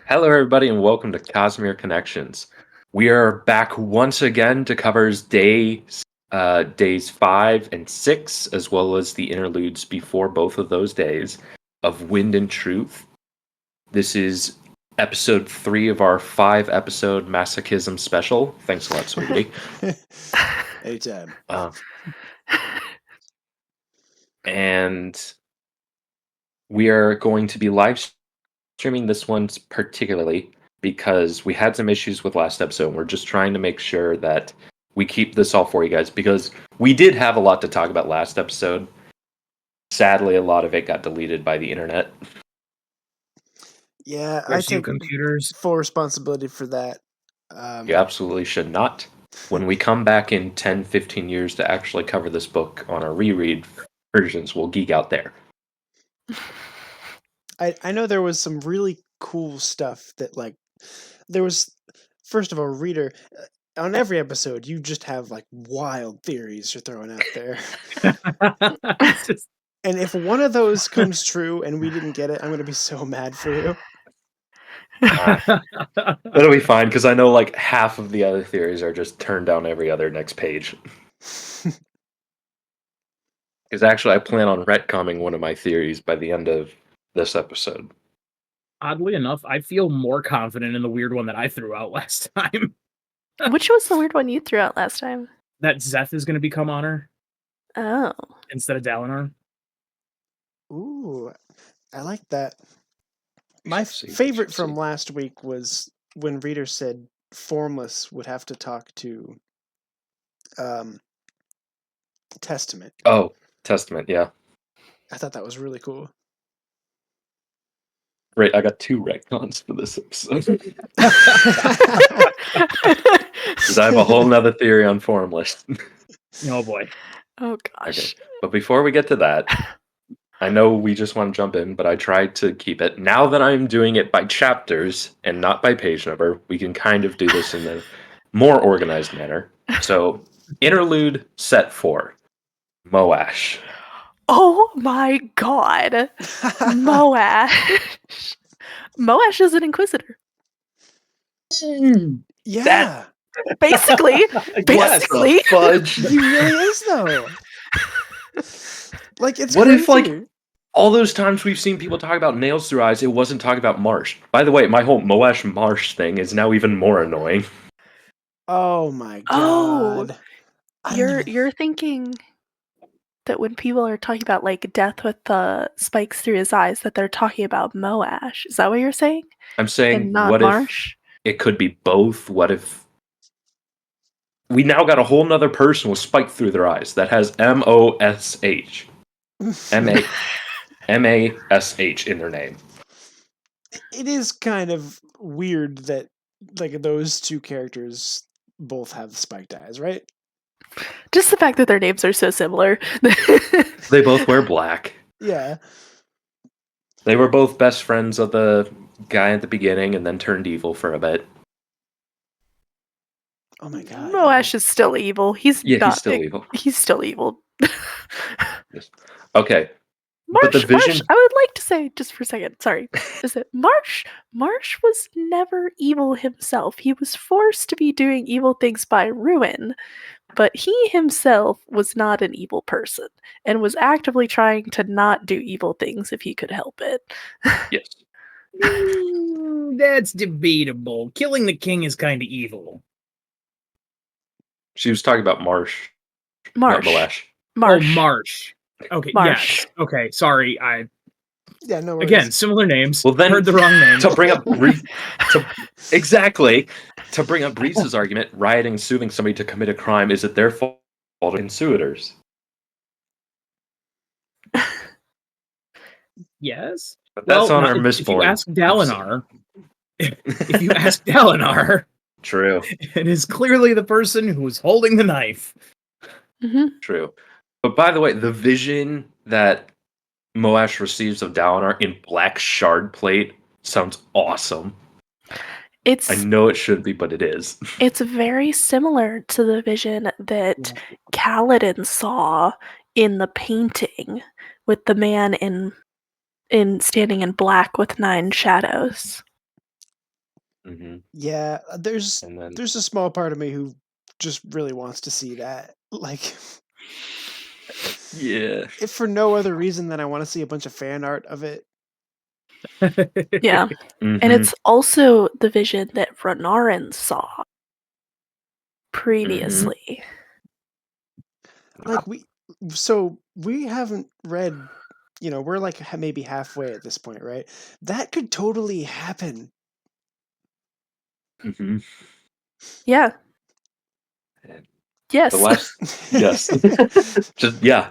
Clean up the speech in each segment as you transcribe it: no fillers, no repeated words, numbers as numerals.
Hello, everybody, and welcome to Cosmere Connections. We are back once again to cover days 5 and 6, as well as the interludes before both of those days of Wind and Truth. This is episode 3 of our 5-episode masochism special. Thanks a lot, Swiggity. Anytime. And we are going to be live streaming this one particularly because we had some issues with last episode, and we're just trying to make sure that we keep this all for you guys, because we did have a lot to talk about last episode. Sadly, a lot of it got deleted by the internet. Yeah, I take full responsibility for that. You absolutely should not. When we come back in 10, 15 years to actually cover this book on our reread versions, we'll geek out there. I know there was some really cool stuff that, like, there was, first of all, reader, on every episode, you just have, like, wild theories you're throwing out there. And if one of those comes true and we didn't get it, I'm going to be so mad for you. That'll be fine, because I know, like, half of the other theories are just turned down every other next page. Because actually, I plan on retconning one of my theories by the end of this episode. Oddly enough, I feel more confident in the weird one that I threw out last time. Which was the weird one you threw out last time? That Zeth is going to become Honor. Oh. Instead of Dalinar. Ooh, I like that. My favorite from last week was when Reader said Formless would have to talk to Testament. Oh, Testament, yeah. I thought that was really cool. Right, I got 2 retcons for this episode. Because I have a whole nother theory on Formless. Oh boy. Oh gosh. Okay. But before we get to that, I know we just want to jump in, but I tried to keep it. Now that I'm doing it by chapters and not by page number, we can kind of do this in a more organized manner. So, interlude set 4, Moash. Oh my god. Moash. Moash is an Inquisitor. Yeah. Basically. Fudge. He really is, though. Like, it's what crazy. if, like, all those times we've seen people talk about nails through eyes, it wasn't talking about Marsh? By the way, my whole Moash Marsh thing is now even more annoying. Oh my god. Oh, you're thinking that when people are talking about, like, death with the spikes through his eyes, that they're talking about Moash. Is that what you're saying? I'm saying, and not what Marsh? If it could be both? What if we now got a whole nother person with spike through their eyes that has M-O-S-H. M-A-S-H in their name. It is kind of weird that, like, those two characters both have spiked eyes, right? Just the fact that their names are so similar. They both wear black. Yeah. They were both best friends of the guy at the beginning and then turned evil for a bit. Oh my god. Moash is still evil. He's still evil. He's still evil. Yes. Okay. Marsh, but the vision... Marsh, I would like to say, just for a second, sorry, is that Marsh was never evil himself. He was forced to be doing evil things by Ruin, but he himself was not an evil person and was actively trying to not do evil things if he could help it. Yes. That's debatable. Killing the king is kind of evil. She was talking about Marsh. Marsh. Not Moash. Marsh. Oh, Marsh. Okay, Marsh. Yes. Okay, sorry. Yeah, no worries. Again, similar names. Well, then, heard the wrong name. To bring up to bring up Reese's argument, rioting and suing somebody to commit a crime, is it their fault in suitors? Yes. But that's on our misfortune. If you ask Dalinar, True. It is clearly the person who is holding the knife. Mm-hmm. True. But by the way, the vision that Moash receives of Dalinar in black shard plate sounds awesome. I know it should be, but it is. It's very similar to the vision that Kaladin saw in the painting with the man in standing in black with 9 shadows. Yeah, there's And then a small part of me who just really wants to see that. Like, yeah. if for no other reason than I want to see a bunch of fan art of it. Yeah. And it's also the vision that Renarin saw previously. Like, we haven't read, we're like maybe halfway at this point, right? That could totally happen. Yeah. Yes. The last, yes, just yeah.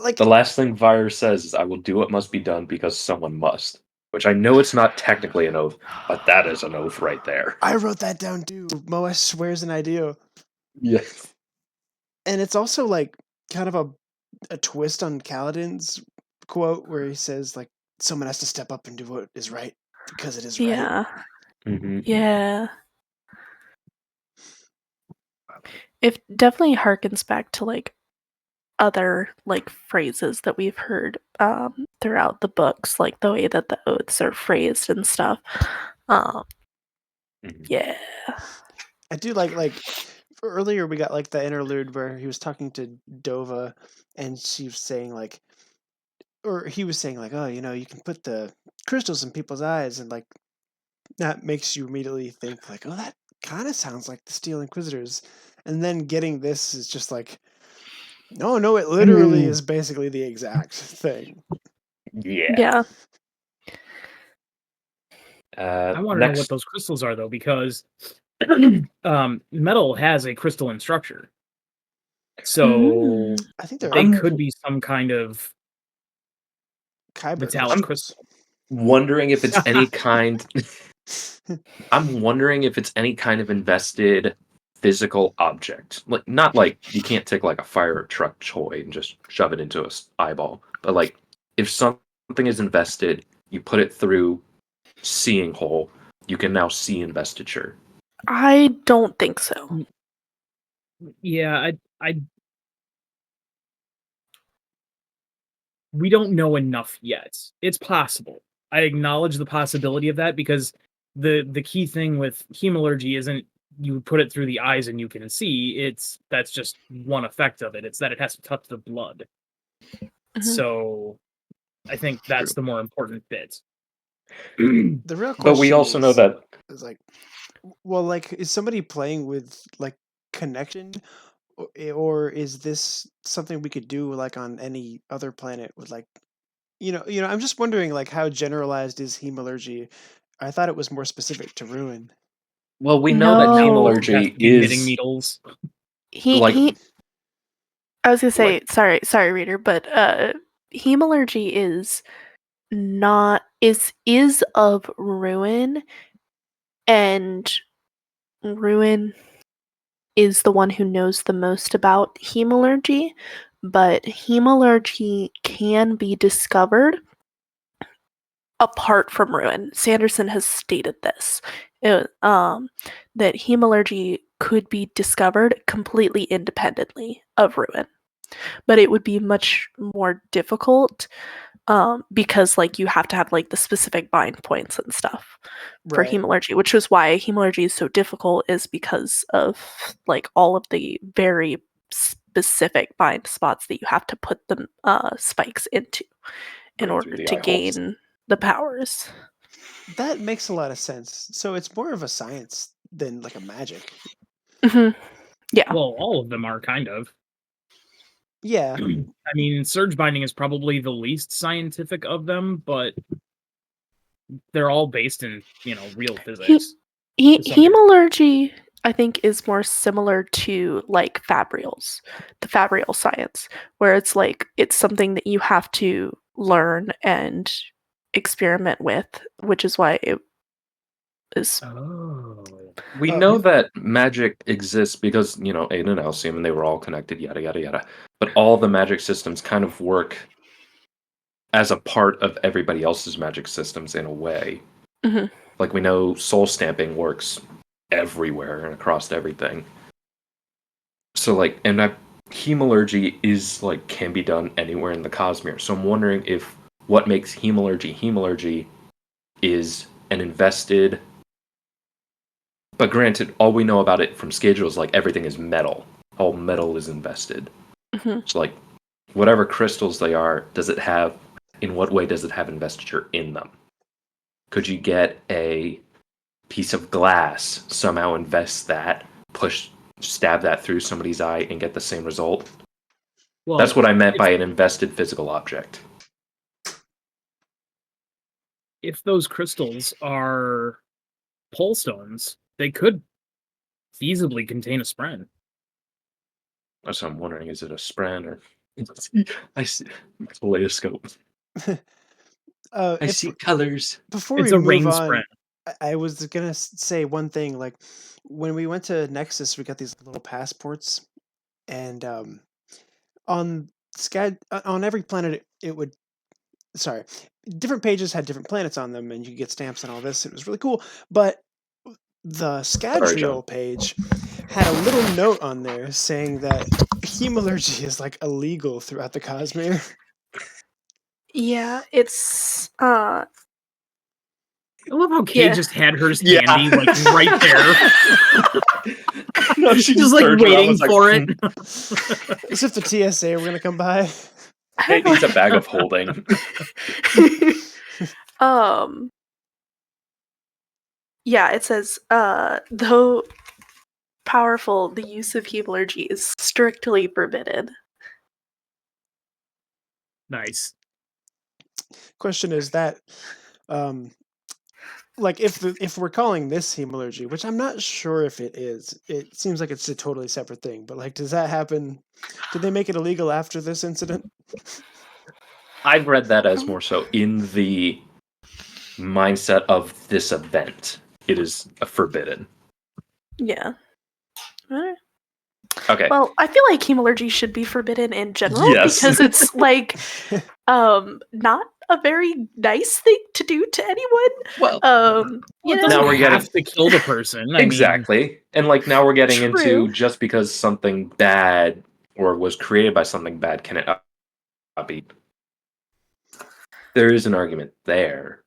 Like, The last thing Vir says is, "I will do what must be done because someone must." Which I know it's not technically an oath, but that is an oath right there. I wrote that down too. Moesh swears an idea. Yes. And it's also like kind of a twist on Kaladin's quote where he says like someone has to step up and do what is right because it is right. Yeah. Mm-hmm. Yeah. It definitely harkens back to like other like phrases that we've heard throughout the books, like the way that the oaths are phrased and stuff. Yeah. I do like earlier we got like the interlude where he was talking to Dova and she was saying like, or he was saying like, oh, you can put the crystals in people's eyes, and like that makes you immediately think like, oh, that kind of sounds like the Steel Inquisitors. And then getting this is just like, no, it literally is basically the exact thing. Yeah. I want to know what those crystals are, though, because metal has a crystalline structure. So I think they could be some kind of metallic crystal. Wondering if it's any kind. I'm wondering if it's any kind of invested physical object. Like, not like you can't take like a fire truck toy and just shove it into a eyeball, but like if something is invested, you put it through seeing hole, you can now see investiture. I don't think so. Yeah, we don't know enough yet. It's possible. I acknowledge the possibility of that because the key thing with hemalurgy isn't you put it through the eyes and you can see. That's just one effect of it. It's that it has to touch the blood. So I think that's the more important bit. The real question, but we also know that is like, well, like, is somebody playing with like connection, or is this something we could do like on any other planet with like, I'm just wondering like how generalized is hemalurgy? I thought it was more specific to Ruin. Well, we know that hemalurgy is knitting needles. I was gonna say, sorry, reader, but hemalurgy is of Ruin, and Ruin is the one who knows the most about hemalurgy, but hemalurgy can be discovered apart from Ruin. Sanderson has stated this, that hemalurgy could be discovered completely independently of Ruin, but it would be much more difficult because like you have to have like the specific bind points and stuff for hemalurgy, which is why hemalurgy is so difficult, is because of like all of the very specific bind spots that you have to put the spikes into in order to gain the powers. That makes a lot of sense. So it's more of a science than like a magic. Yeah. Well, all of them are kind of. Yeah. I mean, surge binding is probably the least scientific of them, but they're all based in, real physics. Hemalurgy, I think, is more similar to like fabrials, the fabrial science, where it's like it's something that you have to learn and experiment with, which is why it is. We know that magic exists because, Aiden and Alcium, and they were all connected, yada, yada, yada. But all the magic systems kind of work as a part of everybody else's magic systems in a way. Like, we know soul stamping works everywhere and across everything. So, like, and hemalurgy is, like, can be done anywhere in the Cosmere. So I'm wondering if what makes hemalurgy is an invested But granted, all we know about it from schedule is like everything is metal. All metal is invested. Mhm. So like whatever crystals they are, in what way does it have investiture in them? Could you get a piece of glass, somehow invest that, stab that through somebody's eye and get the same result? Well, That's what I meant by an invested physical object. if those crystals are pole stones, they could feasibly contain a spren. That's what I'm wondering. Is it a spren or... I see kaleidoscope. I see colors. Before It's we a move rain on, spren. I was gonna say one thing. Like when we went to Nexus, we got these little passports, and on on every planet, it would. Sorry, different pages had different planets on them, and you could get stamps and all this. It was really cool. But the Sorry, John. Scadrial page had a little note on there saying that hemalurgy is like illegal throughout the Cosmere. Yeah, it's I love how Kay Yeah. just had hers Yeah. handy, like right there. No, she just like turned around, waiting was like, for it. As if the TSA were gonna come by. It needs a bag of holding. Yeah, it says, though powerful, the use of hemalurgy is strictly forbidden. Nice. Question is that, like, if we're calling this hemalurgy, which I'm not sure if it is, it seems like it's a totally separate thing. But like, does that happen? Did they make it illegal after this incident? I've read that as more so in the mindset of this event. It is forbidden. Yeah. Alright. Okay. Well, I feel like hemalurgy should be forbidden in general Yes. because it's like not a very nice thing to do to anyone. Well, You It know? doesn't Now we're getting- have to kill the person. I mean, exactly. And like now we're getting into True. just because something bad or was created by something bad, can it not be? There is an argument there.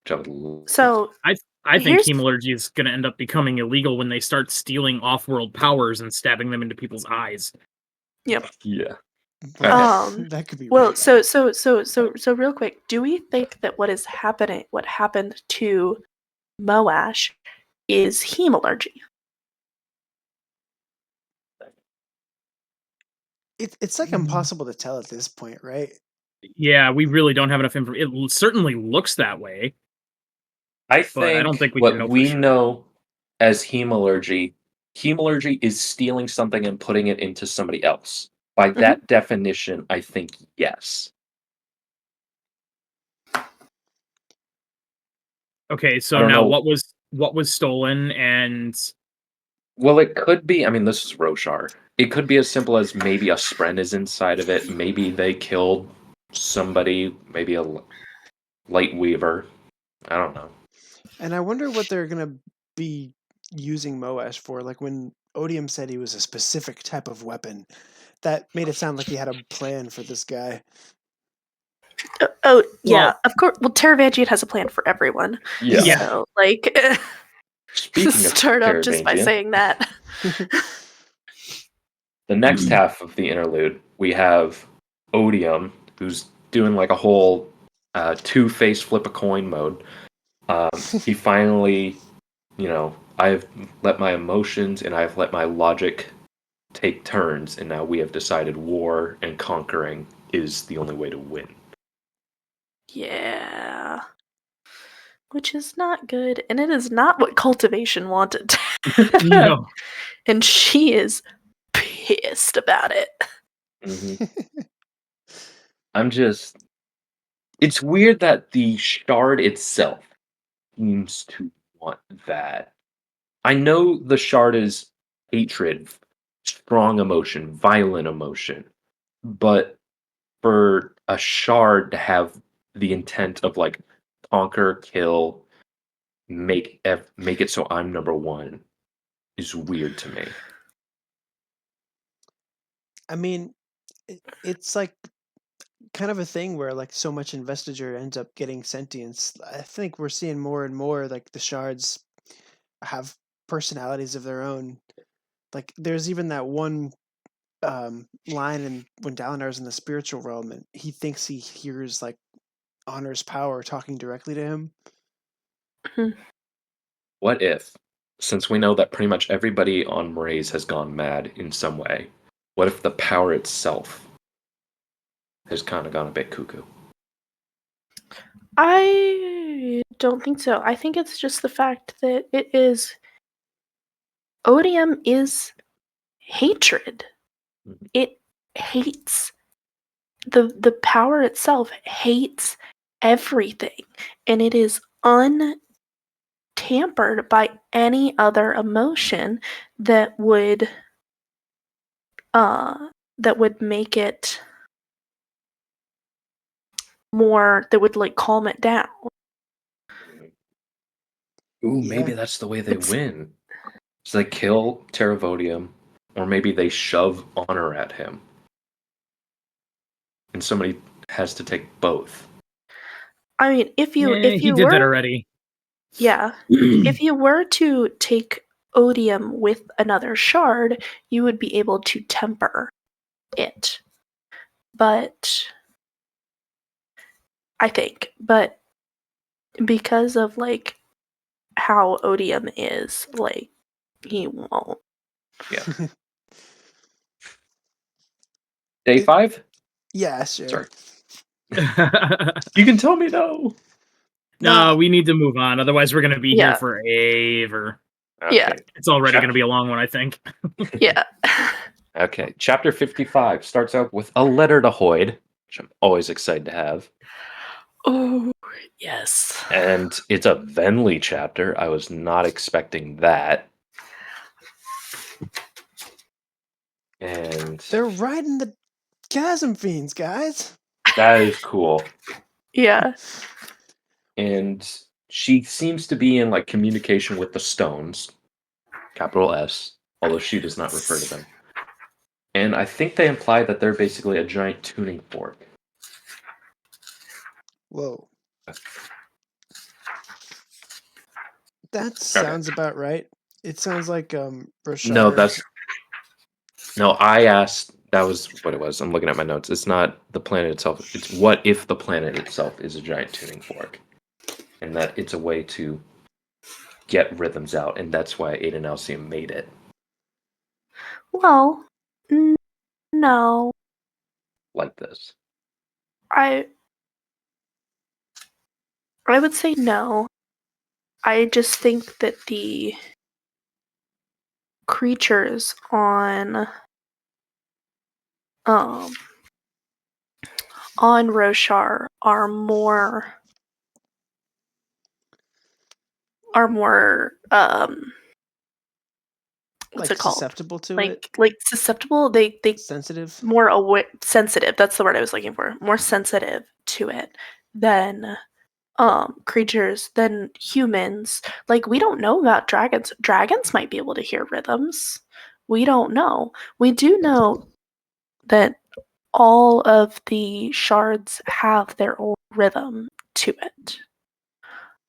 Which I would So I think Here's- hemalurgy is going to end up becoming illegal when they start stealing off-world powers and stabbing them into people's eyes. yeah. That could be. well, really so real quick, do we think that what happened to Moash is hemalurgy? it's like impossible to tell at this point, right? Yeah, we really don't have enough information. It certainly looks that way. I But think I don't think we can know what for we sure. know as hemalurgy is stealing something and putting it into somebody else. By that definition, I think yes. Okay, I so don't now know. what was stolen and Well, it could be. I mean, this is Roshar. It could be as simple as maybe a spren is inside of it. Maybe they killed somebody. Maybe a light weaver. I don't know. And I wonder what they're gonna be using Moash for. Like when Odium said he was a specific type of weapon, that made it sound like he had a plan for this guy. Oh yeah, of course. Well, Teravangian has a plan for everyone. Yeah. So like, Speaking of start up just by Teravangian, saying that. the next half of the interlude, we have Odium, who's doing like a whole two-face flip a coin mode. He finally, I've let my emotions and I've let my logic take turns, and now we have decided war and conquering is the only way to win. Yeah. Which is not good, and it is not what Cultivation wanted. no. And she is pissed about it. Mm-hmm. It's weird that the shard itself seems to want that. I know the shard is hatred, strong emotion, violent emotion, but for a shard to have the intent of like conquer, kill, make it so I'm number one is weird to me. I mean, it's like kind of a thing where like so much investiture ends up getting sentience. I think we're seeing more and more like the shards have personalities of their own. Like there's even that one line in when Dalinar's in the spiritual realm and he thinks he hears like Honor's power talking directly to him. What if, since we know that pretty much everybody on Mraize has gone mad in some way, what if the power itself has kind of gone a bit cuckoo? I don't think so. I think it's just the fact that it is odium is hatred. Mhm. It hates the power itself hates everything, and it is untampered by any other emotion that would make it more, that would like calm it down. Ooh, Yeah. maybe that's the way they It's- win. So they kill Terravodium, or maybe they shove Honor at him. And somebody has to take both. I mean, if you he did that already. Yeah. If you were to take odium with another shard, you would be able to temper it. But I think, but because of like how odium is, like he won't. Yeah. Day 5? Yeah, sure. Sorry. You can tell me no. No, we need to move on. Otherwise, we're going to be here Yeah. forever. Yeah. Okay. It's already going to be a long one, I think. Yeah. Okay. Chapter 55 starts out with a letter to Hoyd, which I'm always excited to have. Oh, yes. And it's a Venli chapter. I was not expecting that. And They're riding the chasm fiends, guys. that is cool. Yeah. And she seems to be in like communication with the stones, capital S, although she does not refer to them. And I think they imply that they're basically a giant tuning fork. Whoa. That sounds about right. It sounds like Roshar. No, I asked, that was what it was. I'm looking at my notes. It's not the planet itself. It's what if the planet itself is a giant tuning fork. And that it's a way to get rhythms out. And that's why Aiden Alcium made it. Well, no. Like this. I would say no. I just think that the creatures on Roshar are more what's Like it called? susceptible to it? Like susceptible. They Sensitive? more sensitive. That's the word I was looking for. More sensitive to it than creatures, than humans. Like we don't know about dragons. Dragons might be able to hear rhythms. We don't know. We do know that all of the shards have their own rhythm to it.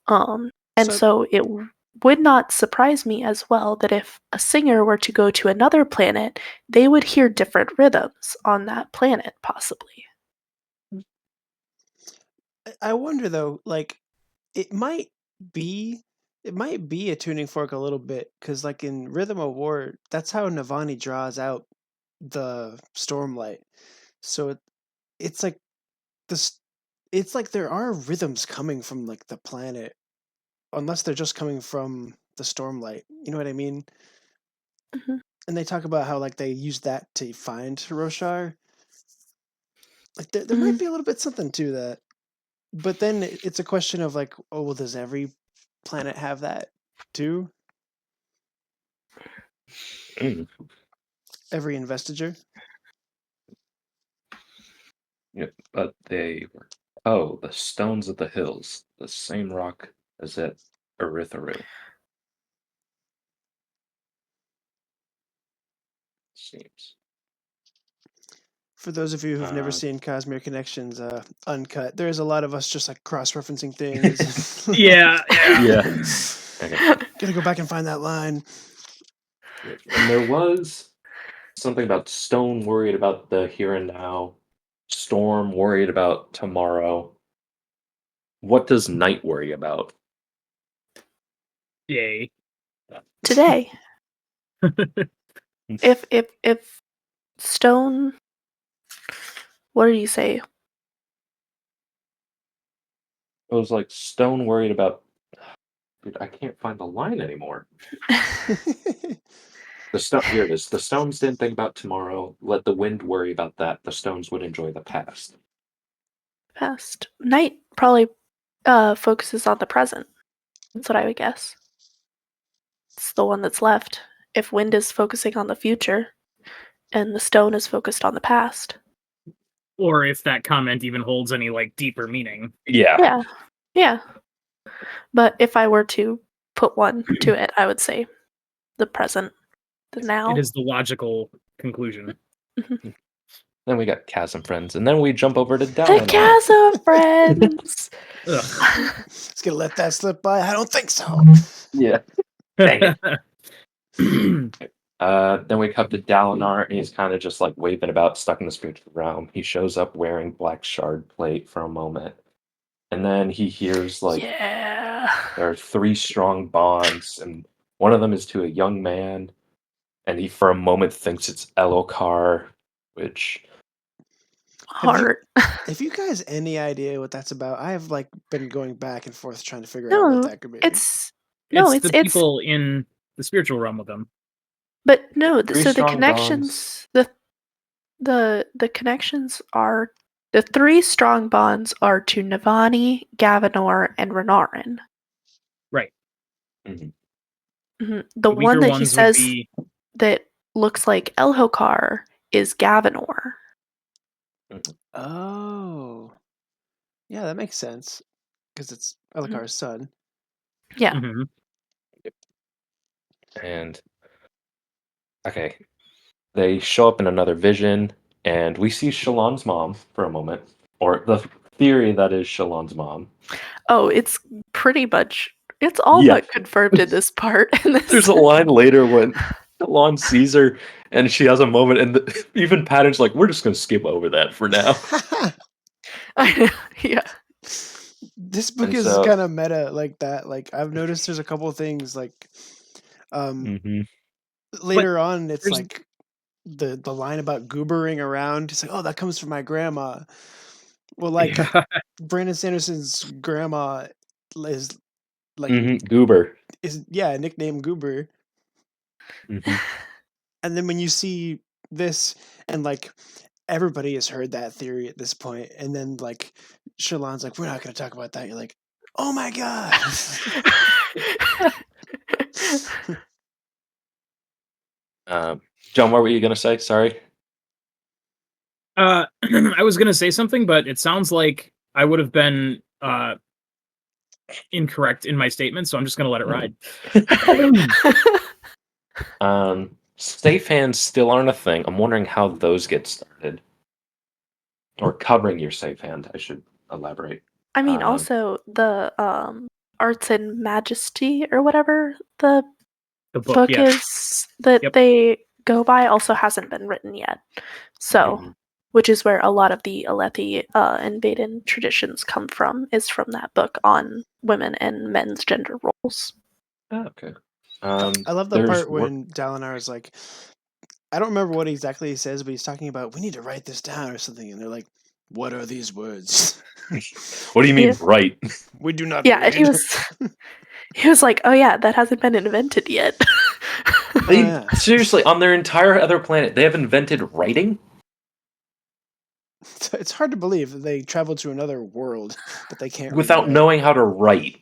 And so it would not surprise me as well that if a singer were to go to another planet, they would hear different rhythms on that planet, possibly. I wonder though, like it might be a tuning fork a little bit, because like in Rhythm of War, that's how Navani draws out the Stormlight. So it's like this. It's like there are rhythms coming from like the planet, unless they're just coming from the Stormlight. You know what I mean? Mhm. And they talk about how like they use that to find Roshar. Like there might be a little bit something to that. But then it's a question of like, oh, well, does every planet have that too? Every investiture? Yeah, but they were. Oh, the stones of the hills, the same rock as at Eritharu. Seems. For those of you who've never seen Cosmere Connections uncut, there's a lot of us just like cross-referencing things. Yeah. Yeah. Okay. Gotta go back and find that line. And there was something about Stone worried about the here and now, Storm worried about tomorrow. What does Night worry about? Yay. Today. if Stone, what did you say? It was like Stone worried about. Dude, I can't find the line anymore. Here it is. The stones didn't think about tomorrow. Let the wind worry about that. The stones would enjoy the past. Past. Night probably focuses on the present. That's what I would guess. It's the one that's left. If wind is focusing on the future, and the stone is focused on the past. Or if that comment even holds any like deeper meaning. Yeah. Yeah. But if I were to put one to it, I would say the present, the now. It is the logical conclusion. Then we got Chasm Friends, and then we jump over to The Dalinar. Chasm Friends. Ugh. Just gonna let that slip by? I don't think so. Yeah. Dang it. Then we cut to Dalinar, and he's kind of just like waving about, stuck in the spiritual realm. He shows up wearing black shard plate for a moment, and then he hears like Yeah. there are 3 strong bonds, and one of them is to a young man, and he for a moment thinks it's Elokar, which Heart. Have you guys any idea what that's about? I have like been going back and forth trying to figure out what No, that could be. it's the people in the spiritual realm with them. But no, Three so the strong connections, the connections are the 3 strong bonds are to Navani, Gavinor, and Renarin. Right. Mhm. The weaker one that he ones would says be that looks like Elhokar is Gavinor. Oh, yeah, that makes sense because it's Elikar's son. Yeah. Mhm. And okay, they show up in another vision, and we see Shalon's mom for a moment, or the theory that is Shalon's mom. Oh, it's pretty much it's all Yeah. but confirmed in this part. There's a line later when Shalon sees her, and she has a moment, and even Pattern's like, "We're just gonna skip over that for now." Yeah. This book And is so- kind of meta like that. Like I've noticed there's a couple of things like later on it's there's- like the line about goobering around. It's like, oh, that comes from my grandma. Well, like Brandon Sanderson's grandma is like Goober. is nicknamed Goober. Mhm. And then when you see this and like everybody has heard that theory at this point, and then like Shalon's like, we're not going to talk about that. You're like, oh my god. John, what were you gonna say? Sorry. I was gonna say something, but it sounds like I would have been incorrect in my statement, so I'm just gonna let it ride. Safe hands still aren't a thing. I'm wondering how those get started. Or covering your safe hand, I should elaborate. I mean, also the Arts and Majesty or whatever the book yeah. is that Yep. they go by also hasn't been written yet. So, which is where a lot of the Alethi and Vaden traditions come from, is from that book on women and men's gender roles. Oh, okay. I love the part when Dalinar is like, I don't remember what exactly he says, but he's talking about we need to write this down or something, and they're like, "What are these words?" What do you mean, right? We do not. Yeah, read. and he was like, "Oh yeah, that hasn't been invented yet." Seriously, on their entire other planet, they have invented writing? It's hard to believe that they traveled to another world, but they can't Without read. knowing how to write.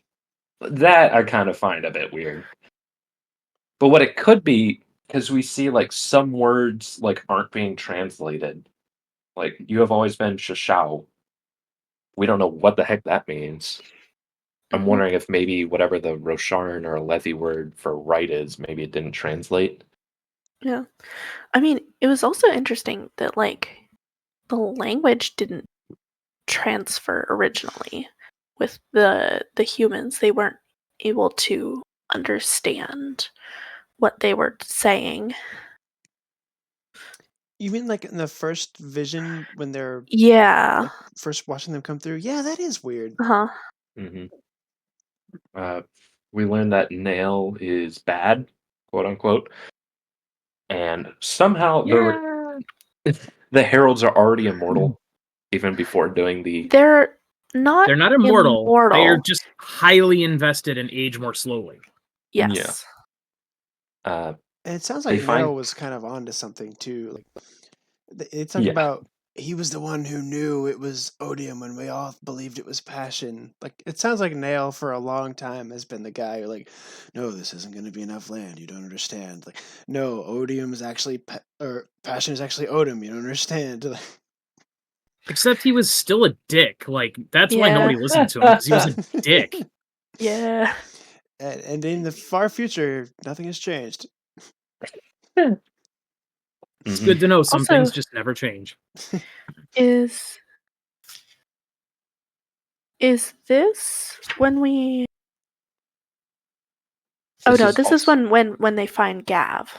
That I kind of find a bit weird. But what it could be, because we see like some words like aren't being translated. Like, you have always been Shashao. We don't know what the heck that means. I'm wondering if maybe whatever the Rosharan or Alethi word for right is, maybe it didn't translate. Yeah. I mean, it was also interesting that like the language didn't transfer originally with the humans. They weren't able to understand what they were saying. You mean like in the first vision when they're Yeah. like first watching them come through? Yeah, that is weird. Uh-huh. Mm-hmm. We learned that Nail is bad, quote unquote, and somehow the Heralds are already immortal, even before doing the. They're They're not immortal. They are immortal. just highly invested and age more slowly. Yes. And it sounds They like find- Nero was kind of onto something too. Like they talk Yeah. about he was the one who knew it was odium when we all believed it was passion. Like it sounds like Nail for a long time has been the guy who like, no, this isn't going to be enough land. You don't understand. Like, no, odium is actually or passion is actually odium. You don't understand. Except he was still a dick. Like, that's why Yeah. nobody listened to him, because he was a dick. Yeah. And in the far future, nothing has changed. It's Mhm. good to know some Also- things just never change. Is this when we this is also- when they find Gav.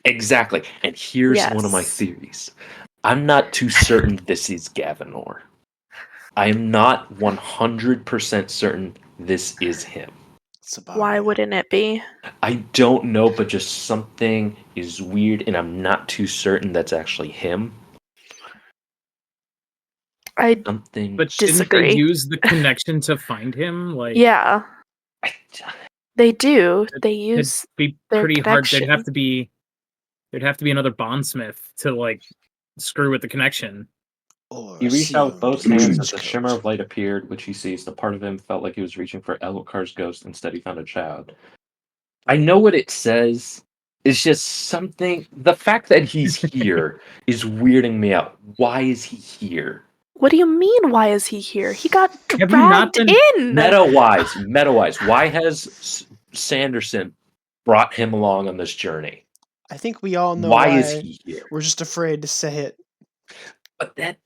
Exactly. And here's one of my Yes. theories. I'm not too certain this is Gavinor. I am not 100% certain this is him. Why wouldn't it be? I don't know, but just something is weird, and I'm not too certain that's actually him. I Something. But shouldn't Disagree. they use the connection to find him? Like, yeah, they do. They it'd use be their pretty hard. connection. There'd have to be another bondsmith to like screw with the connection. He reached out with both hands as the shimmer of light appeared, which he sees. The part of him felt like he was reaching for Elkar's ghost. Instead, he found a child. I know what it says. It's just something. The fact that he's here is weirding me out. Why is he here? What do you mean? Why is he here? He got Have you not dragged been- in. Meta-wise, why has Sanderson brought him along on this journey? I think we all know Why is he here? We're just afraid to say it. But that.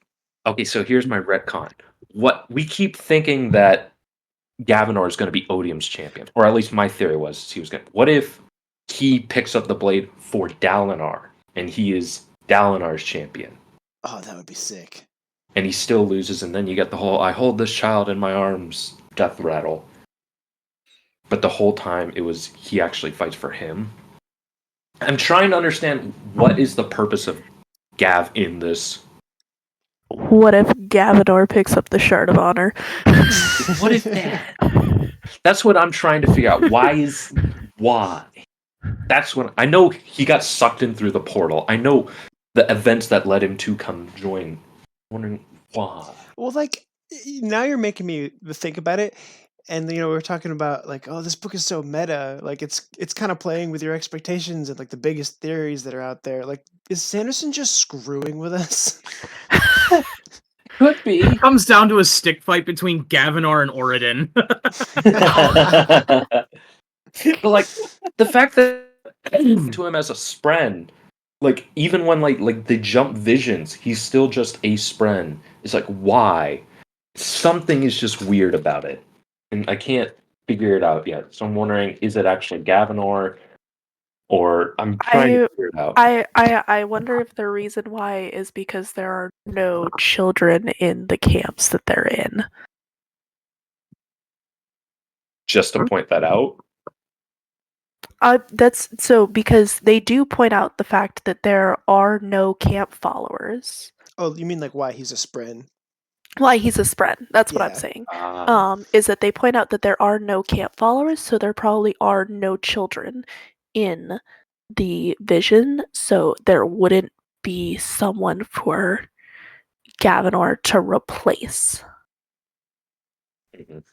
Okay, so here's my retcon. What we keep thinking that Gavinor is going to be Odium's champion, or at least my theory was he was going. What if he picks up the blade for Dalinar and he is Dalinar's champion, Oh, that would be sick. and he still loses, and then you get the whole "I hold this child in my arms" death rattle. But the whole time it was he actually fights for him. I'm trying to understand what is the purpose of Gav in this. What if Gavinor picks up the Shard of Honor? What is that? That's what I'm trying to figure out. Why? That's when I know he got sucked in through the portal. I know the events that led him to come join. I'm wondering why. Well, like now you're making me think about it, and we're talking about like, oh, this book is so meta. Like it's kind of playing with your expectations and like the biggest theories that are out there. Like, is Sanderson just screwing with us? Could be. It comes down to a stick fight between Gavinor and Oridon. But like the fact that to him as a spren, like even when like the jump visions, he's still just a spren. It's like why? Something is just weird about it, and I can't figure it out yet. So I'm wondering, is it actually Gavinor, or I'm trying to figure it out. I wonder if the reason why is because there are no children in the camps that they're in. Just to point that out. That's so because they do point out the fact that there are no camp followers. Oh, you mean like why he's a spren? Why he's a spread. That's what I'm Yeah. saying. Ah. Is that they point out that there are no camp followers, so there probably are no children in the vision, so there wouldn't be someone for Gavinor to replace. Mhm.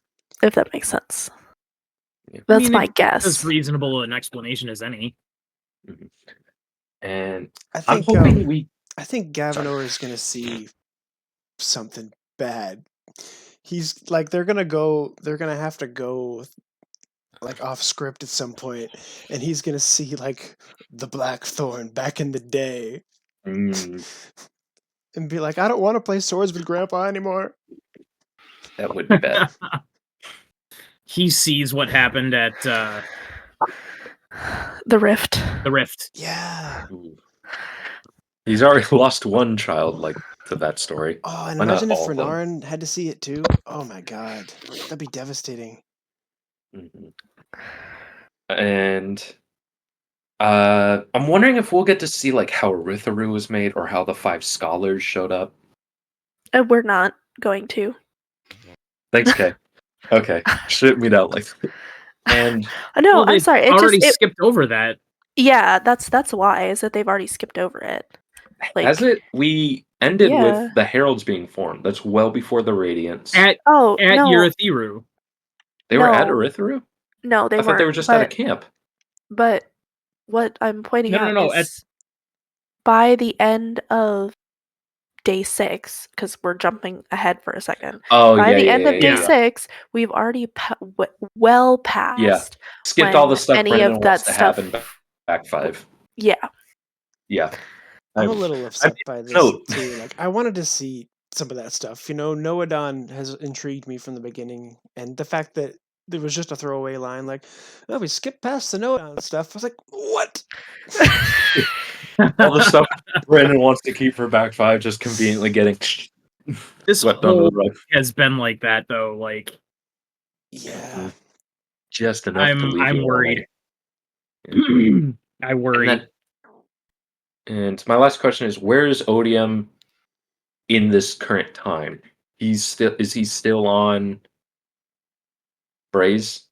If that makes sense. Yeah. That's I mean, my As guess. reasonable an explanation as any. And I I'm think hoping I think Gavinor is gonna see something bad. He's like they're gonna have to go like off script at some point, and he's gonna see like the Blackthorn back in the day Mm, and be like, I don't want to play swords with Grandpa anymore. that would be bad. he sees what happened at The Rift. the Rift. Yeah. Ooh. He's already lost one child to that story. Oh, and Why not imagine if all of them? Renarin had to see it too. Oh my god, that'd be devastating. Mhm. And I'm wondering if we'll get to see how Erytheru was made or how the 5 scholars showed up. We're not going to. Thanks, Kay. Okay, shouldn't be that And No, Well, I'm they've sorry. already skipped over that. Yeah, that's why, is that they've already skipped over it. has it? We ended Yeah. with the heralds being formed. That's well before the Radiance. At no. Urithiru. They were at no. Erytheru? No, they I weren't. thought they were just at a camp. But what I'm pointing out No. is by the end of day 6, because we're jumping ahead for a second. Oh, By yeah, the yeah, end yeah, of day yeah. 6, we've already well past Skipped all the when stuff any Brennan of wants that to stuff. have in back 5. Yeah. Yeah. I'm a little upset by this no. too. I wanted to see some of that stuff. Noadon has intrigued me from the beginning, and the fact that there was just a throwaway line "Oh, we skipped past the Noadon stuff." I was like, "What?" All the stuff Brennan wants to keep for back 5 just conveniently getting This swept under whole the rug. has been like that though. Yeah. Just enough to leave I'm you worried. I worry. And my last question is, where is Odium in this current time? Is he still on Braze?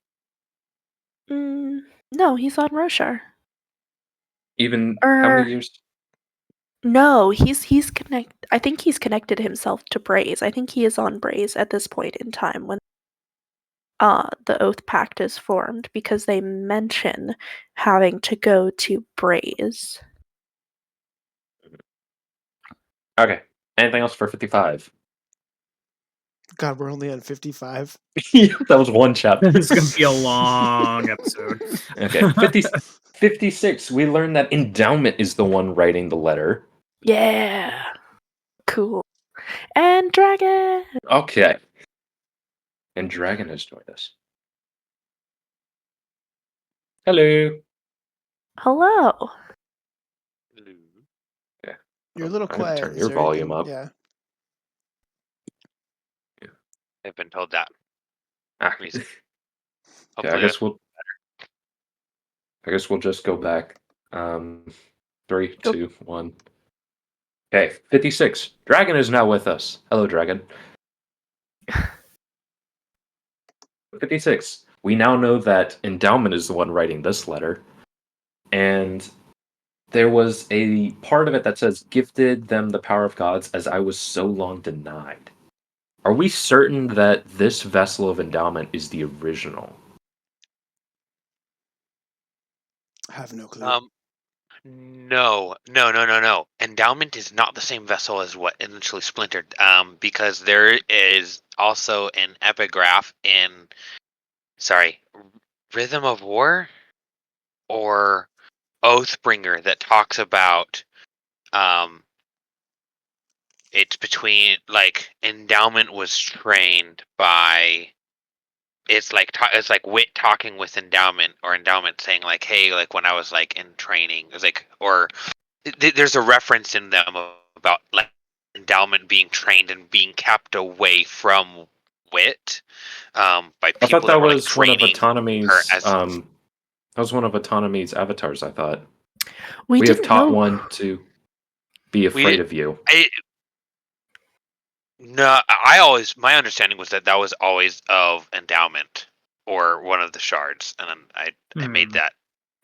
No, he's on Roshar. Even how many years? No, he's connect. I think he's connected himself to Braze. I think he is on Braze at this point in time when the Oath Pact is formed, because they mention having to go to Braze. Okay. Anything else for 55? God, we're only on 55. That was one chapter. It's gonna be a long episode. Okay. 56. We learned that Endowment is the one writing the letter. Yeah. Cool. And Dragon. Okay. And Dragon has joined us. Hello. Hello. Yeah. You're a little I'm gonna quiet. turn Is your there volume anything- up. Yeah. I've been told that. Okay, Hopefully I guess we'll just go back. 3, 2, 1. Okay, 56. Dragon is now with us. Hello, Dragon. 56. We now know that Endowment is the one writing this letter. And there was a part of it that says, "Gifted them the power of gods as I was so long denied." Are we certain that this vessel of Endowment is the original? I have no clue. No. Endowment is not the same vessel as what initially splintered. Because there is also an epigraph in, Rhythm of War or Oathbringer that talks about, it's between Endowment was trained by. It's like Wit talking with Endowment, or Endowment saying hey, when I was in training, it's or there's a reference in them about Endowment being trained and being kept away from Wit by people. I thought that were, was one of training Autonomy's. her as- That was one of Autonomy's avatars. I thought We have didn't taught know. one to be afraid of you. No, my understanding was that was always of Endowment or one of the shards, and then I made that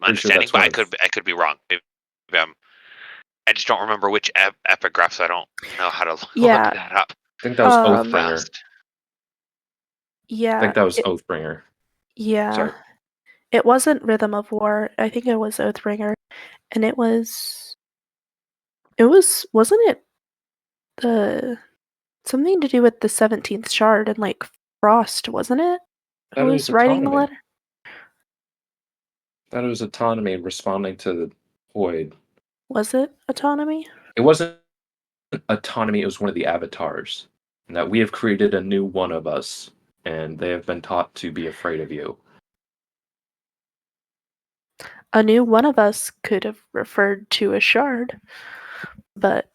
Pretty sure understanding, that's but I could be wrong. Maybe I just don't remember which epigraph, so I don't know how to look that up. I think that was Oathbringer. Fast. Yeah. I think that was Oathbringer. Yeah. Sorry. It wasn't Rhythm of War. I think it was Oathbringer. And it wasn't it something to do with the 17th shard and Frost, wasn't it? Who was writing the letter? That was Autonomy responding to the Void. Was it Autonomy? It wasn't Autonomy, it was one of the avatars. And that we have created a new one of us. and they have been taught to be afraid of you. A new one of us could have referred to a shard, but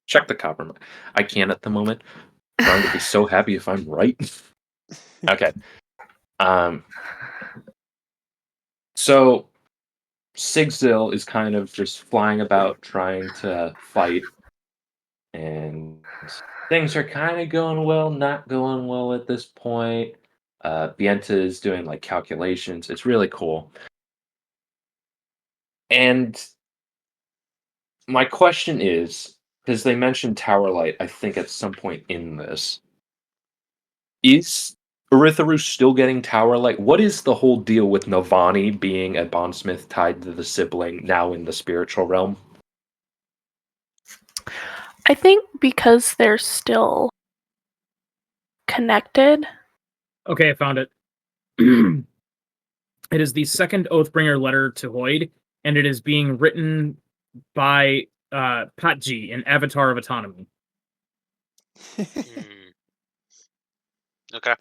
Check the copper. I can't at the moment. I'm going to be so happy if I'm right. Okay. So Sigzil is kind of just flying about trying to fight, and things are kind of going well, not going well at this point. Bienta is doing like calculations. It's really cool. And my question is, because they mentioned Tower Light, I think at some point in this, is Uritharu still getting Tower Light? What is the whole deal with Navani being a bondsmith tied to the sibling now in the spiritual realm? I think because they're still connected. Okay, I found it. It is the second Oathbringer letter to Hoyd, and it is being written by Patji, an avatar of autonomy. Okay.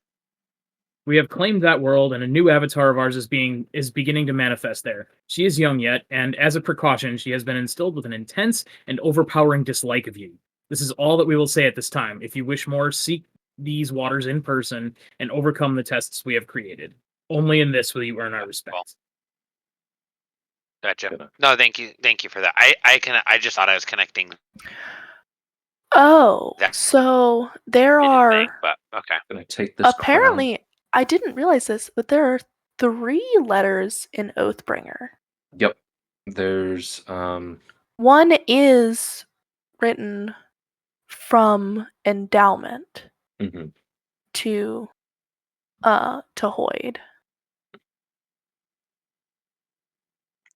We have claimed that world, and a new avatar of ours is beginning to manifest there. She is young yet, and as a precaution, she has been instilled with an intense and overpowering dislike of you. This is all that we will say at this time. If you wish more, seek these waters in person and overcome the tests we have created. Only in this will you earn our respect. Gotcha. No, thank you for that. I just thought I was connecting. Oh, That so there are thing, but okay. Can I take this? apparently I didn't realize this, but there are 3 letters in Oathbringer. Yep. There's One is written from endowment to Hoyd.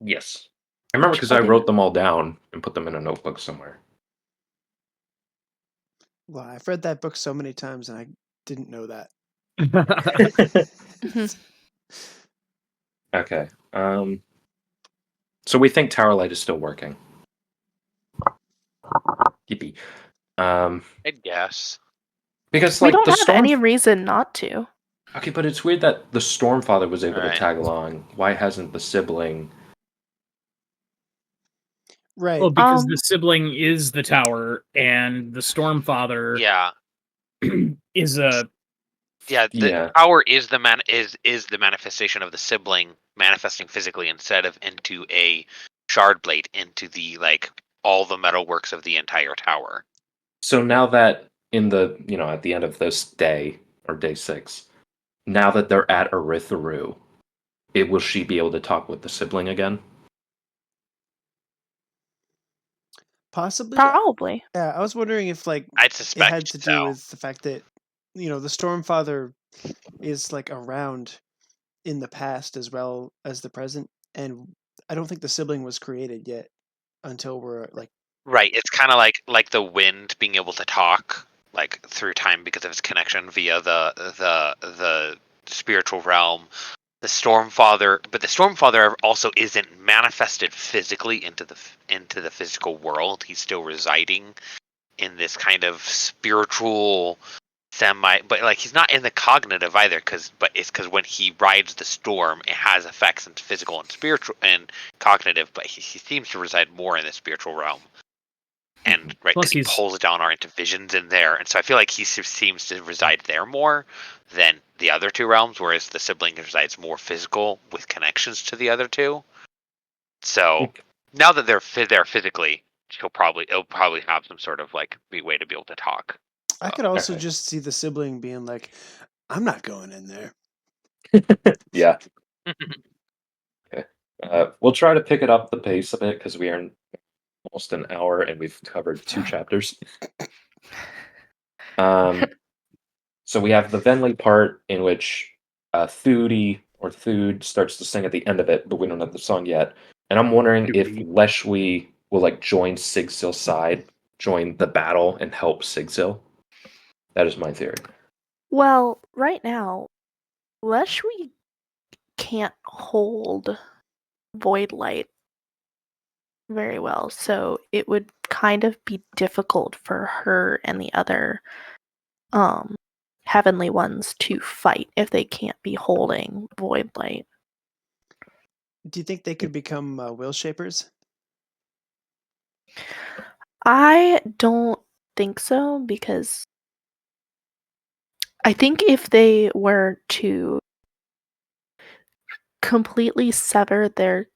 Yes. I remember because I wrote them all down and put them in a notebook somewhere. Well, I've read that book so many times and I didn't know that. Okay. So we think Tower Light is still working. Yippee. I guess. Because We like don't the have Storm. any reason not to. Okay, but it's weird that the Stormfather was able to Right. tag along. Why hasn't the sibling? Right. Well, because the sibling is the tower, and the Stormfather is a the tower is the manifestation of the sibling manifesting physically instead of into a shard blade into the all the metalworks of the entire tower. So now that in the at the end of this day or day 6, now that they're at Uritharu, will she be able to talk with the sibling again? Possibly. Probably. Yeah, I was wondering if I'd it suspect had to do with the fact that the Stormfather is around in the past as well as the present, and I don't think the sibling was created yet until we're right. It's kind of like the wind being able to talk through time because of its connection via the spiritual realm. The Stormfather, but the Stormfather also isn't manifested physically into the physical world. He's still residing in this kind of spiritual but he's not in the cognitive either, but it's because when he rides the storm, it has effects into physical and spiritual and cognitive, but he seems to reside more in the spiritual realm. And because he pulls down our into visions in there, and so I feel like he seems to reside there more than the other 2 realms, whereas the sibling resides more physical with connections to the other 2. So now that they're there physically, it'll probably have some sort of way to be able to talk. I could also just see the sibling being like, "I'm not going in there." Yeah. Okay. We'll try to pick it up the pace a bit because we are almost an hour and we've covered 2 chapters. So we have the Venli part in which Thudi or Thud starts to sing at the end of it, but we don't have the song yet. And I'm wondering if Leshwi will join Sigzil's side, join the battle, and help Sigzil. That is my theory. Well, right now, Leshwi can't hold Void Light very well, so it would kind of be difficult for her and the other heavenly ones to fight if they can't be holding void light. Do you think they could become will shapers? I don't think so, because I think if they were to completely sever their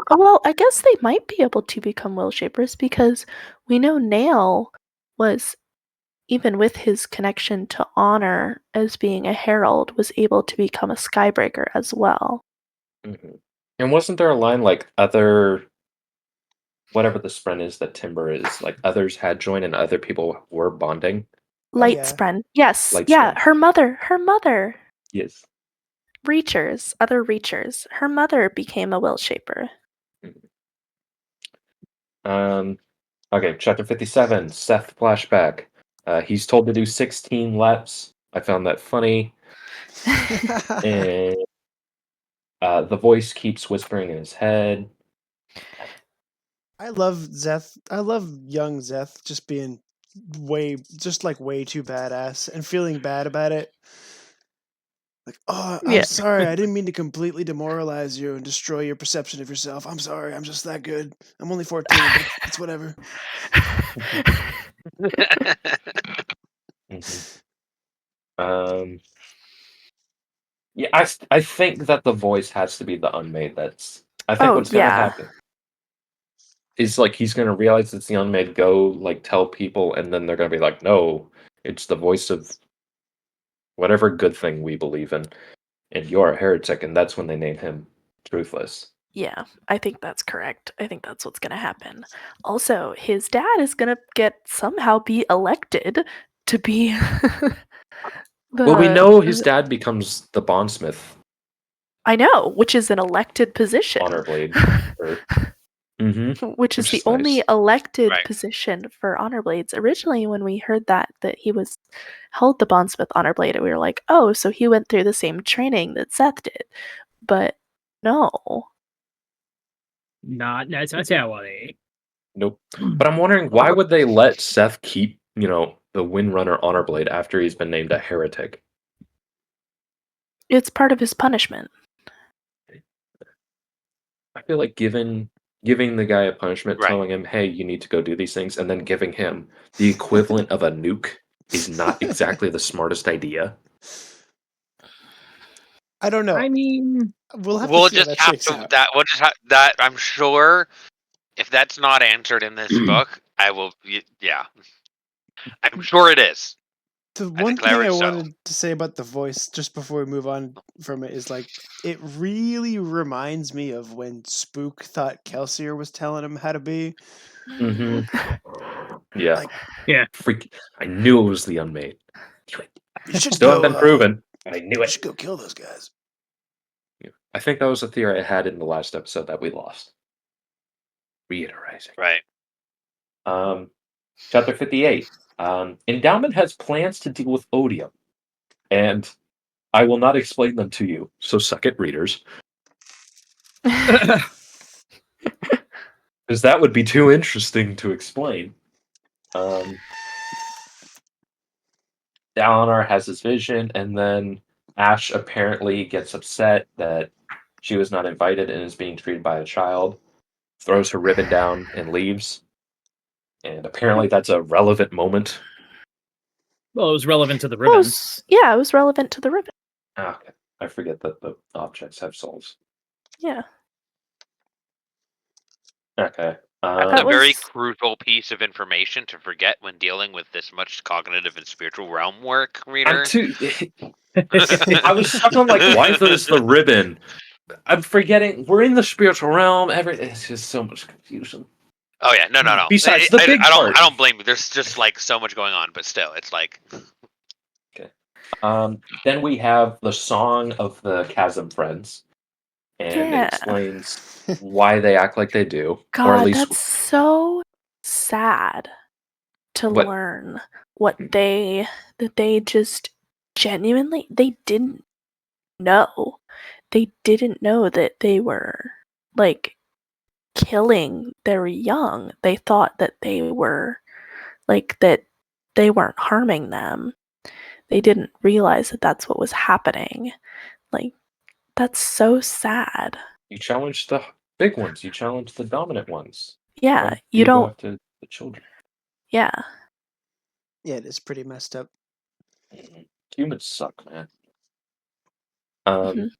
well, I guess they might be able to become will shapers, because we know Nail was, even with his connection to honor as being a herald, was able to become a skybreaker as well. Mhm. And wasn't there a line like other, whatever the spren is that Timber is, like others had joined and other people were bonding? Light yeah. Spren. Yes. Light Yeah, Spren. her mother. Yes. Other Reachers. Her mother became a will shaper. Okay, chapter 57, Seth flashback. He's told to do 16 laps. I found that funny. And the voice keeps whispering in his head. I love Zeth. I love young Zeth just being way too badass and feeling bad about it. Like, oh, I'm Yeah. sorry. I didn't mean to completely demoralize you and destroy your perception of yourself. I'm sorry. I'm just that good. I'm only 14, but it's whatever. Mhm. Yeah, I think that the voice has to be the unmade. I think Oh, what's gonna yeah. happen is like he's gonna realize it's the unmade, go like tell people, and then they're gonna be like, no, it's the voice of whatever good thing we believe in, and you're a heretic, and that's when they name him Truthless. Yeah, I think that's correct. I think that's what's going to happen. Also, his dad is going to somehow be elected to be Well, we know his dad becomes the bondsmith I know, which is an elected position. honor blade. Which is the is only nice. elected Right. position for honor blades. Originally, when we heard that he was held the bondsmith honor blade, we were like, oh, so he went through the same training that Seth did. But no. Not necessarily. Nope. But I'm wondering, why would they let Seth keep, the Windrunner honor blade after he's been named a heretic? It's part of his punishment. I feel like giving the guy a punishment, Right. telling him, "Hey, you need to go do these things," and then giving him the equivalent of a nuke is not exactly the smartest idea. I don't know. I mean, We'll have to We'll see how just that have shakes to out. that. We'll just have that. I'm sure if that's not answered in this book, I will. Yeah, I'm sure it is. The I one declare thing I it so. wanted to say about the voice, just before we move on from it, is like it really reminds me of when Spook thought Kelsier was telling him how to be. Yeah. Like, yeah. Freak! I knew it was the unmade. you should Still go. haven't been proven, but I knew You it. should go kill those guys. Yeah. I think that was a theory I had in the last episode that we lost. Reiterizing. Right. Chapter 58. Endowment has plans to deal with odium, and I will not explain them to you, so suck it, readers. Because that would be too interesting to explain. Dalinar has his vision, and then Ash apparently gets upset that she was not invited and is being treated by a child, throws her ribbon down, and leaves. And apparently that's a relevant moment. Well, it was relevant to the ribbon. It was relevant to the ribbon. Okay. I forget that the objects have souls. Yeah. Okay. That's That a very was- crucial piece of information to forget when dealing with this much cognitive and spiritual realm work, I'm reader. too. I was stuck on like, why is the ribbon? I'm forgetting. We're in the spiritual realm. It's just so much confusion. Oh yeah, no. Besides the big part. I don't blame you. There's just like so much going on, but still, it's like. Okay. Then we have the song of the Chasm Friends, and it explains why they act like they do, God, or at least that's so sad to learn that they just genuinely they didn't know. They didn't know that they were like killing their young. They thought that they were like that they weren't harming them. they didn't realize that that's what was happening. Like, that's so sad. You challenge the big ones. You challenge the dominant ones. Yeah, Why you do go don't. after the children? Yeah. Yeah, it is pretty messed up. Humans suck, man. Mhm. I mean,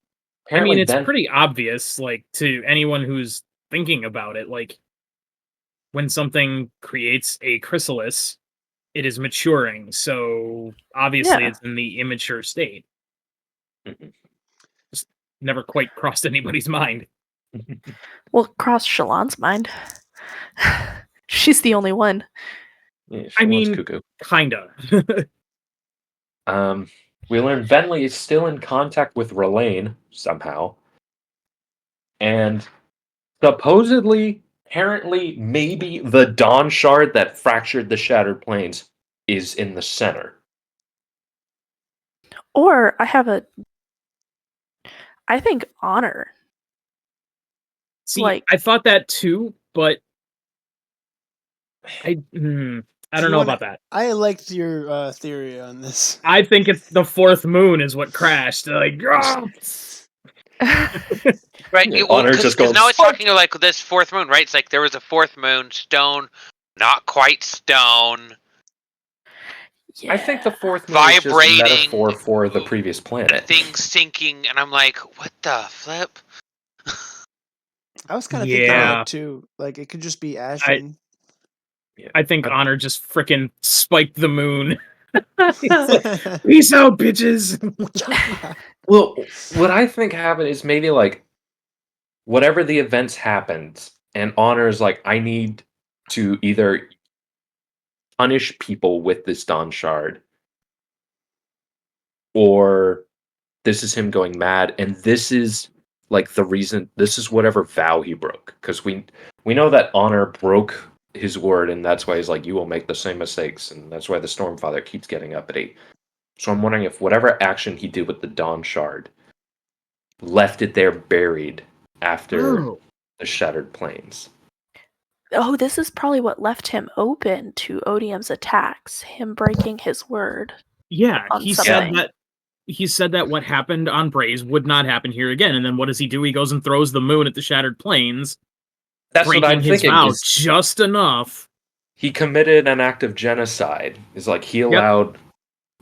Apparently it's then pretty obvious, like, to anyone who's thinking about it. Like, when something creates a chrysalis, it is maturing. So obviously, Yeah. it's in the immature state. Mhm. Just never quite crossed anybody's mind. Well, cross Shalon's mind. She's the only one. Yeah, I she wants mean, cuckoo. kinda. We learn Venli is still in contact with Relaine somehow. And supposedly, apparently, maybe the Dawn Shard that fractured the Shattered Plains is in the center. Or I think Honor. See, Like- I thought that too, but I don't you know wanna- about that. I liked your theory on this. I think it's the fourth moon is what crashed. Like, "Ah!" Right? Yeah, Honor just Because goes, now it's "Fuck!" talking like this fourth moon, right? It's like there was a fourth moon, stone, not quite stone. yeah. I think the fourth moon is just a Vibrating. metaphor for the previous planet. Things sinking, and I'm like, what the flip? I was kind of thinking Yeah. that too. Like it could just be ashen. I think I- Honor just frickin' spiked the moon. He's like, peace out, bitches. Well, what I think happened is maybe like whatever the events happened, and Honor is like, I need to either punish people with this Dawn Shard, or this is him going mad, and this is like the reason. This is whatever vow he broke, because we know that Honor broke his word, and that's why he's like, you will make the same mistakes, and that's why the Stormfather keeps getting uppity. So I'm wondering if whatever action he did with the Dawn Shard left it there buried after Oh. the Shattered Plains. Oh, this is probably what left him open to Odium's attacks, him breaking his word. Yeah, On he something. said that what happened on Braze would not happen here again. And then what does he do? He goes and throws the moon at the Shattered Plains, That's what I'm breaking his thinking. vow Is just enough. he committed an act of genocide? Is like he allowed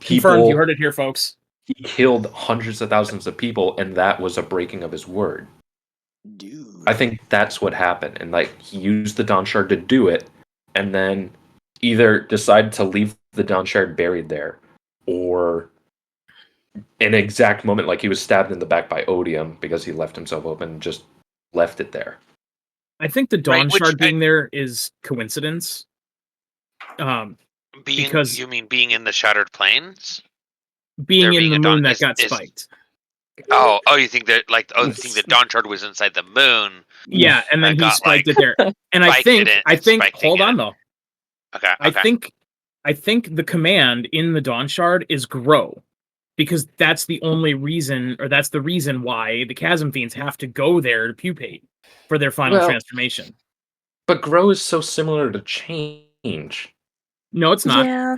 Confirmed. people. You heard it here, folks. He killed hundreds of thousands of people, and that was a breaking of his word. Dude. I think that's what happened, and like he used the Dawn Shard to do it, and then either decided to leave the Dawn Shard buried there, or an exact moment, like he was stabbed in the back by Odium because he left himself open, and just left it there. I think the Dawn which Shard being there is coincidence. Because- You mean being in the Shattered Plains? Being There in being the a moon dawn that is- got is- spiked. Oh, you think that you think the Dawn Shard was inside the moon? Yeah, and then I he got, spiked like, it there. And I spiked think it in- spiked hold it on in. though. Okay. I think the command in the Dawn Shard is grow, because that's the only reason, or that's the reason why the Chasm Fiends have to go there to pupate for their final Well- transformation. But grow is so similar to change. No, it's not. Yeah.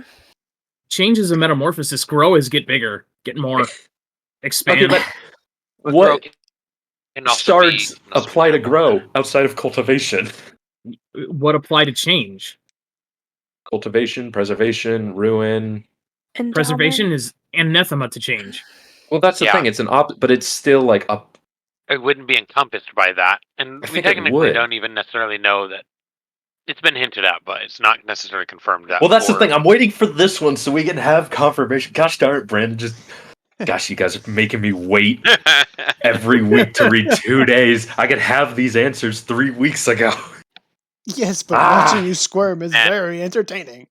Change is a metamorphosis. Grow is get bigger, get more, expand. Okay, but But what grow can also shards be- can also be apply to normal. grow outside of cultivation? What apply to change? Cultivation, preservation, ruin. Endowment. Preservation is anathema to change. Well, that's the Yeah. thing. It's an but it's still like up. It wouldn't be encompassed by that, and I we think it technically would. don't even necessarily know that. It's been hinted at, but it's not necessarily confirmed. That Well, that's the for- thing. I'm waiting for this one so we can have confirmation. Gosh darn it, Brandon! Gosh, you guys are making me wait every week to read 2 days. I could have these answers 3 weeks ago. Yes, but Ah. watching you squirm is And- very entertaining.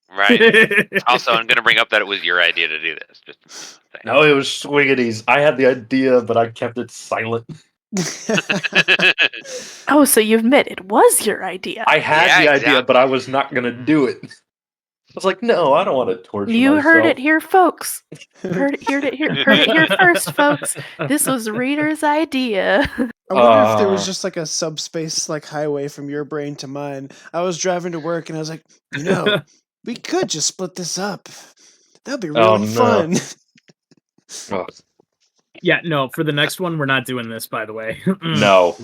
Right. Also, I'm going to bring up that it was your idea to do this. Just saying. No, it was Swiggity's. I had the idea, but I kept it silent. Oh, so you admit it was your idea. I had Yeah, the idea, exactly. but I was not gonna do it. I was like, no, I don't want to torture You myself. heard it here, folks. Heard it here first, folks. This was Reader's idea. I wonder if there was Uh. just like a subspace like highway from your brain to mine. I was driving to work and I was like, you know, we could just split this up. That'd be Oh, really no. fun. Oh, Yeah, no, for the next one, we're not doing this, by the way. no.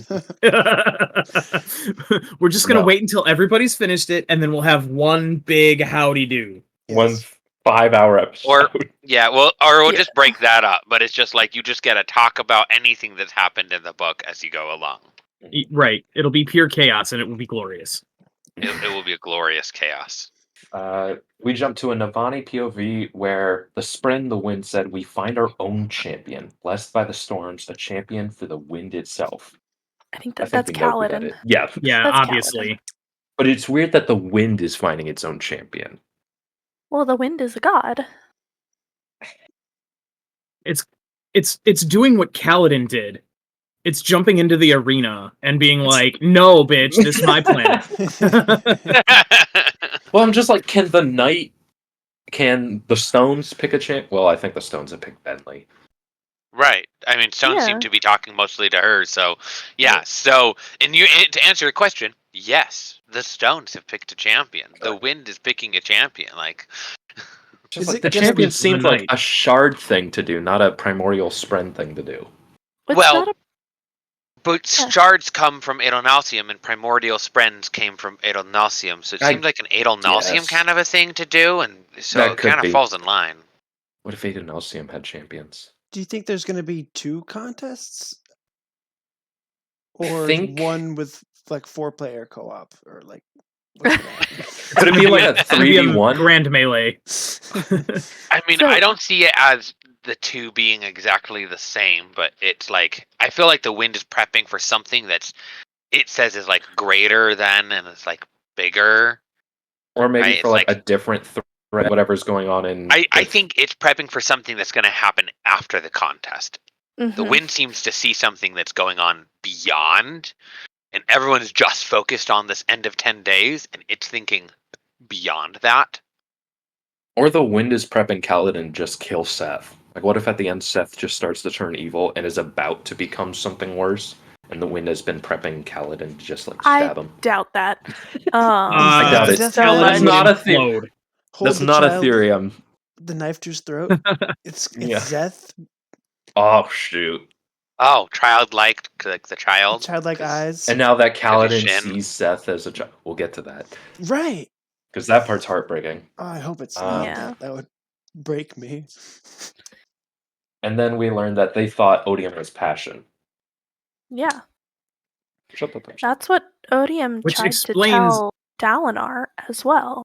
We're just going to No. wait until everybody's finished it, and then we'll have one big howdy do. One Yes. 5-hour episode. Yeah, well, or we'll Yeah. just break that up. But it's just like you just get to talk about anything that's happened in the book as you go along. Right. It'll be pure chaos, and it will be glorious. It will be a glorious chaos. We jump to a Navani POV where the Spren, the wind, said, "We find our own champion, blessed by the storms, a champion for the wind itself." I think I think that's we know who that Kaladin. is. Yeah, Yeah, That's obviously. but it's weird that the wind is finding its own champion. Well, the wind is a god. It's doing what Kaladin did. It's jumping into the arena and being like, "No, bitch, this is my planet." Well, I'm just like, can the stones pick a champ? Well, I think the stones have picked Bentley. Right. I mean, stones Yeah. seem to be talking mostly to her. So, yeah. So, to answer your question, yes, the stones have picked a champion. The wind is picking a champion. Like, Just Is like it the gonna champion be seems the like night? a shard thing to do, not a primordial spren thing to do. It's Well, not a but Yeah. shards come from Adonalsium, and primordial sprens came from Adonalsium. So it I seems like an Adonalsium guess. kind of a thing to do, and so That it could kind of be. falls in line. What if Adonalsium had champions? Do you think there's going to be 2 contests, or Think- one with like 4-player co-op, or like? What's gonna happen? Could it be like a It's gonna be 3v1? grand melee? I mean, So- I don't see it as the two being exactly the same, but it's like I feel like the wind is prepping for something it says is like greater than and it's like bigger. Or maybe Right, for it's like a like- different threat, whatever's going on in. I with- think it's prepping for something that's going to happen after the contest. The Mhm. wind seems to see something that's going on beyond, and everyone is just focused on this end of 10 days, and it's thinking beyond that. Or the wind is prepping Kaladin just kill Seth. Like, what if at the end Seth just starts to turn evil and is about to become something worse, and the wind has been prepping Kaladin to just like stab him? Doubt that. I doubt it. That's Kaladin not would a thing. implode. Hold That's the not a child, theory. I'm. The knife to his throat. It's Yeah. Zeth, Oh shoot! Oh, childlike, like the child. childlike 'cause- eyes. And now that Kaladin Shin. sees Seth as a child, we'll get to that Right. because that part's heartbreaking. Oh, I hope it's not Yeah. that. That would break me. And then we learned that they thought Odium was passion. Yeah, Shut the person. that's what Odium Which tried explains- to tell Dalinar as well.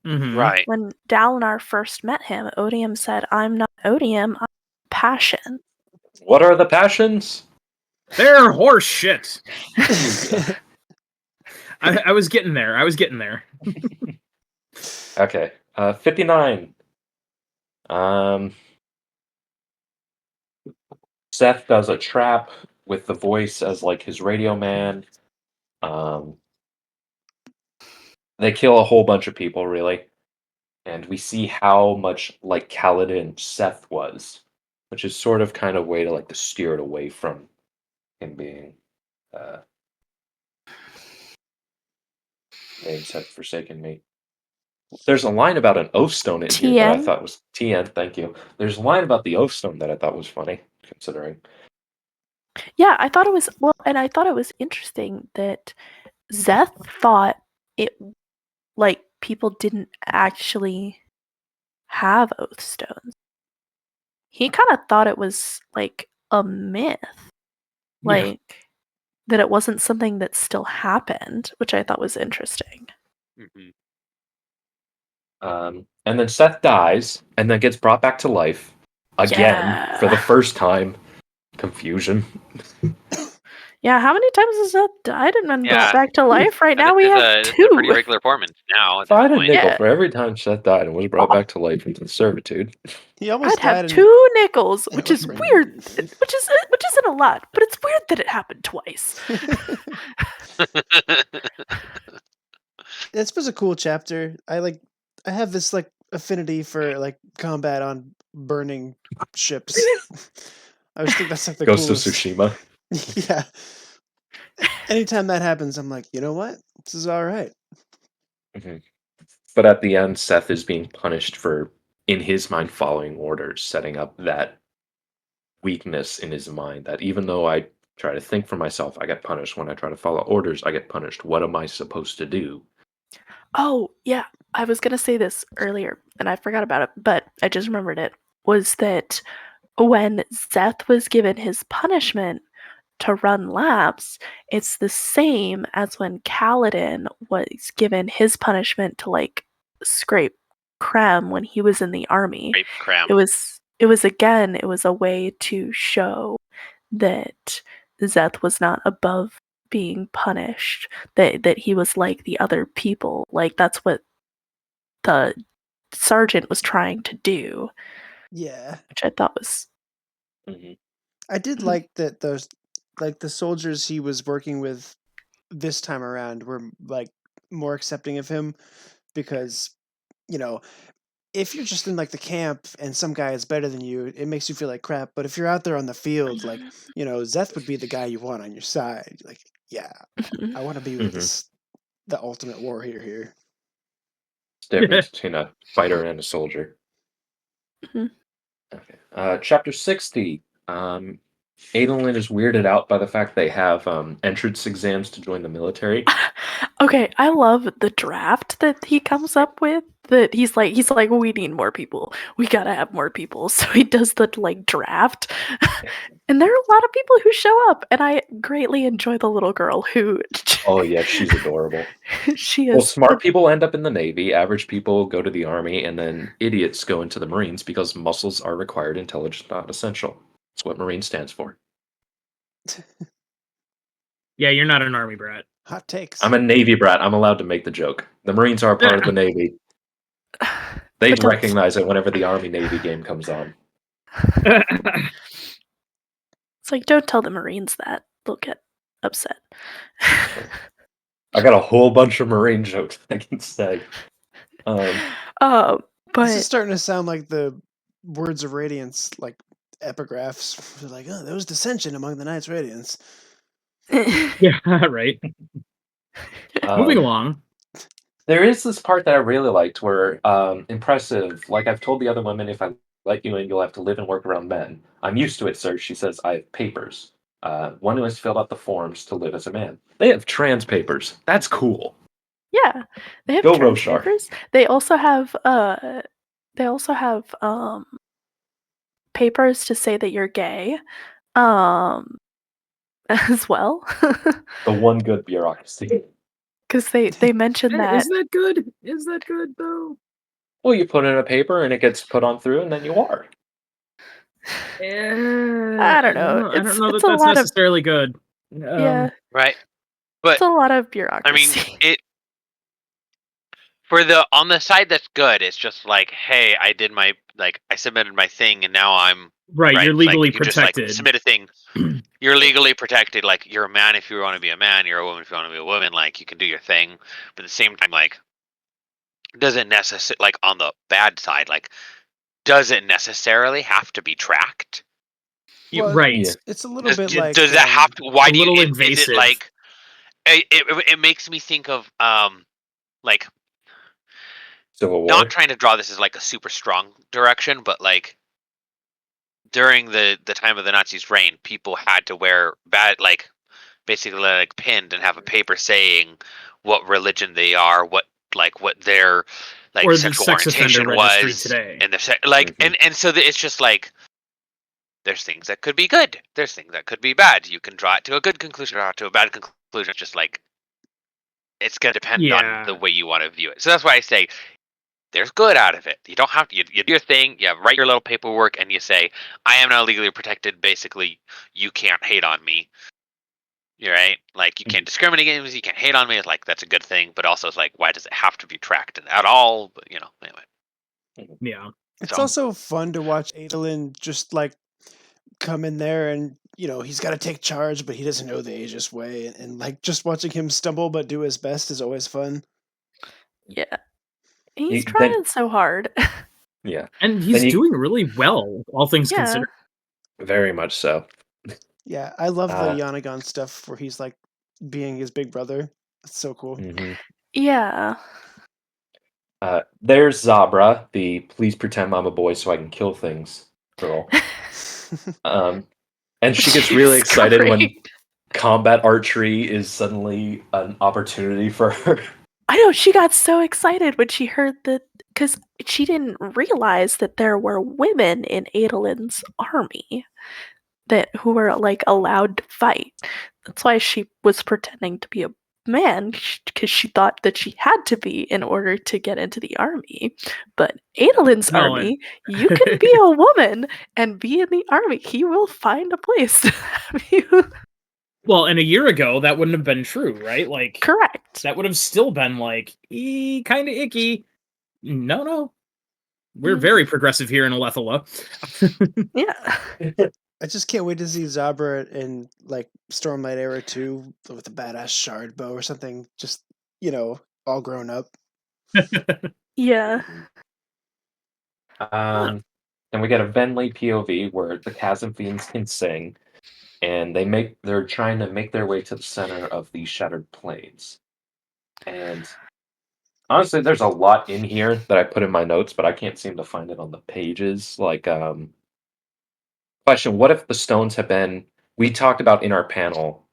Mhm. Right. When Dalinar first met him, Odium said, "I'm not Odium, I'm passion." What are the passions? They're horse shit. I was getting there. Okay, 59. Seth does a trap with the voice as like his radio man. They kill a whole bunch of people, really, and we see how much like Kaladin Seth was, which is sort of kind of way to like to steer it away from him being names have forsaken me. There's a line about an oath stone in here that I TN? thought was TN. Thank you. There's a line about the oath stone that I thought was funny, considering. Yeah, I thought it was and I thought it was interesting that Zeth thought it like people didn't actually have oath stones. He kind of thought it was like a myth, Yeah. like that it wasn't something that still happened, which I thought was interesting. Mhm. And then Seth dies, and then gets brought back to life again for the Yeah. first time. Confusion. Yeah, how many times has Zeth died and been Yeah. brought back to life? Right And now this we is have this is a pretty two. regular performance now. At If I this had a point. nickel Yeah. for every time Seth died and was brought back to life into servitude. He almost I'd have died in- 2 nickels, Yeah, which it is was weird, random. which isn't a lot, but it's weird that it happened twice. This was a cool chapter. I have this like affinity for like combat on burning ships. I always think that's like the Ghost coolest. of Tsushima. Yeah. Anytime that happens, I'm like, you know what? This is all right. But at the end, Seth is being punished for in his mind, following orders, setting up that weakness in his mind that even though I try to think for myself, I get punished. When I try to follow orders, I get punished. What am I supposed to do? Oh, yeah. I was going to say this earlier and I forgot about it, but I just remembered it. Was that when Zeth was given his punishment to run laps, it's the same as when Kaladin was given his punishment to like scrape Krem when he was in the army. Rape cram. It was a way to show that Zeth was not above being punished, that he was like the other people. Like that's what the sergeant was trying to do, Yeah. which I thought was Mhm. I did Mhm. like that those like the soldiers he was working with this time around were like more accepting of him because, you know, if you're just in like the camp and some guy is better than you, it makes you feel like crap. But if you're out there on the field, like, Zeth would be the guy you want on your side. Like, yeah, Mhm. I want to be with the ultimate warrior here. It's the difference between a fighter and a soldier. Mhm. Okay. Chapter 60. Adolin is weirded out by the fact they have entrance exams to join the military. Okay, I love the draft that he comes up with. That he's like, we need more people. We gotta have more people. So he does the like draft, and there are a lot of people who show up, and I greatly enjoy the little girl who. Oh, yeah, she's adorable. She Well, is. smart people end up in the Navy, average people go to the Army, and then idiots go into the Marines because muscles are required, intelligence not essential. That's what Marine stands for. Yeah, you're not an army brat. Hot takes. I'm a Navy brat. I'm allowed to make the joke. The Marines are part of the Navy. They But don't- recognize it whenever the Army-Navy game comes on. It's like, don't tell the Marines that. They'll get upset. I got a whole bunch of Marine jokes I can say. This But is starting to sound like the Words of Radiance, like epigraphs. They're like, oh, there was dissension among the Knights Radiance. Yeah, right. Moving along. There is this part that I really liked where impressive. Like I've told the other women, if I let you in, you'll have to live and work around men. I'm used to it, sir. She says, I have papers. One who has filled out the forms to live as a man. They have trans papers. That's cool. yeah, they have Go trans Roshar. papers. They also have papers to say that you're gay. As well. The one good bureaucracy. Because they mentioned that. Is that good? Is that good though? Well, you put in a paper and it gets put on through, and then you are. I don't know. I don't know It's that a that's lot of necessarily good. yeah. Right. It's But a lot of I bureaucracy. mean, it for the on the side that's good. It's just like, hey, I did my I submitted my thing, and now I'm Right, you're legally you just like protected. submit a thing. You're legally protected. Like you're a man if you want to be a man. You're a woman if you want to be a woman. Like you can do your thing, but at the same time, like doesn't necessarily like on the bad side. Like doesn't necessarily have to be tracked. Well, Right. Yeah. it's a little bit like Does that have to? Why a do you? little Is it invasive. like? It makes me think of like Civil War. not trying to draw this as like a super strong direction, but like during the time of the Nazis' reign, people had to wear basically like pinned and have a paper saying what religion they are, what their Or the sexual sex offender orientation registry was, today. and Mhm. and so it's just like there's things that could be good, there's things that could be bad. You can draw it to a good conclusion or to a bad conclusion. It's just like it's gonna depend on the Yeah. way you want to view it. So that's why I say there's good out of it. You don't have to. You do your thing. You write your little paperwork, and you say, "I am now legally protected." Basically, you can't hate on me. You're right. Like you can't discriminate against me. You can't hate on me. It's like that's a good thing. But also, it's like, why does it have to be tracked at all? But anyway. Yeah. it's So also fun to watch Adolin just like come in there and he's got to take charge, but he doesn't know the Aegis way, and like just watching him stumble but do his best is always fun. Yeah. He's Then- trying so hard. Yeah, And he's Then you- doing really well, all things Yeah. considered. very much so. Yeah, I love the Uh, Yanagon stuff where he's like being his big brother. It's so cool. Mhm. Yeah. There's Zabra, the please pretend I'm a boy so I can kill things girl. And she gets really She's excited when great. combat archery is suddenly an opportunity for her. I know, she got so excited when she heard that, because she didn't realize that there were women in Adolin's army who were like allowed to fight. That's why she was pretending to be a man, because she thought that she had to be in order to get into the army. But Adolin's No, army, you can be a woman and be in the army. He will find a place to have you. Well, and a year ago, that wouldn't have been true, right? Like, Correct. that would have still been like, kind of icky. No. We're very progressive here in Alethala. Yeah. I just can't wait to see Zabra in like Stormlight Era 2 with a badass shard bow or something. Just, all grown up. Yeah. And we get a Venli POV where the Chasm Fiends can sing, and they're trying to make their way to the center of the Shattered Plains. And honestly, there's a lot in here that I put in my notes, but I can't seem to find it on the pages. Like, question: what if the stones have been? We talked about in our panel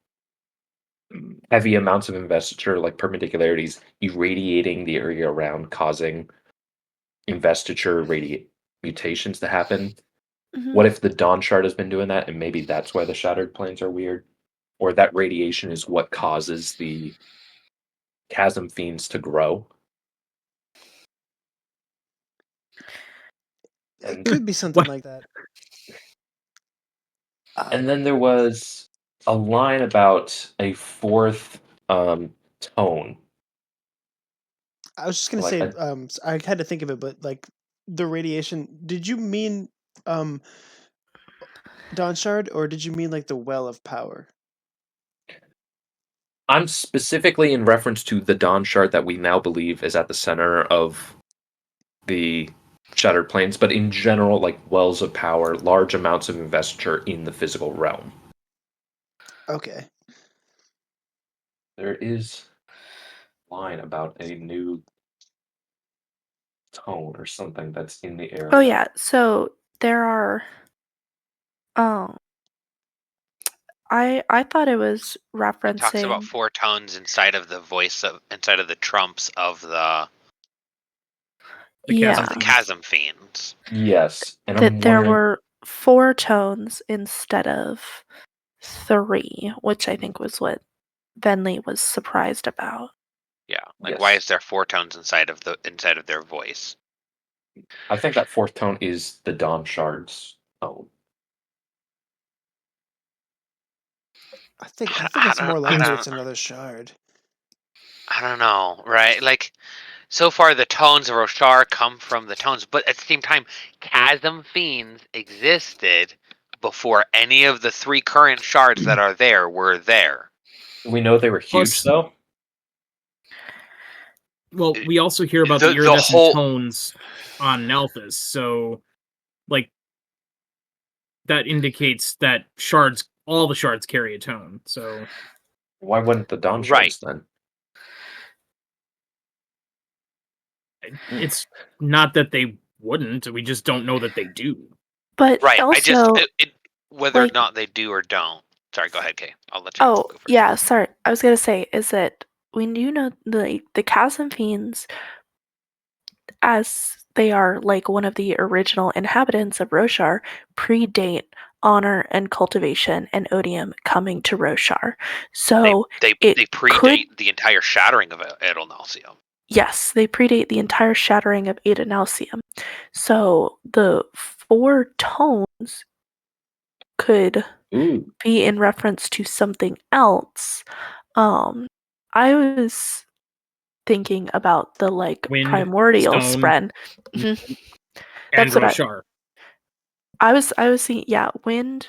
heavy amounts of investiture, like perpendicularities, irradiating the area around, causing investiture mutations to happen. Mhm. What if the Dawn Shard has been doing that, and maybe that's why the Shattered Plains are weird? Or that radiation is what causes the Chasm Fiends to grow? It could be something like that. And then there was a line about a fourth tone. I was just gonna Like say, I had to think of it, but like the radiation. Did you mean Dawn Shard, or did you mean like the Well of Power? I'm specifically in reference to the Dawn Shard that we now believe is at the center of the Shattered Plains, but in general, like wells of power, large amounts of investiture in the physical realm. Okay. There is a line about a new tone or something that's in the area. Oh yeah. So there are I thought it was It talks about referencing 4 tones inside of inside of the trumps of the yeah, chasm fiends. Yes, and I'm that there wondering. were 4 tones instead of 3, which I think was what Venli was surprised about. Yeah, like why is there 4 tones inside of their voice? I think that fourth tone is the Dawn Shard's tone. I think it's more likely it's another shard. I don't know, right? Like, so far the tones of Roshar come from the tones, but at the same time, Chasm Fiends existed before any of the 3 current shards that are there were there. We know they were huge, Plus- though. Well, we also hear about the iridescent tones on Nelthus, so like that indicates that all the shards carry a tone. So why wouldn't the Dawn Shards then? It's not that they wouldn't; we just don't know that they do. But right, also, whether or not they do or don't. Sorry, go ahead, Kay. I'll let you Oh, go first. yeah, sorry. I was gonna say is that we do know the Chasm Fiends, as they are like one of the original inhabitants of Roshar, predate honor and cultivation and odium coming to Roshar. So they predate the entire shattering of Adonalsium. Yes, they predate the entire shattering of Adonalsium. So the 4 tones could be in reference to something else. I was thinking about the Wind, primordial stone, spread. and That's what Roshar. I was thinking, yeah, wind,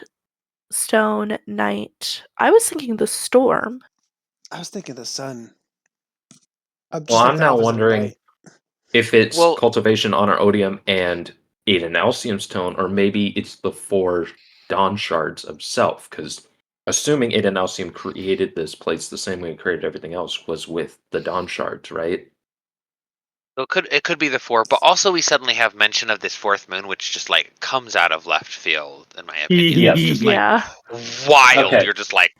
stone, night. I was thinking the storm. I was thinking the sun. I'm now wondering if it's cultivation, honor, odium, and Adonalsium's tone, or maybe it's the 4 Dawn Shards himself, because assuming Adonalsium created this place the same way it created everything else was with the Dawn Shards, right? So it could be the 4, but also we suddenly have mention of this fourth moon, which just like comes out of left field, in my opinion. Yes. It's just like Yeah. wild. Okay. You're just like,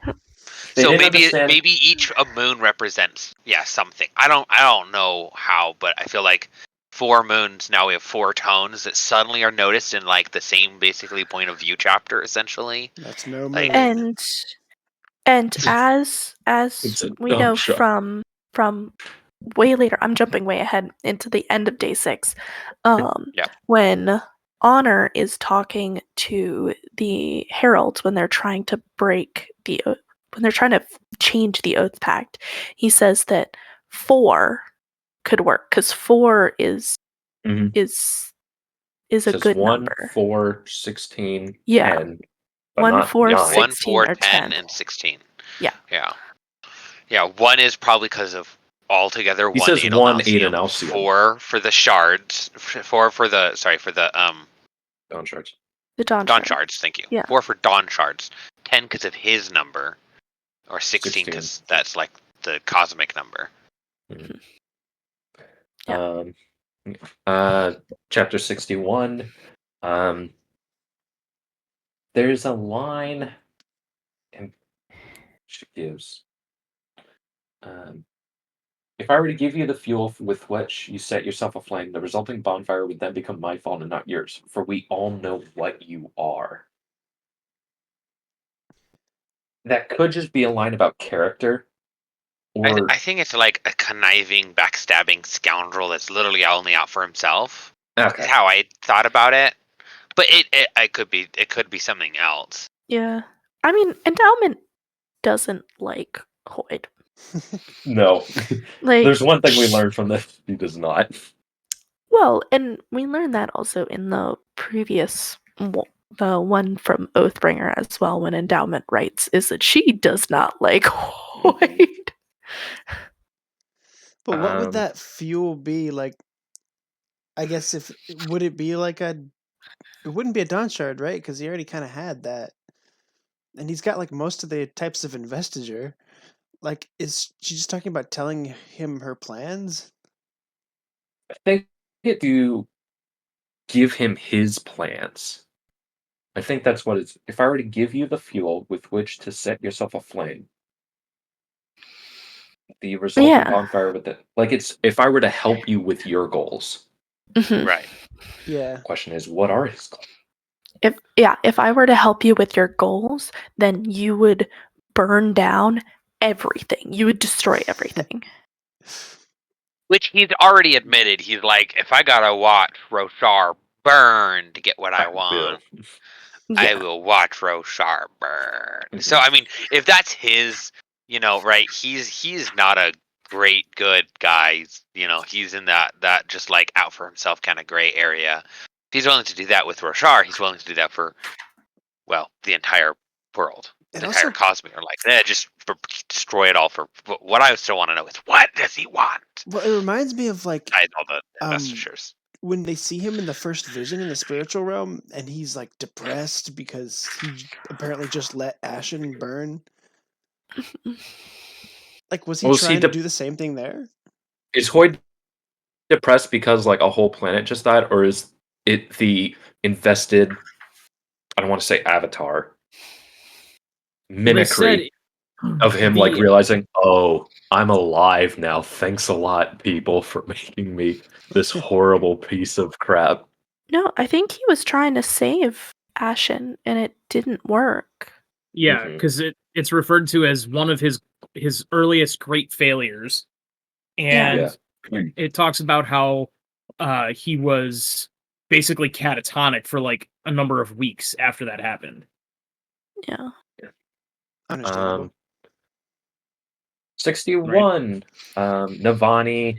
They so didn't maybe understand. each a moon represents something. I don't know how, but I feel like 4 moons now we have 4 tones that suddenly are noticed in like the same basically point of view chapter essentially. That's no Like- moon. And as It's a we dumb know show. from way later, I'm jumping way ahead into the end of day 6. When Honor is talking to the heralds when they're trying to change the oath pact, he says that 4 could work because 4 is Mhm. is It a says good 1, number. 4, 16, Yeah. 10. But 1, not 4, 9. 6. 1, 16 4, or 10, 10. and 16. Yeah. Yeah, 1 is probably because of altogether He 1 says 1, 8 in Alcyon, Alcyon. 4 for the shards, 4 for the Dawn Shards. The Dawn Dawn Shard. shards. Thank you. Yeah. 4 for Dawn shards, 10 because of his number, or 16 because that's like the cosmic number. Chapter 61. There's a line she gives. If I were to give you the fuel with which you set yourself aflame, the resulting bonfire would then become my fault and not yours, for we all know what you are. That could just be a line about character. Or I think it's like a conniving, backstabbing scoundrel that's literally only out for himself. okay. That's how I thought about it. But it could be something else. Yeah. I mean, Endowment doesn't like Hoyd. No. Like, There's one thing we learned from this. He does not. well, and we learned that also in the previous the one from Oathbringer as well, when Endowment writes, is that she does not like Hoyd. But what would that fuel be like? I guess would it be like it wouldn't be a Dawn Shard, right? Because he already kind of had that, and he's got like most of the types of investiture. Like, is she just talking about telling him her plans? I think if you give him his plans, I think that's what it's. If I were to give you the fuel with which to set yourself aflame, the resulting bonfire with it, like it's if I were to help you with your goals. Mhm. Right. Yeah. Question is, what are his goals? If I were to help you with your goals, then you would burn down everything. You would destroy everything. Which he's already admitted. He's like, if I gotta watch Roshar burn to get what I want, I will watch Roshar burn. So I mean, if that's his, right? He's not a great good guy. He's in that just like out for himself kind of gray area. If he's willing to do that with Roshar, he's willing to do that for, well, the entire world, the entire Cosmere. Like, just destroy it all for. What I still want to know is, what does he want? Well, it reminds me of like All the investitures. When they see him in the first vision in the spiritual realm, and he's like depressed because he apparently just let Ashen burn. Like, was he trying to do the same thing there? Is Hoyd depressed because like a whole planet just died, or is it the invested? I don't want to say avatar mimicry of him, like realizing, oh, I'm alive now. Thanks a lot, people, for making me this horrible piece of crap. No, I think he was trying to save Ashen, and it didn't work. Yeah, because it's referred to as one of his earliest great failures, and it talks about how he was basically catatonic for like a number of weeks after that happened. Yeah. Understandable. 61. Navani.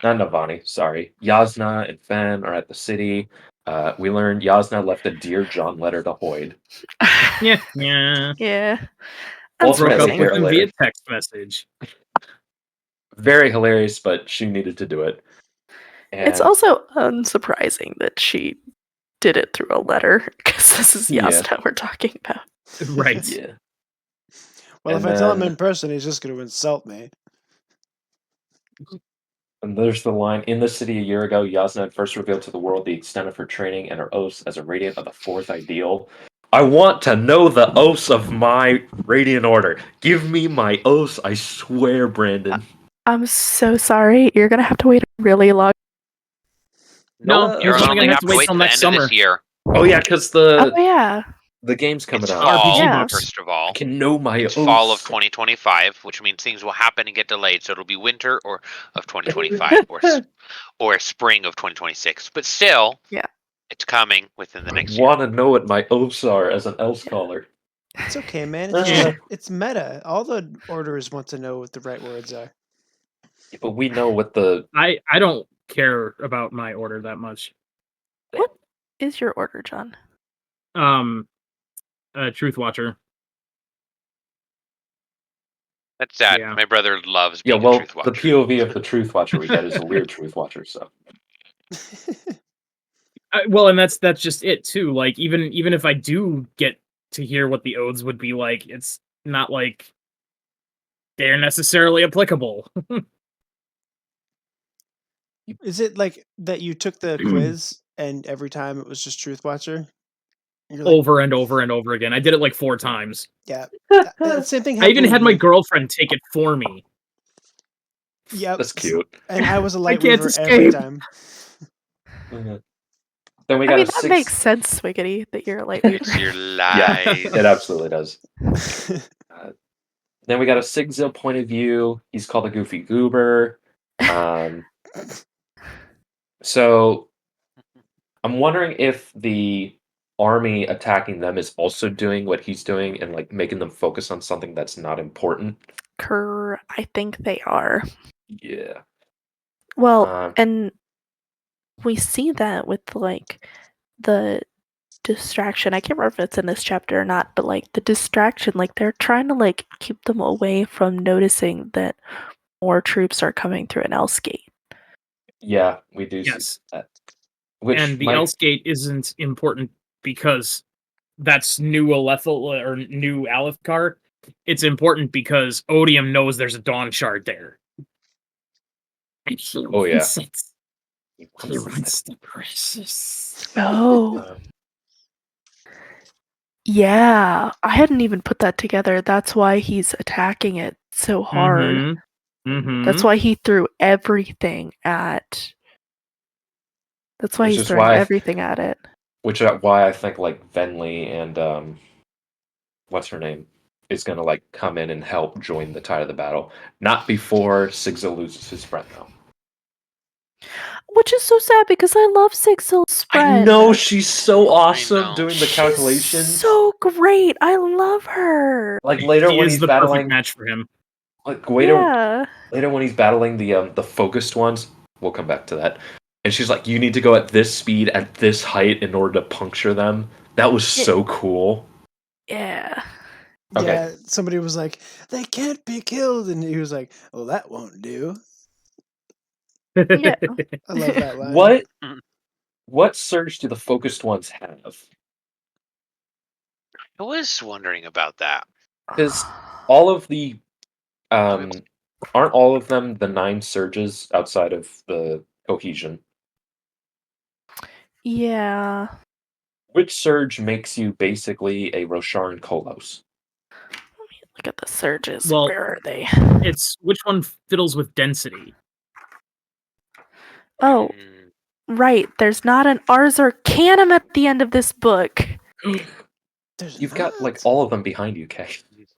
Not Navani, sorry. Yasna and Fen are at the city. We learned Yasna left a Dear John letter to Hoyd. Yeah. Yeah. Broke up with him via text message. Very hilarious, but she needed to do it. And it's also unsurprising that she did it through a letter, because this is Yasna we're talking about. Right. Yeah. Well, if I tell him in person, he's just going to insult me. And there's the line, in the city a year ago, Yasna first revealed to the world the extent of her training and her oaths as a radiant of the fourth ideal. I want to know the oaths of my Radiant Order. Give me my oaths, I swear, Brandon. I'm so sorry. You're gonna have to wait a really long. No, You're you're only only gonna have to wait till to the next end of summer. this year. Oh yeah, because Oh yeah. the game's coming It's out. fall, RPG books. first of all. I can know my It's oaths. fall of 2025, which means things will happen and get delayed. So it'll be winter or of 2025 or spring of 2026. But still, Yeah. it's coming within the I next year. want to know what my oaths are as an elf scholar. It's okay, man. It's just, it's meta. All the orders want to know what the right words are. Yeah, but we know what the I don't care about my order that much. What is your order, John? Truth Watcher. That's sad. Yeah. My brother loves yeah. being a Well, Truth Watcher. the POV of the Truth Watcher we get is a weird Truth Watcher. So Well, and that's just it too. Like even if I do get to hear what the oaths would be like, it's not like they're necessarily applicable. Is it like that you took the quiz and every time it was just Truth Watcher? You're like, Over and over and over again. I did it like 4 times. yeah. Same thing I happened even with had my me. girlfriend take it for me. Yep. that's cute. And I was a light can't weaver every escape. time. Mhm. Then we I got mean, a that 6. makes sense, Swiggity, that you're a light weaver. It's your Yeah, lies. it absolutely does. Then we got a Sigzil point of view. He's called a Goofy Goober. So I'm wondering if the army attacking them is also doing what he's doing and like making them focus on something that's not important. I think they are. Yeah. Well, and we see that with like the distraction. I can't remember if it's in this chapter or not, but like the distraction, like they're trying to like keep them away from noticing that more troops are coming through an Else Gate. Yeah, we do see Yes. that. Which And the might, Else Gate isn't important because that's new Alethal or new Alethkar. It's important because Odium knows there's a Dawn Shard there. And he Oh, yeah. wants it. He wants the precious. Oh. Yeah, I hadn't even put that together. That's why he's attacking it so hard. That's why he threw everything at. That's why Which he's is throwing why everything at it. which is why I think like Venli and what's her name is gonna like come in and help join the tide of the battle. Not before Sigzil loses his friend though. Which is so sad because I love Sigzil's friend. I know she's so awesome know. doing the She's calculations. so great. I love her. Like later He when is he's the battling, perfect match for him. like later Yeah. when he's battling the focused ones, we'll come back to that. And she's like, "You need to go at this speed at this height in order to puncture them." That was so cool. Yeah. Okay. Yeah, somebody was like, "They can't be killed," and he was like, "Well, that won't do." Yeah. I love that line. What surge do the focused ones have? I was wondering about that. Because all of the aren't all of them the 9 surges outside of the cohesion? Yeah. Which surge makes you basically a Rosharan Kolos? Let me look at the surges. Well, Where are they? It's which one fiddles with density? Oh, right. There's not an Ars Arcanum at the end of this book. You've got like all of them behind you, Kay.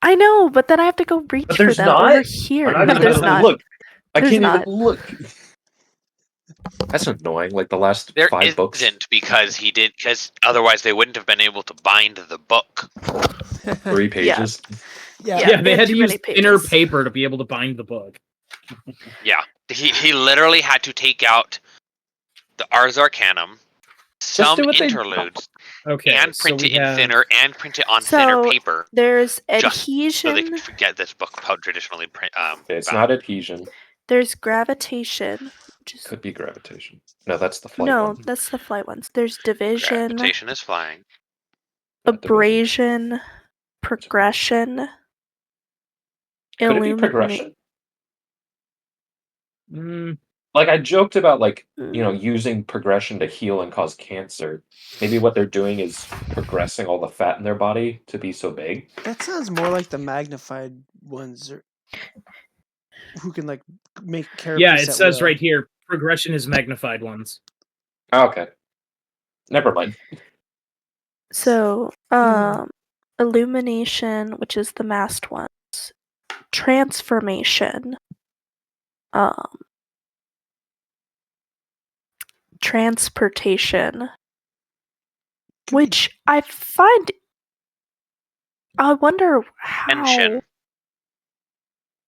I know, but then I have to go reach But for there's them not? over here. I'm not No, even there's gonna not. look. I There's can't not. even look. That's annoying. Like the last There 5 books. isn't because otherwise they wouldn't have been able to bind the book. 3 pages. Yeah, they had to too use many thinner pages. paper to be able to bind the book. Yeah, he literally had to take out the Ars Arcanum, some do what they- interludes, Okay, and so print we it in have- thinner and print it on thinner So paper, there's just so they adhesion. could get this book traditionally print. It's bound. not adhesion. There's gravitation. Which is, Could be gravitation. No, that's the flight no, one. that's the flight ones. There's division, Gravitation is flying. Not division. abrasion, progression, Could it be progression? Like I joked about Mm. using progression to heal and cause cancer. Maybe what they're doing is progressing all the fat in their body to be so big. That sounds more like the magnified ones, who can like make Yeah, carapace it at says will. right here, progression is magnified ones. Okay. Never mind. So, illumination, which is the masked ones, transformation, transportation, Could be- which I find. I wonder how Tension.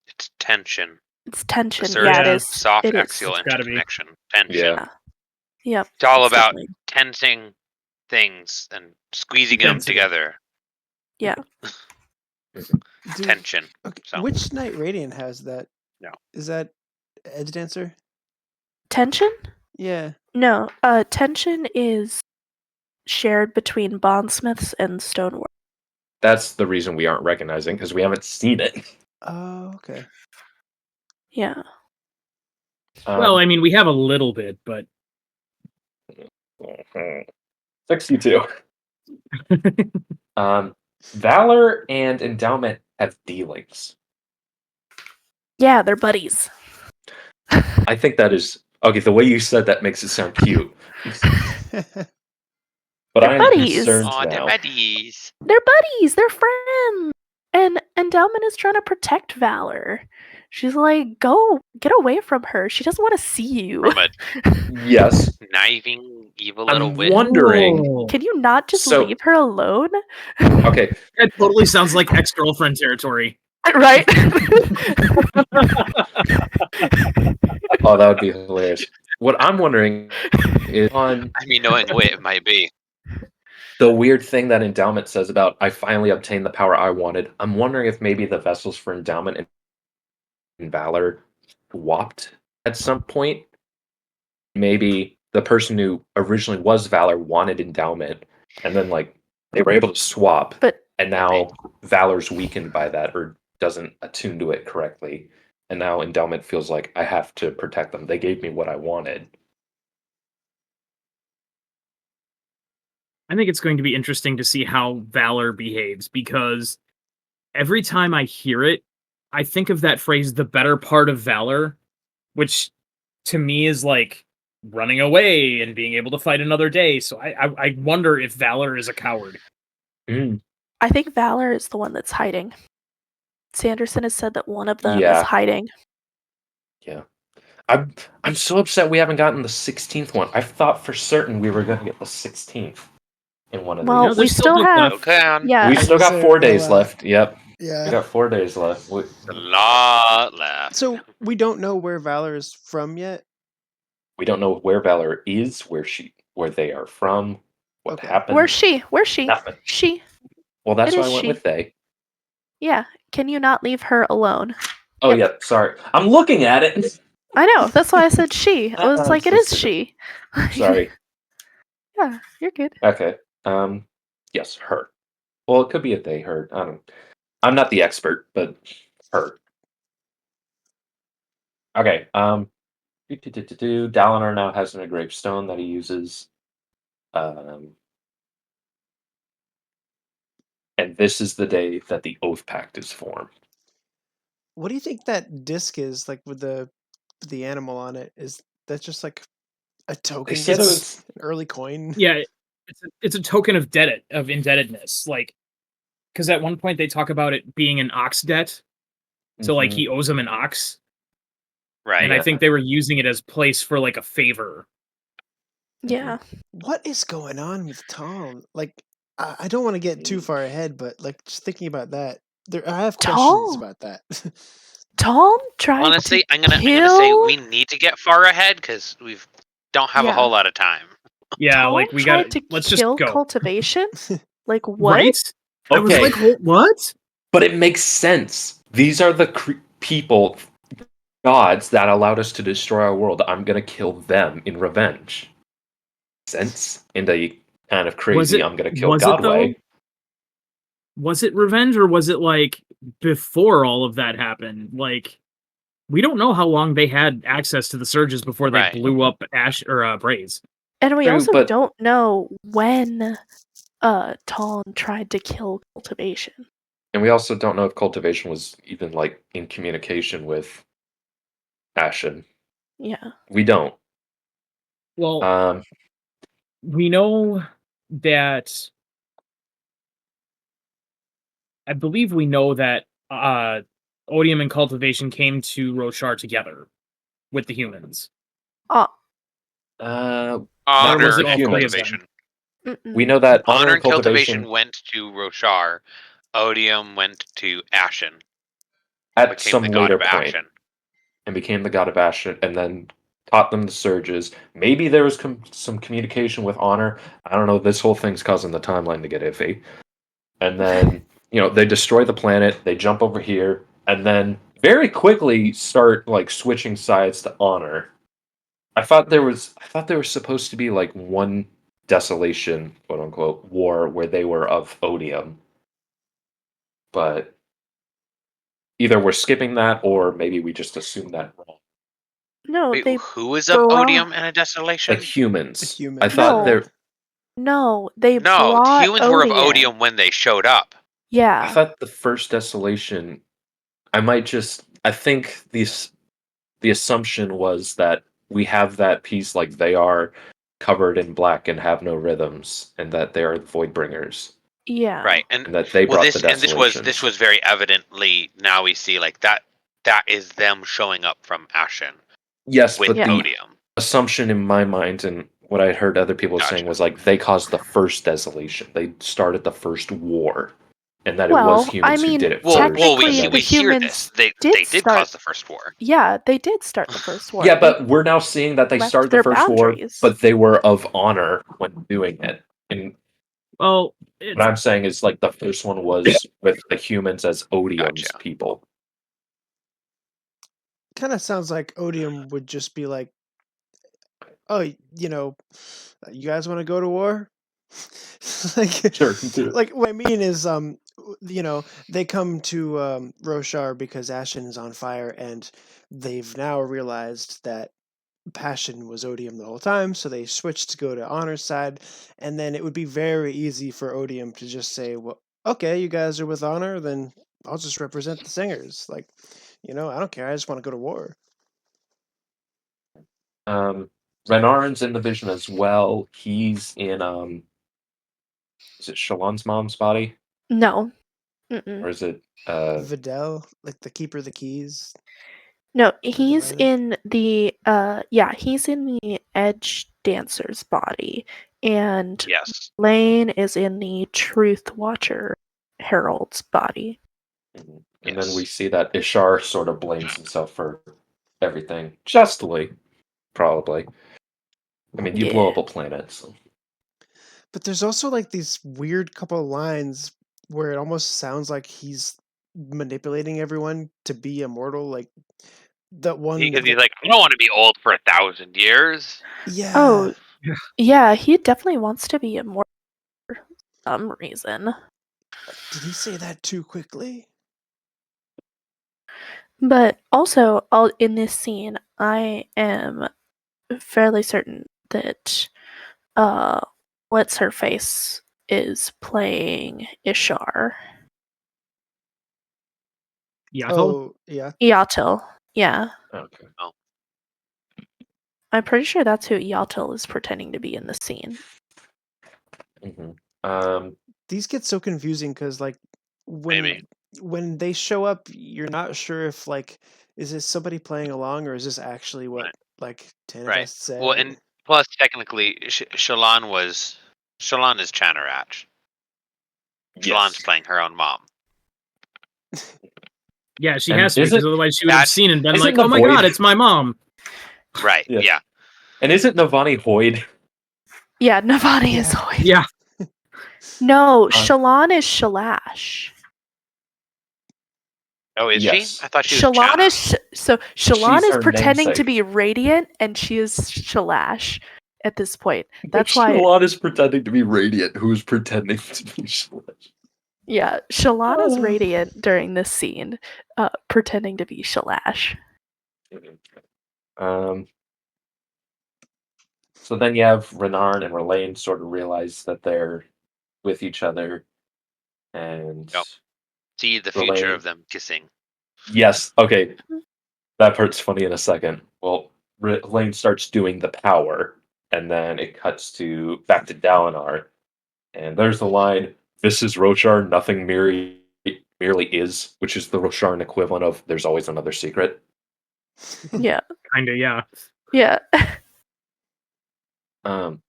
It's tension. it's tension. The Yeah, it Yeah. is. Soft It is. axial It's gotta be. interconnection. Tension. Yeah. Yep. It's all it's about definitely- tensing things and squeezing them Density. together. Yeah. Dude, Tension. okay, So. which Knight Radiant has that? No. Is that Edge Dancer? Tension? Yeah. No. Tension is shared between bondsmiths and stonework. That's the reason we aren't recognizing because we haven't seen it. Oh, okay. Yeah. Well, I mean, we have a little bit, but 62. Valor and Endowment have dealings. Yeah, they're buddies. I think that is okay. The way you said that makes it sound cute, but They're I am buddies. concerned Aw, they're now. buddies. They're buddies. They're friends. And Endowment is trying to protect Valor. She's like, go, get away from her. She doesn't want to see you. From a Yes, kniving evil I'm little witch. wondering. Whoa. Can you not just So- leave her alone? Okay, That totally sounds like ex-girlfriend territory. Right? oh, that would be hilarious. What I'm wondering is on I mean, knowing what it might be. the weird thing that Endowment says about I finally obtained the power I wanted. I'm wondering if maybe the vessels for Endowment and Valor swapped at some point. Maybe the person who originally was Valor wanted Endowment, and then they were able to swap, But and now Valor's weakened by that or doesn't attune to it correctly, and now Endowment feels like I have to protect them. They gave me what I wanted. I think it's going to be interesting to see how Valor behaves, because every time I hear it, I think of that phrase, the better part of Valor, which to me is like running away and being able to fight another day. So I wonder if Valor is a coward. I think Valor is the one that's hiding. Sanderson has said that one of them Yeah. is hiding. Yeah. I'm so upset we haven't gotten the 16th one. I thought for certain we were going to get the 16th in one of Well, these. we there's still still have. Okay, on. Yeah. We still got So, 4 days well, left. Yep. We Yeah. got 4 days left. A lot left. So we don't know where Valor is from yet. We don't know where Valor is, where they are from, what Okay. happened. Where's she? Where's she? Nothing. She. Well, that's It why I is went she. with they. Yeah. Can you not leave her alone? Oh, Yep. yeah. Sorry. I'm looking at it. I know. That's why I said she. I was I'm like, it so is stupid. she. Sorry. Yeah, you're good. Okay. Yes, her. Well, it could be a they, her. I'm not the expert, but her. Okay. Dalinar now has an engraved stone that he uses. And this is the day that the Oath Pact is formed. What do you think that disc is like with the animal on it? Is that just like a token? They said it It's was. an early coin. Yeah, it's a token of indebtedness. Like, because at one point they talk about it being an ox debt. So like Mhm. he owes him an ox. Right. And I think they were using it as place for like a favor. Yeah. What is going on with Tom? Like, I don't want to get too far ahead, but like just thinking about that, I have questions Tom. about that. Tom tried Honestly, to I'm gonna say kill- we need to get far ahead because we don't have a Yeah. whole lot of time. Yeah, Tom like we tried got to let's just kill go. cultivation. Like what? Right? I was Okay. like, what? But it makes sense. These are the people, gods, that allowed us to destroy our world. I'm going to kill them in revenge. Sense? In the kind of crazy, I'm going to kill God way. Was it revenge, or was it like before all of that happened? Like, We don't know how long they had access to the surges before they Right. blew up Ash or Braze. And we True, also but- don't know when Talon tried to kill Cultivation. And we also don't know if Cultivation was even like in communication with Ashen. Yeah. We don't. Well, we know that. I believe we know that Odium and Cultivation came to Roshar together with the humans. Not Honor was it and all three of them? cultivation. We know that Honor and Cultivation cultivation went to Roshar. Odium went to Ashen. at Became some the god later of point Ashen. and became the god of Ashen, and then taught them the surges. Maybe there was some communication with Honor. I don't know. This whole thing's causing the timeline to get iffy. And then they destroy the planet. They jump over here, and then very quickly start like switching sides to Honor. I thought there was supposed to be like one desolation, quote unquote, war where they were of Odium. But either we're skipping that or maybe we just assumed that wrong. No, Wait, they who is of brought- Odium and a desolation? Like humans. The humans. I thought No. there No, they No, brought humans were of Odium when they showed up. Yeah. I thought the first desolation I think the assumption was that we have that piece like they are covered in black and have no rhythms, and that they are the Voidbringers. Yeah. Right. And And that they brought the this desolations. was very evidently, now we see like that is them showing up from Ashen Yes, with but the Odium. assumption in my mind and what I heard other people saying Gotcha. was like they caused the first desolation. They started the first war. And that it Well, was humans I mean, who did it Well, first. technically, and we then- the hear humans this. did They did start- cause the first war. Yeah, they did start the first war. Yeah, They- but we're now seeing that they left started their the first boundaries. war, but they were of Honor when doing it. And Well, what I'm saying is like the first one was with the humans as Odium's Gotcha. people. Kind of sounds like Odium would just be like, "Oh, you guys want to go to war?" like, Sure, do it. like what I mean is, they come to Roshar because Ashen is on fire, and they've now realized that Passion was Odium the whole time, so they switched to go to Honor's side, and then it would be very easy for Odium to just say, "Well, okay, you guys are with Honor, then I'll just represent the singers." Like, I don't care. I just want to go to war. Renarin's in the vision as well. He's in is it Shalon's mom's body? No. Mm-mm. Or is it Videl, like the keeper of the keys. No, he's Divided? in the he's in the Edge Dancer's body, and Yes. Lane is in the Truth Watcher Herald's body. and Yes. then we see that Ishar sort of blames himself for everything. Justly, probably. I mean, you blow up a planet, so But there's also like these weird couple of lines where it almost sounds like he's manipulating everyone to be immortal. Like that one. Because he's like, I don't want to be old for 1,000 years. Yeah. Oh, yeah, he definitely wants to be immortal for some reason. Did he say that too quickly? But also, in this scene, I am fairly certain that what's her face is playing Ishar. Yatel? Oh, yeah. Yatel. Yeah. okay. I'm pretty sure that's who Yatel is pretending to be in the scene. Mm-hmm. These get so confusing because, like, Maybe. when they show up, you're not sure if, like, is this somebody playing along or is this actually what, Right. like, Tanavest Right. said? Well, and plus, technically, Shalon is Chanarach. Shalon's playing her own mom. Yeah, she And has to, is because it- otherwise she would have that's- seen and been is like, it the "Oh my void? god, it's my mom." Right. Yeah. Yeah. And isn't Navani Hoyd? Yeah, Navani is Yeah. Hoyd. Yeah, No, Shalon is Shalash. Oh, is Yes. she? I thought she was Shalon Channa. is Shalon She's is her pretending to namesake. be radiant, and she is Shalash at this point. That's why. Shalon is pretending to be Radiant, who's pretending to be Shalon. Yeah, Shalon is Oh. radiant during this scene, pretending to be Shalash. So then you have Renard and Relaine sort of realize that they're with each other, and Yep. See the future Relaine. of them kissing. Yes, okay, that part's funny in a second. Well, Relaine starts doing the power, and then it cuts to back to Dalinar, and there's the line, "This is Roshar, nothing merely is," which is the Rosharan equivalent of "there's always another secret." Yeah. Kinda, yeah. Yeah.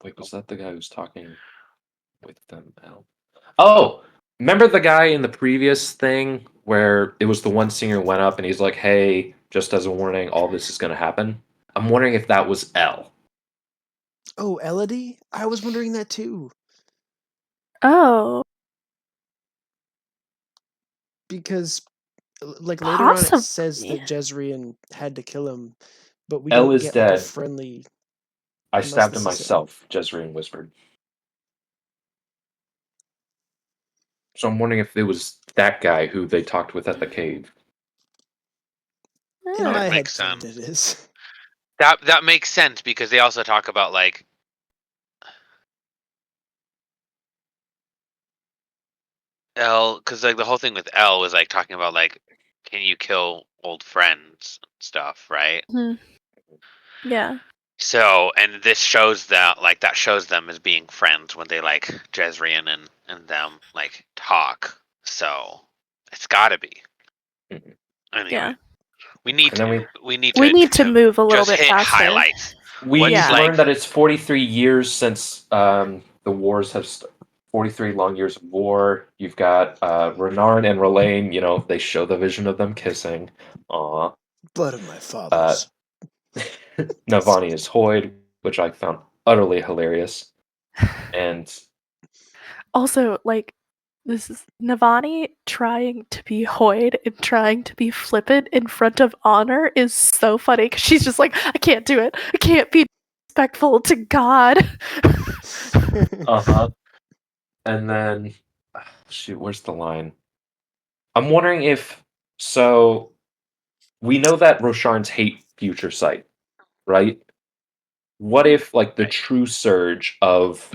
Wait, was that the guy who's talking with them now? Oh, remember the guy in the previous thing where it was the one singer went up and he's like, "Hey, just as a warning, all this is going to happen." I'm wondering if that was L. Oh, Elodie? I was wondering that too. Oh, Because, like, later on it says possibly. that Jezrien had to kill him, but we L don't is get, like, a dead. friendly... I Unless stabbed this him is myself, Jezrien whispered. So I'm wondering if it was that guy who they talked with at the cave. In That my would head make canon sense. it is. That makes sense because they also talk about like L, because like the whole thing with L was like talking about like, can you kill old friends and stuff, right? Mhm. Yeah. So, and this shows that shows them as being friends when they like Jezrien and them like talk. So it's gotta be. Mhm. Anyway, Yeah. we need And then to we need We to need to move a little just bit hit faster. highlights. We What's learned like that it's 43 years since the wars have 43 long years of war. You've got Renard and Relaine, they show the vision of them kissing. Aw. Blood of my fathers. Navani is Hoyd, which I found utterly hilarious. And Also, like, this is Navani trying to be Hoyd and trying to be flippant in front of Honor is so funny because she's just like, I can't do it. I can't be respectful to God. uh-huh. And then shoot, where's the line? I'm wondering if we know that Rosharns hate future sight, right? What if like the Right. true surge of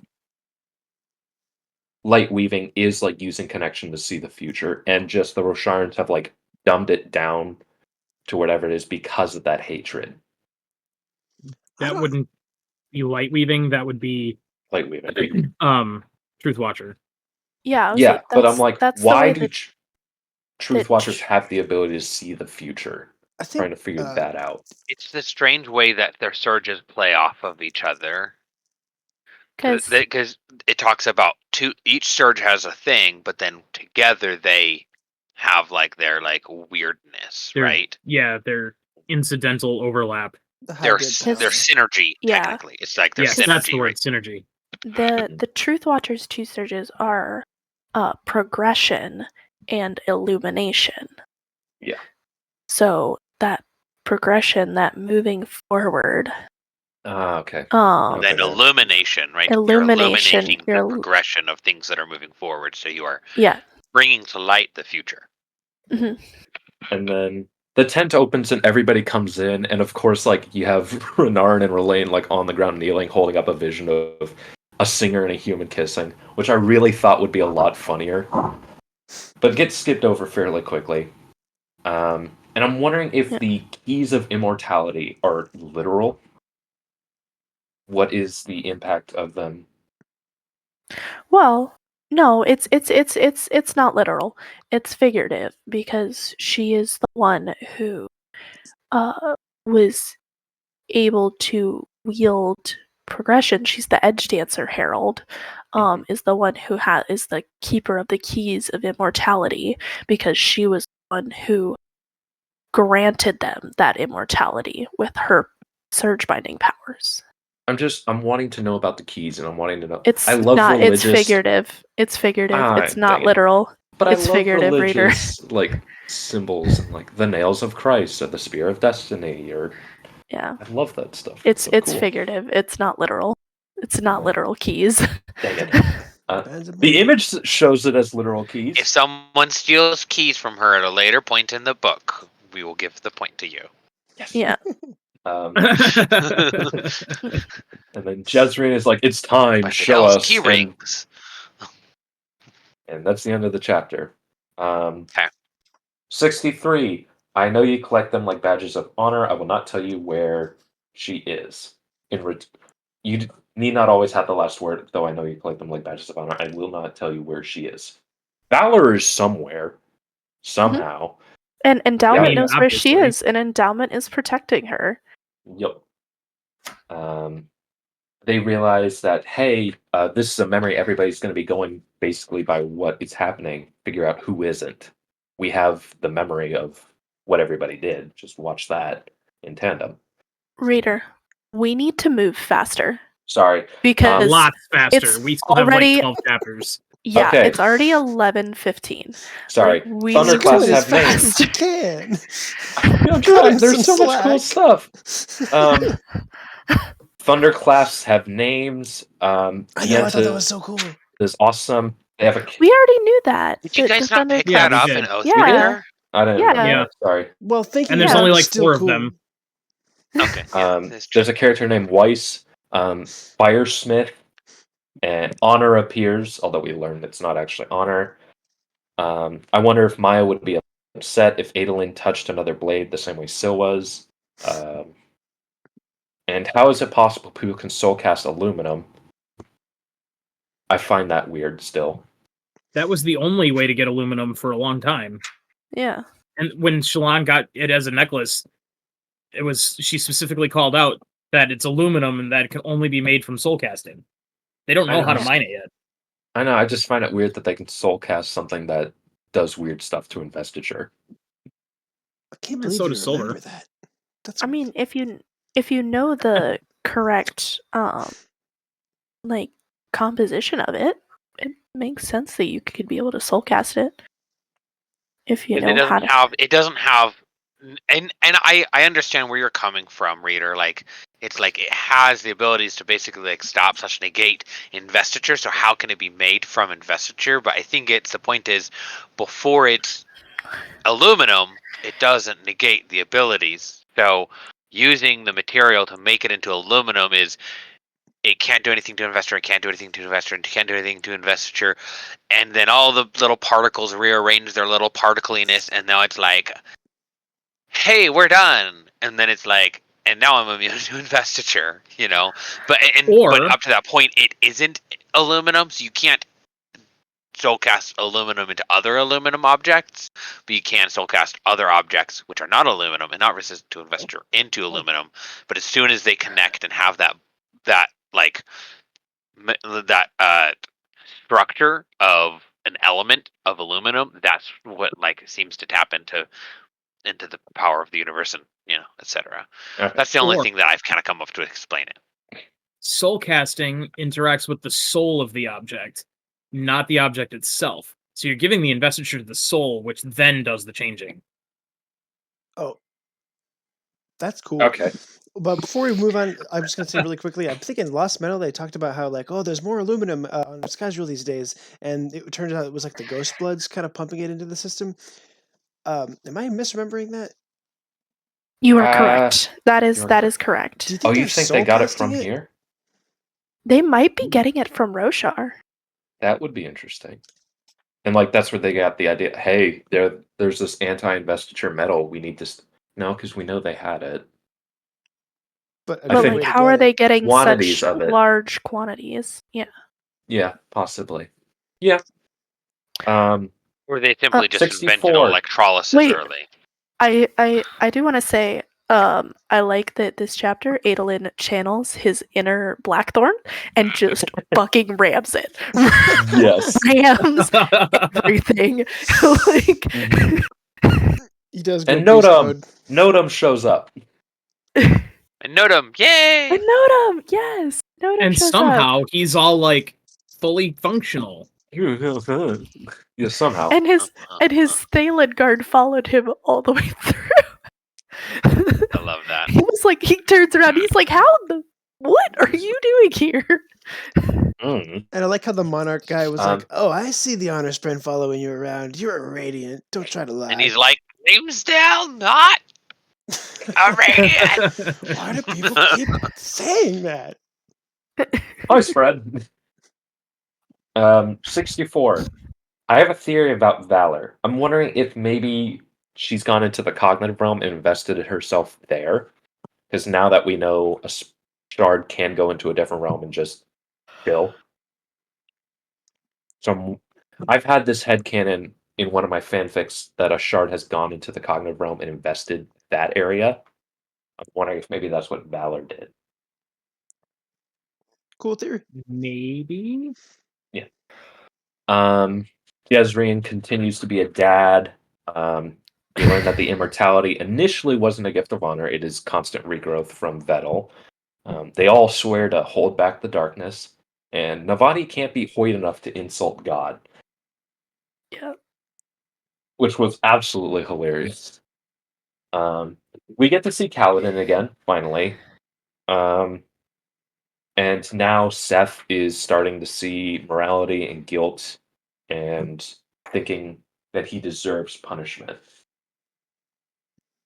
light weaving is like using connection to see the future, and just the Rosharans have like dumbed it down to whatever it is because of that hatred. That wouldn't be light weaving. That would be Light weaving. Truth Watcher. Yeah, I was Yeah, like, but I'm like, that's the why way do that Truth Watchers have the ability to see the future? I think Trying to figure that out. it's the strange way that their surges play off of each other. because Because it talks about each surge has a thing, but then together they have like their like weirdness, right? Yeah, their incidental overlap. the high Their good their power. synergy, Yeah. technically. It's like their Yes, that's the synergy, word, right? synergy. the Truth Watcher's two surges are progression and illumination. Yeah. So that progression, that moving forward, Okay. And then Okay. illumination, right? Illumination, You're illuminating you're- the progression of things that are moving forward. So you are yeah. bringing to light the future. hmm And then the tent opens and everybody comes in, and of course, like you have Renard and Relaine like on the ground kneeling, holding up a vision of a singer and a human kissing, which I really thought would be a lot funnier, but gets skipped over fairly quickly. And I'm wondering if Yeah. the keys of immortality are literal. What is the impact of them? Well, no, it's not literal. It's figurative because she is the one who was able to wield progression. She's the edge dancer herald. Is the one who is the keeper of the keys of immortality because she was the one who granted them that immortality with her surge binding powers. I'm wanting to know about the keys, and I'm wanting to know. It's I love not. religious. It's figurative. It's figurative. It's not dang it. literal. But It's I love figurative, reader. religious like symbols, and like the nails of Christ or the spear of destiny, or Yeah, I love that stuff. it's so it's cool. figurative. It's not literal. It's not literal keys. Dang it. The image shows it as literal keys. If someone steals keys from her at a later point in the book, we will give the point to you. Yes. Yeah. And then Jezreen is like, it's time, By show Fidel's us. key rings. And that's the end of the chapter. Okay. 63. I know you collect them like badges of honor. I will not tell you where she is. You need not always have the last word, though I know you collect them like badges of honor. I will not tell you where she is. Valor is somewhere. Somehow. And Endowment Yeah. knows where she Obviously. is, and Endowment is protecting her. Yep. They realize that, hey, this is a memory everybody's going to be going basically by what is happening. Figure out who isn't. We have the memory of what everybody did. Just watch that in tandem. Reader, we need to move faster Sorry. because Lots faster. it's We still already- have like 12 chapters. yeah, Okay. it's already 11:15. Sorry. Like, we Thunder need to Class Do it move as have fast names. as you can. I'm Cut trying. him There's so some much cool slack. stuff. Thunderclaps have names. I know. I thought that was so cool. Is awesome. They have a. We already knew that. Did you The guys not Thunder- pick Yeah, that we up did. in Oath Yeah. Reader? I didn't Yeah. remember. Yeah. Sorry. Well, thinking And there's about only it's like still 4 of cool. them. Okay. Yeah, that's true. There's a character named Weiss. Firesmith, and Honor appears, although we learned it's not actually Honor. I wonder if Maya would be upset if Adolin touched another blade the same way Syl was. And how is it possible people can soulcast aluminum? I find that weird still. That was the only way to get aluminum for a long time. Yeah. And when Shallan got it as a necklace, she specifically called out that it's aluminum and that it can only be made from soul casting. They don't know how to mine it yet. I know, I just find it weird that they can soulcast something that does weird stuff to investiture. I can't And believe so you does Silver. remember that. That's I mean, if you know the correct like composition of it, it makes sense that you could be able to soul cast it. If you know how to. It doesn't have, and I understand where you're coming from, reader. Like it's like it has the abilities to basically like stop such negate investiture. So how can it be made from investiture? But I think the point is before it's aluminum, it doesn't negate the abilities. So using the material to make it into aluminum is. It can't do anything to investor, it can't do anything to investor, and it can't do anything to investiture. And then all the little particles rearrange their little particliness, and now it's like, hey, we're done. And then it's like, and now I'm immune to investiture, you know? But up to that point, it isn't aluminum, so you can't soulcast aluminum into other aluminum objects, but you can soulcast other objects which are not aluminum and not resistant to investiture into aluminum. But as soon as they connect and have that structure of an element of aluminum, that's what like seems to tap into the power of the universe, and etc. Okay. That's the only thing that I've kind of come up to explain it. Soul casting interacts with the soul of the object, not the object itself. So you're giving the investiture to the soul, which then does the changing. Oh, that's cool. Okay. But before we move on, I'm just going to say really quickly, I'm thinking Lost Metal, they talked about how, like, there's more aluminum on schedule these days, and it turned out it was like the Ghost Bloods kind of pumping it into the system. Am I misremembering that? You are correct. That is correct. Do you think You think they got it from here? They might be getting it from Roshar. That would be interesting. And like that's where they got the idea. Hey, there's this anti-investiture metal. We need this. No, because we know they had it. But like, how are they getting quantities such of it. large quantities? Yeah. Yeah, possibly. Yeah. Or they simply just 64. invented electrolysis early. I do want to say, I like that this chapter, Adolin channels his inner Blackthorn and just fucking rams it. Yes. Rams everything. He does. And Notum shows up. And Notum, yay! And Notum, yes. Notum and shows somehow up. he's all like fully functional. Yeah, somehow. And his Thalen guard followed him all the way through. I love that. He was like, he turns around, he's like, what are you doing here? Mm. And I like how the Monarch guy was like, "Oh, I see the honor sprint following you around. You're a Radiant. Don't try to lie." And he's like, "Name's down, not." Iranian! Why do people keep saying that? Hi, Fred. 64. I have a theory about Valor. I'm wondering if maybe she's gone into the cognitive realm and invested herself there. Because now that we know a shard can go into a different realm and just chill. So I've had this headcanon in one of my fanfics that a shard has gone into the cognitive realm and invested that area. I'm wondering if maybe that's what Valor did. Cool theory. Maybe. Jezreen continues to be a dad. We learned that the immortality initially wasn't a gift of honor. It is constant regrowth from Vettel. They all swear to hold back the darkness. And Navani can't be hoid enough to insult God. Yeah. Which was absolutely hilarious. We get to see Kaladin again, finally. And now Seth is starting to see morality and guilt and thinking that he deserves punishment.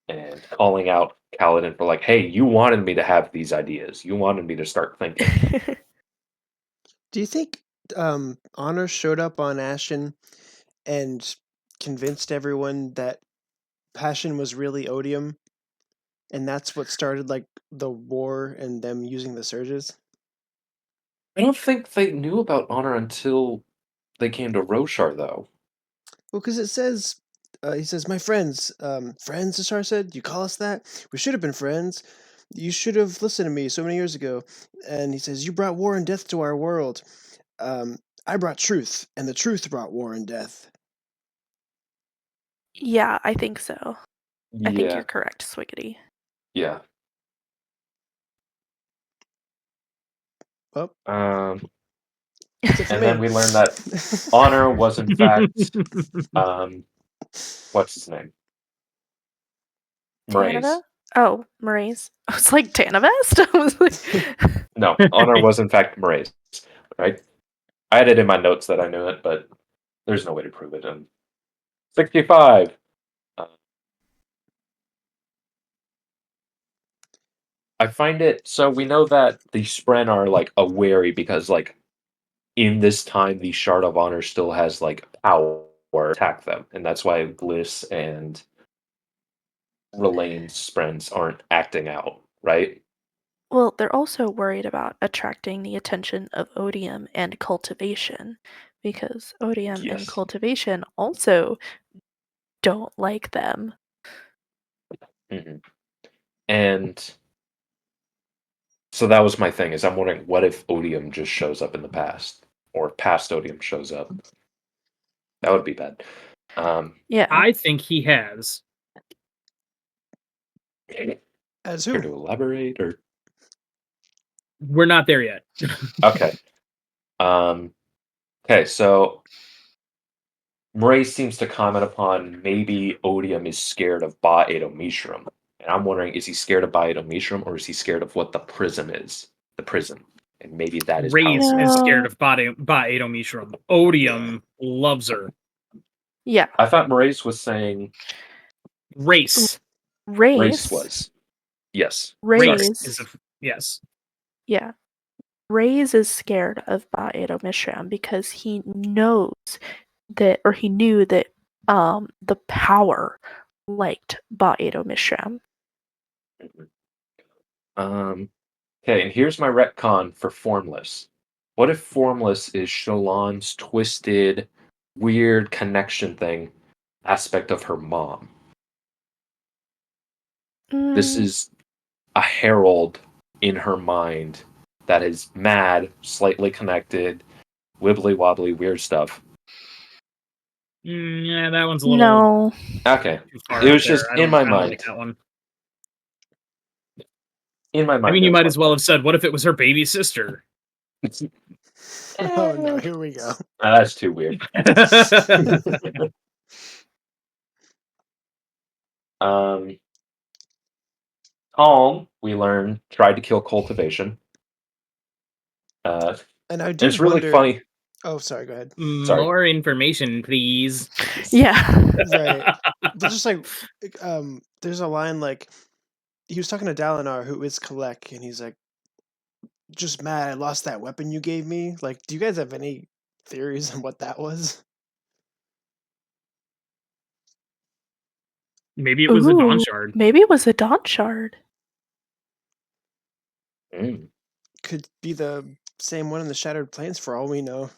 And calling out Kaladin for like, hey, you wanted me to have these ideas. You wanted me to start thinking. Do you think Honor showed up on Ashen and convinced everyone that Passion was really Odium, and that's what started like the war and them using the surges? I don't think they knew about Honor until they came to Roshar, though. Well, because it says, he says, my friends, friends, Ashar said, you call us that? We should have been friends. You should have listened to me so many years ago. And he says, you brought war and death to our world. I brought truth, and the truth brought war and death. Yeah, I think so. Yeah. I think you're correct, Swiggity. Yeah. Well, and then we learned that Honor was in fact, what's his name? Tanada? Mraize. Oh, Mraize. I was like, Tanavest? I was like... No, Honor was in fact Mraize, right? I had it in my notes that I knew it, but there's no way to prove it. 65. I find it, so we know that the Spren are like a wary because like in this time the Shard of Honor still has like power to attack them, and that's why Gliss and Relaine Sprens aren't acting out, right? Well, they're also worried about attracting the attention of Odium and Cultivation, because Odium and Yes. Cultivation also don't like them. Mm-hmm. And so that was my thing, is I'm wondering what if Odium just shows up in the past, or if past Odium shows up. That would be bad. Yeah. I think he has. As Care who? to elaborate, or We're not there yet. okay. Okay, so Murray seems to comment upon maybe Odium is scared of Ba Edo Mishram. And I'm wondering, is he scared of Ba Edo Mishram, or is he scared of what the prism is? The prism. And maybe that is Reyes powerful. is scared of Ba Edo Mishram. Odium loves her. Yeah. I thought Mraize was saying Race. Race was. Yes. Race is yes. Yeah. Reyes is scared of Ba Edo Mishram because he knows that, or he knew that the power liked Ba Edo Mishram. Okay, and here's my retcon for Formless. What if Formless is Shalon's twisted, weird connection thing aspect of her mom? This is a herald in her mind that is mad, slightly connected, wibbly wobbly, weird stuff. Yeah, that one's a little No. Okay. too far. It was there. just I don't- in my I don't mind. like that one. In my mind. I mean, you that's might what- as well have said, "What if it was her baby sister?" Oh no, here we go. That's too weird. Calm, we learn, tried to kill Cultivation. And I do It's really wonder... funny. Oh, sorry, go ahead. Sorry. More information, please. Yeah. Right. But just like, there's a line like, he was talking to Dalinar, who is Kalek, and he's like, just mad I lost that weapon you gave me. Like, do you guys have any theories on what that was? Maybe it was a Dawn Ooh, Shard. maybe it was a Dawn Shard. Mm. Could be the same one in the Shattered Plains for all we know.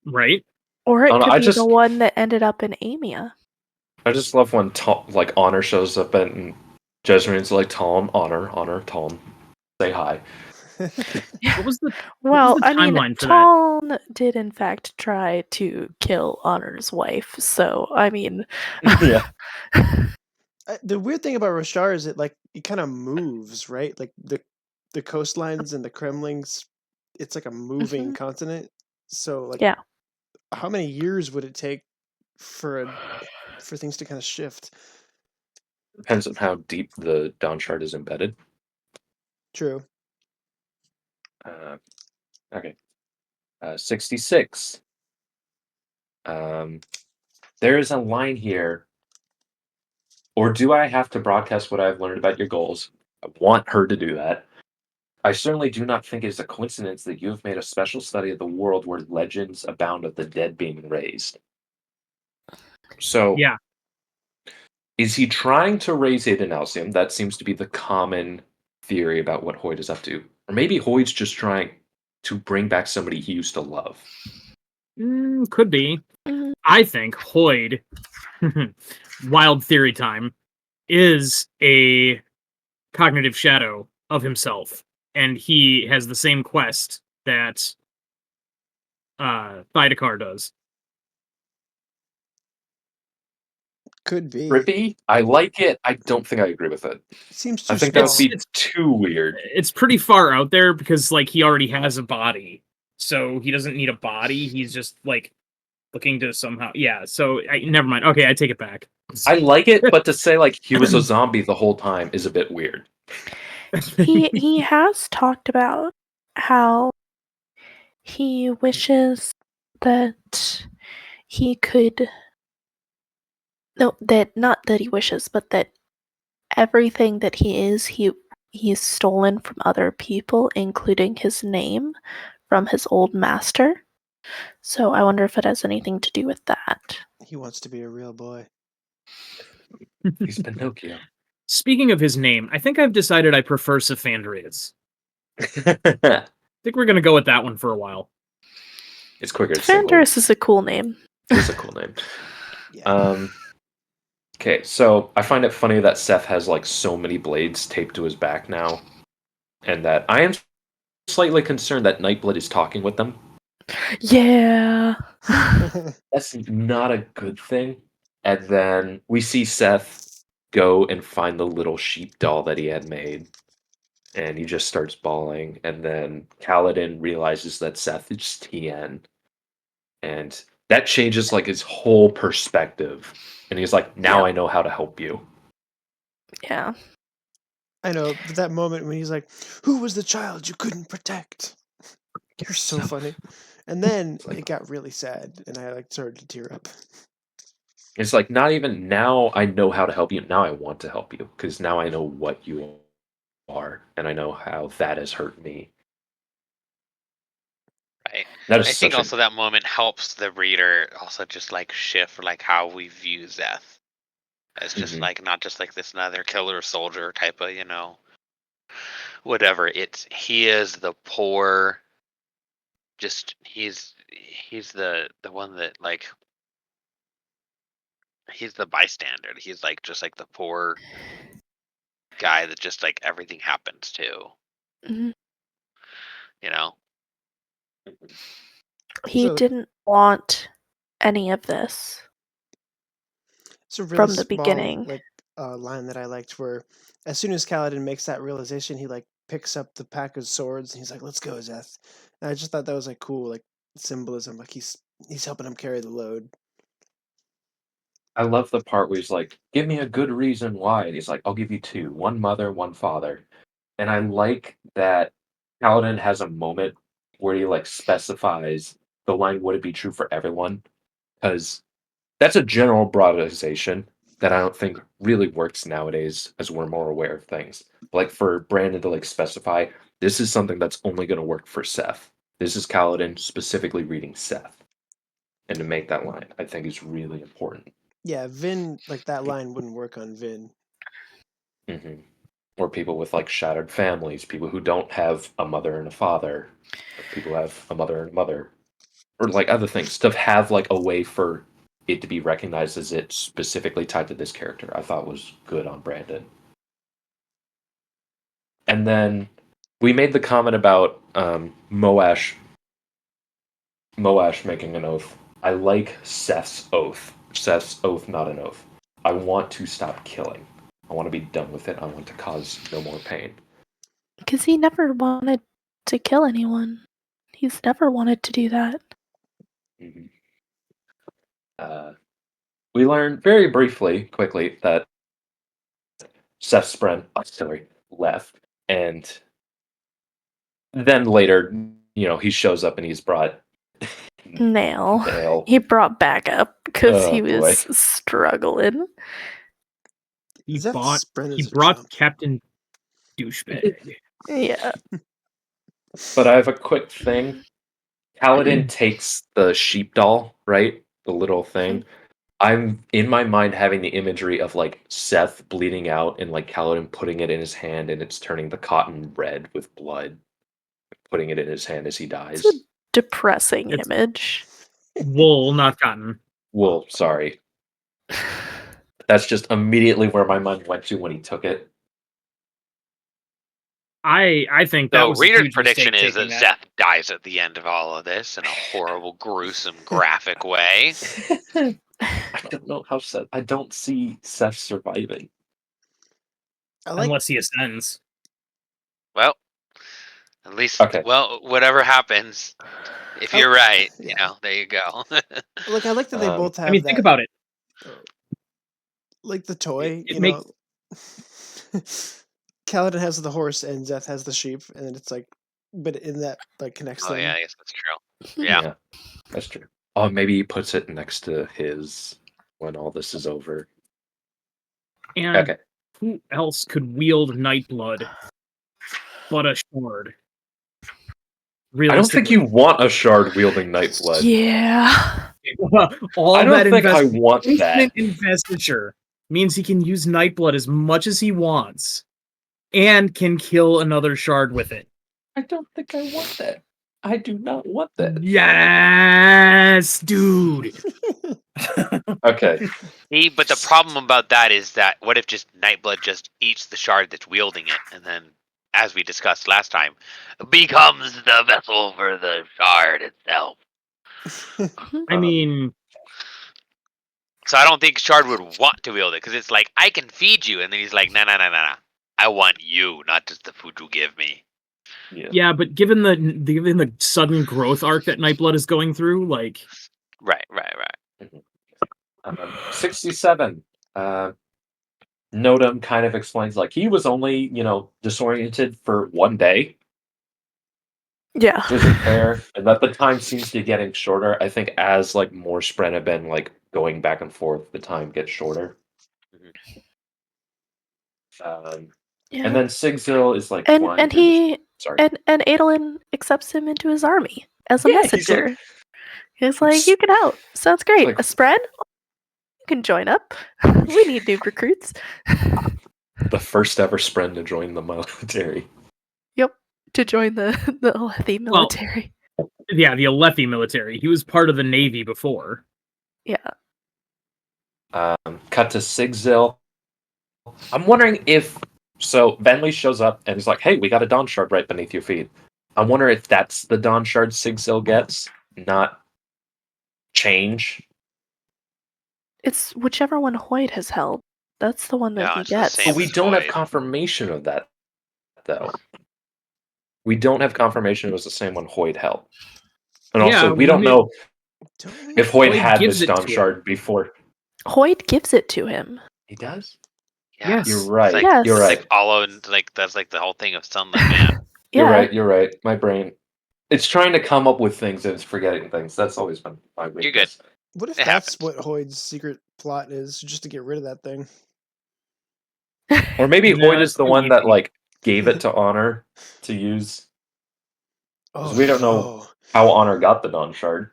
Right? Or it Oh, no, could be the one that ended up in Amia. I just love when like Honor shows up and Jessamyn's like, Tom, Honor, Tom, say hi. What was the Well, the I mean, timeline for that? Taln did in fact try to kill Honor's wife, so I mean, Yeah. The weird thing about Roshar is it kind of moves, right? Like the coastlines and the Kremlings, it's like a moving Mhm. continent. So like, Yeah. how many years would it take for things to kind of shift? Depends on how deep the Dawn Shard is embedded. True. Okay. 66. There is a line here. Or do I have to broadcast what I've learned about your goals? I want her to do that. I certainly do not think it is a coincidence that you have made a special study of the world where legends abound of the dead being raised. So, Yeah. is he trying to raise Aiden Alcium? That seems to be the common theory about what Hoyd is up to. Or maybe Hoyd's just trying to bring back somebody he used to love. Could be. Mhm. I think Hoyd, wild theory time, is a cognitive shadow of himself, and he has the same quest that Thydakar does. Could be. Trippy? I like it. I don't think I agree with it. Seems too I think that would small. be too weird. It's pretty far out there because like he already has a body, so he doesn't need a body. He's just like looking to somehow. Yeah. So never mind. Okay, I take it back. I like it, but to say like he was a zombie the whole time is a bit weird. He has talked about how he wishes that he could that not that he wishes, but that everything that he is, he's stolen from other people, including his name from his old master. So I wonder if it has anything to do with that. He wants to be a real boy. He's Pinocchio. Speaking of his name, I think I've decided I prefer Sifandrius. I think we're gonna go with that one for a while. It's quicker. It's single. Fandris is a cool name. It's a cool name. Yeah. Okay, so I find it funny that Seth has like so many blades taped to his back now, and that I am slightly concerned that Nightblood is talking with them. Yeah. That's not a good thing. And then we see Seth go and find the little sheep doll that he had made, and he just starts bawling. And then Kaladin realizes that Seth is Tien, and that changes like his whole perspective. And he's like, "Now Yeah. I know how to help you." Yeah. I know, but that moment when he's like, "Who was the child you couldn't protect?" You're so funny. And then like- it got really sad, and I started to tear up. It's like, not even now I know how to help you. Now I want to help you because now I know what you are, and I know how that has hurt me. Right. That I is think such also that moment helps the reader also just like shift like how we view Zeth as just Mhm. like not just like this another killer soldier type of whatever. He is the poor. Just he's the one that like he's the bystander. He's like just like the poor guy that just like everything happens to. Mhm. You know. He So- didn't want any of this. It's a really From the small, beginning. line that I liked, where as soon as Kaladin makes that realization, he picks up the pack of swords and he's like, "Let's go, Zeth." And I just thought that was cool, symbolism. Like he's helping him carry the load. I love the part where he's like, "Give me a good reason why." And he's like, "I'll give you two: one mother, one father." And I like that Paladin has a moment where he like specifies the line, "Would it be true for everyone?" Because that's a general broadization. that I don't think really works nowadays as we're more aware of things. Like for Brandon to like specify, this is something that's only going to work for Seth. This is Kaladin specifically reading Seth. And to make that line, I think is really important. Yeah, Vin, like that line wouldn't work on Vin. Mm-hmm. Or people with like shattered families, people who don't have a mother and a father, or people who have a mother and a mother, or like other things. To have like a way for it to be recognized as it's specifically tied to this character, I thought was good on Brandon. And then we made the comment about Moash making an oath. I like Seth's oath. Seth's oath, not an oath. I want to stop killing. I want to be done with it. I want to cause no more pain. Because he never wanted to kill anyone. He's never wanted to do that. Mm-hmm. We learned very quickly, that Seth's friend auxiliary left, and then later, he shows up and he's brought Nail. He brought backup because he was struggling. He brought Captain Douchebag. Yeah. But I have a quick thing. Kaladin takes the sheep doll, right? The little thing. I'm in my mind having the imagery of like Seth bleeding out and like Kaladin putting it in his hand and it's turning the cotton red with blood, putting it in his hand as he dies. It's a depressing image. Wool, not cotton. Wool, sorry. That's just immediately where my mind went to when he took it. I think that was Reader's prediction is that Seth dies at the end of all of this in a horrible, gruesome, graphic way. I don't know how Seth. I don't see Seth surviving. Unless he ascends. Well, at least, whatever happens, if you're right, there you go. Look, I like that they both have. think about it. Like the toy, it makes... Kaladin has the horse and Seth has the sheep, and then it's like, but in that like connects them. Yeah, I guess that's true. Yeah, that's true. Oh, maybe he puts it next to his when all this is over. And who else could wield Nightblood but a shard? I don't think you want a shard wielding Nightblood. Yeah. I don't think I want that. Investiture means he can use Nightblood as much as he wants and can kill another shard with it. I don't think I want that. I do not want that. Yes, dude. Okay. See, but the problem about that is that what if just Nightblood just eats the shard that's wielding it, and then, as we discussed last time, becomes the vessel for the shard itself? I mean... So I don't think Shard would want to wield it, because it's like, I can feed you, and then he's like, nah. I want you, not just the food you give me. Yeah, but given the sudden growth arc that Nightblood is going through, like... Right. 67. Notum kind of explains, like, he was only, disoriented for 1 day. Yeah. Which isn't fair. And that the time seems to be getting shorter. I think as, like, more Spren have been, like, going back and forth, the time gets shorter. Yeah. And then Sigzil is, like, and Adolin accepts him into his army as a messenger. He's like, you can help. Sounds great. Like, a Spren? You can join up. We need new recruits. The first ever Spren to join the military. Yep. To join the Alethi military. Well, yeah, the Alethi military. He was part of the Navy before. Yeah. Cut to Sigzil. I'm wondering if... So, Venli shows up and is like, hey, we got a Dawn Shard right beneath your feet. I wonder if that's the Dawn Shard Sigzil gets, not change. It's whichever one Hoyt has held. That's the one that he gets. But we don't have confirmation of that, though. We don't have confirmation it was the same one Hoyt held. And also, we don't know if Hoyt had this Dawn Shard before. Hoyt gives it to him. He does? Yes. You're right. Yes. You're right. Like Hollow, and like that's like the whole thing of Sunlight Man. You're right. My brain, it's trying to come up with things and it's forgetting things. That's always been my weakness. You're good. What if It that's happens. what Hoyd's secret plot is, just to get rid of that thing? Or maybe No, Hoyd is it's the too one that easy. like gave it to Honor to use. Oh, We don't know how Honor got the Dawn Shard.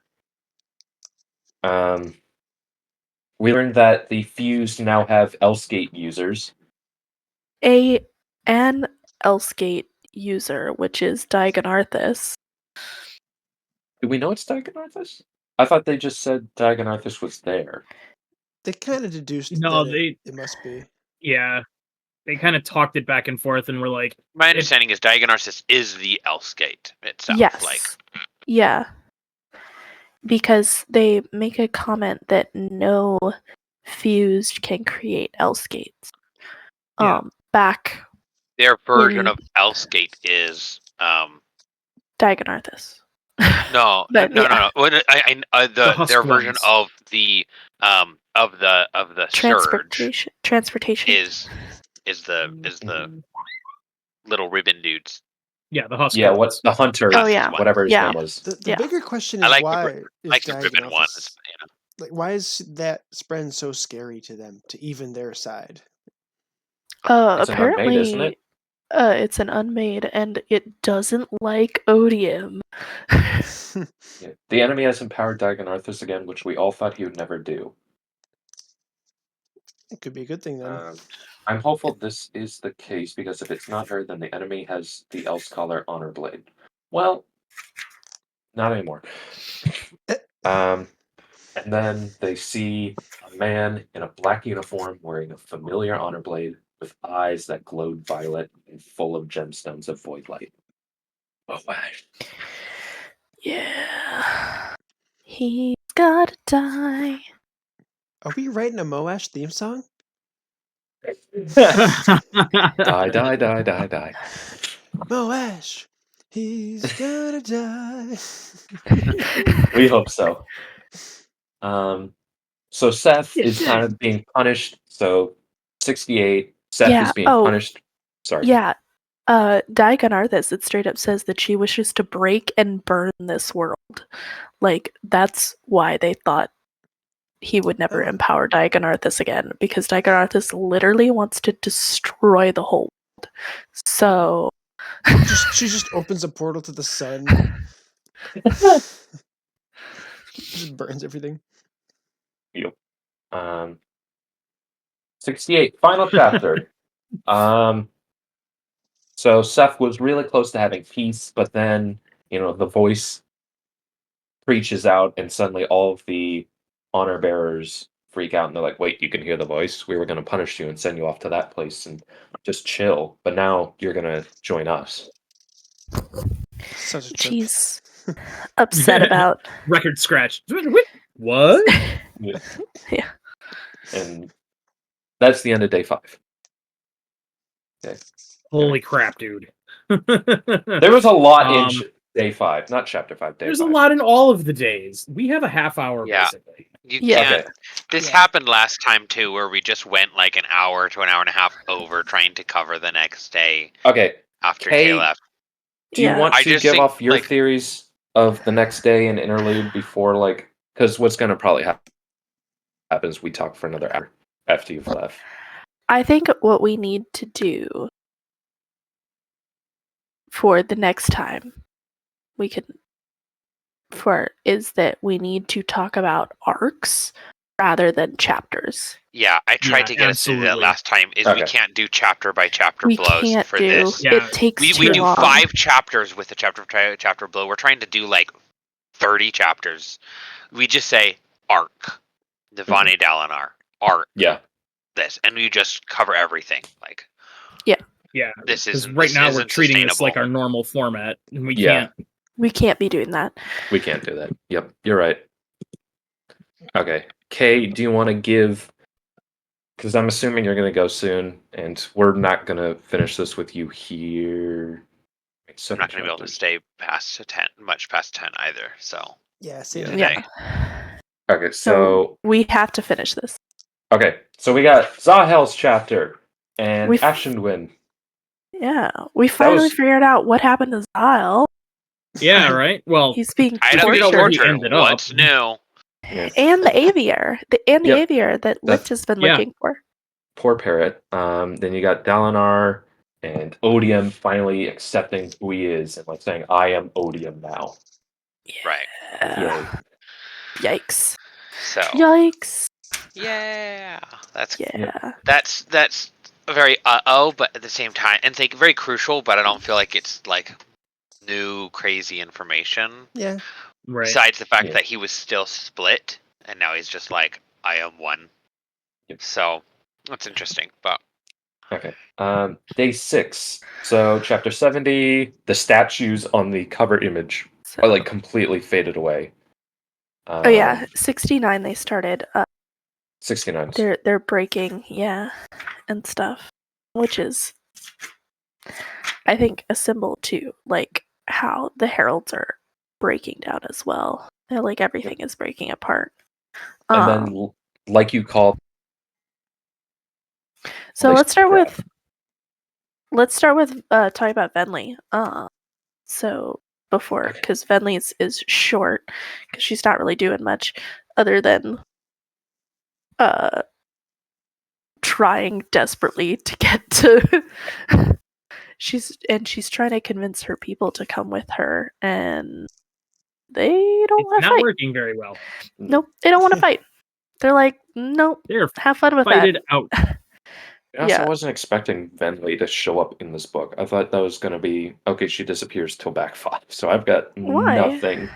We learned that the Fused now have Elsgate users. An Elsgate user, which is Diagon Arthas. Do we know it's Diagon Arthas? I thought they just said Diagon Arthas was there. They kind of deduced No, that it must be. Yeah, they kind of talked it back and forth, and were like, My understanding is Diagon Arthas is the Elsgate itself. Yes. Like, Yeah. Because they make a comment that no Fused can create Elsgates. Yeah. Back their version in of Elsgate is Diagon Arthas. no. But, yeah. No. When their Husk version ones. of the surge Transportation. is the little ribbon dudes. Yeah, the Husk Yeah, ones. what's the Hunter? Oh, yeah. Whatever his Yeah. name was. The Yeah. bigger question I is like why the is like the Diagon ribbon one. Arthas- like, why is that Spren so scary to them, to even their side? It's an Apparently, unmade, isn't it? It's an unmade, and it doesn't like odium. Yeah. The enemy has empowered Diagon Arthas again, which we all thought he would never do. It could be a good thing then. I'm hopeful this is the case, because if it's not her, then the enemy has the Elscholar Honor Blade. Well, not anymore. And then they see a man in a black uniform wearing a familiar Honor Blade with eyes that glowed violet and full of gemstones of void light. Oh, wow. Yeah. He's gotta die. Are we writing a Moash theme song? Die, die, die, die, die. Moash, he's gonna die. We hope so. So Seth is kind of being punished. So 68, Seth is being punished. Sorry. Yeah. Diagon Arthas, it straight up says that she wishes to break and burn this world. Like, that's why they thought he would never empower Diagon Arthas again, because Diagon Arthas literally wants to destroy the whole world. So she just opens a portal to the sun. Just burns everything. Yep. 68, final chapter. So Seth was really close to having peace, but then, the voice preaches out, and suddenly all of the honor bearers freak out, and they're like, wait, you can hear the voice? We were going to punish you and send you off to that place and just chill, but now you're going to join us. Such a trip. she's upset about record scratch. What? Yeah. And that's the end of day 5. Okay. Holy crap, dude. There was a lot in day 5, not chapter 5. There's a lot in all of the days. We have a half hour, Yeah. basically. You Yeah. can't. Okay. This happened last time too, where we just went like an hour to an hour and a half over trying to cover the next day Okay. after Kay, Kay left. Do you Yeah. want I to just give think, off your like- theories of the next day and interlude before, because what's going to probably happen is we talk for another hour after you've left. I think what we need to do for the next time is that we need to talk about arcs rather than chapters. Yeah, I tried Yeah, to get us to that absolutely. last time. Is we Okay. can't do chapter by chapter We blows can't for do this. Yeah. it takes We too do long. 5 chapters with a chapter blow. We're trying to do like 30 chapters. We just say arc, Devane Dalinar, arc, Yeah. this, and we just cover everything. Like, Yeah, this because isn't. right this now we're isn't treating this sustainable. like our normal format, and we Yeah. We can't be doing that. We can't do that. Yep, you're right. Okay. Kay, do you want to give... Because I'm assuming you're going to go soon, and we're not going to finish this with you here. I'm not going to be able to stay past 10, much past 10 either. So Yeah, same Yeah. here. Yeah. Okay, So so... we have to finish this. Okay, so we got Zahel's chapter and We've- Ashendwin. Yeah. We finally was- figured out what happened to Zyle. Yeah, right. Well, He's being I don't figured know out where he tortured. tortured. ended up. What's new? Yeah. And the aviar. The Yep. aviar that Lift has been Yeah. looking for. Poor Parrot. Then you got Dalinar and Odium finally accepting who he is and like saying, "I am Odium now." Right. Yay. Yikes. So Yikes. yeah, that's Yeah. that's very but at the same time, and think very crucial. But I don't feel like it's like new crazy information. Yeah. Right. Besides the fact Yeah. that he was still split, and now he's just like, I am one. Yep. So that's interesting. But Okay. Day 6. So chapter 70, the statues on the cover image So, are like completely faded away. oh yeah, 69 they started. 69. They're breaking, yeah, and stuff, which is, I think, a symbol to like how the heralds are breaking down as well. Like everything is breaking apart. And then, like you called, So they let's start scrap. with talking about Venli. So before, Okay. because Venli is short, because she's not really doing much other than trying desperately to get to. she's trying to convince her people to come with her, and they don't It's want to not fight. working very well. Nope, they don't want to fight. They're like, nope, They're have fun with fighted that. out. I also Yeah. wasn't expecting Venli to show up in this book. I thought that was going to be, okay, she disappears till back 5. So I've got Why? nothing.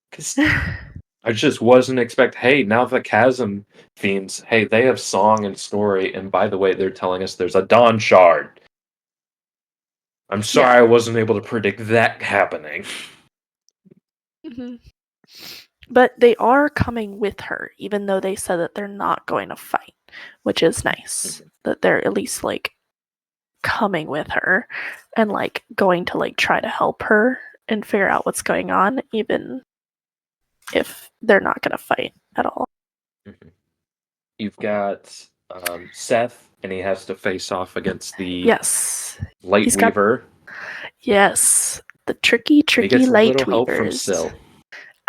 Because I just wasn't hey, now the Chasm Fiends, hey, they have song and story. And by the way, they're telling us there's a Dawn Shard. I'm sorry I wasn't able to predict that happening. Mm-hmm. But they are coming with her, even though they said that they're not going to fight, which is nice. That they're at least like coming with her and like going to like try to help her and figure out what's going on, even if they're not going to fight at all. Mm-hmm. You've got Seth, and he has to face off against the Yes. Lightweaver. Yes. The tricky And he gets a little help from Lightweavers. Syl.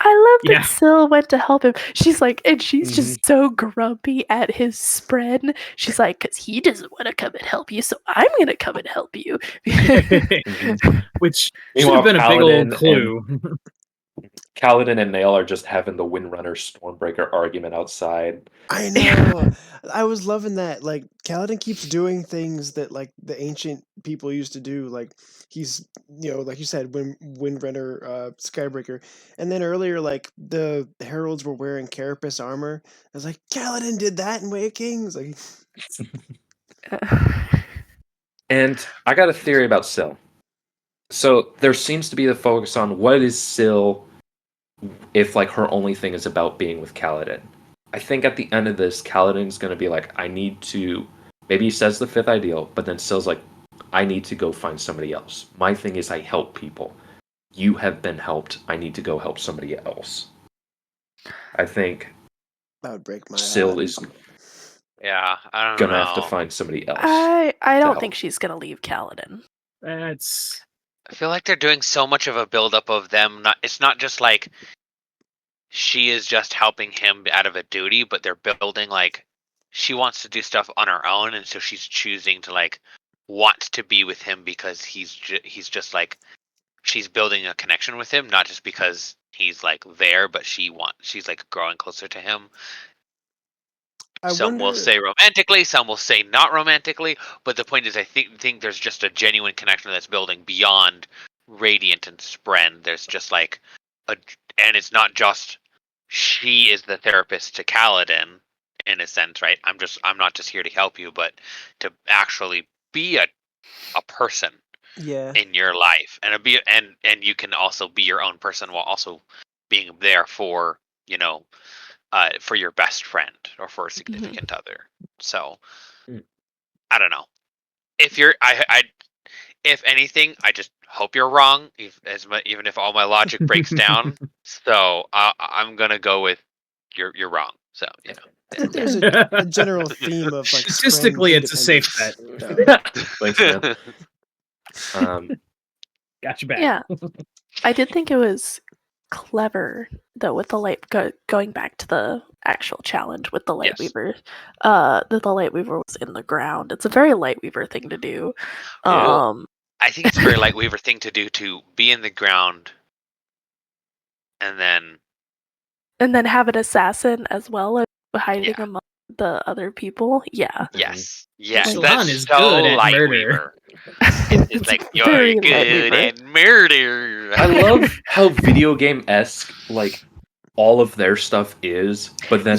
I love that Yeah. Syl went to help him. She's like, and she's just so grumpy at his spread. She's like, because he doesn't want to come and help you, so I'm going to come and help you. Which should Meanwhile, have been a big old Kaladin clue. Kaladin and Nail are just having the Windrunner Stormbreaker argument outside. I know. I was loving that. Like, Kaladin keeps doing things that like the ancient people used to do. Like, he's, like you said, Windrunner, Skybreaker, and then earlier, like the heralds were wearing Carapace armor. I was like, Kaladin did that in Way of Kings. Like, And I got a theory about Syl. So there seems to be the focus on what is Syl if like her only thing is about being with Kaladin. I think at the end of this, Kaladin's going to be like, I need to, maybe he says the 5th ideal, but then Syl's like, I need to go find somebody else. My thing is I help people. You have been helped. I need to go help somebody else. I think that would break my Syl heart. is yeah, I don't gonna know. have to find somebody else. I don't help. think she's going to leave Kaladin. That's I feel like they're doing so much of a buildup of them. It's not just like she is just helping him out of a duty, but they're building like she wants to do stuff on her own, and so she's choosing to like want to be with him because he's just like she's building a connection with him, not just because he's like there, but she's like growing closer to him. Some will say romantically, some will say not romantically, but the point is I think there's just a genuine connection that's building beyond Radiant and Spren. There's just like and it's not just she is the therapist to Kaladin in a sense, right? I'm not just here to help you, but to actually be a person in your life, and and you can also be your own person while also being there for for your best friend or for a significant other. So I don't know if you're I if anything, I just hope you're wrong, even if all my logic breaks down. So I'm gonna go with you're wrong. So I think there's a general theme of like statistically, it's a safe bet. Thanks, man. Got you back. Yeah, I did think it was clever though with the light going back to the actual challenge with the light Yes. weaver. That the light weaver was in the ground. It's a very light weaver thing to do. Well, I think it's a very light weaver thing to do, to be in the ground and then have an assassin as well as hiding Yeah. among the other people. Yeah. yes, Shalon that's is so good at light murder. weaver. It's like you're very light good weaver. at murder. I love how video game-esque like all of their stuff is, but then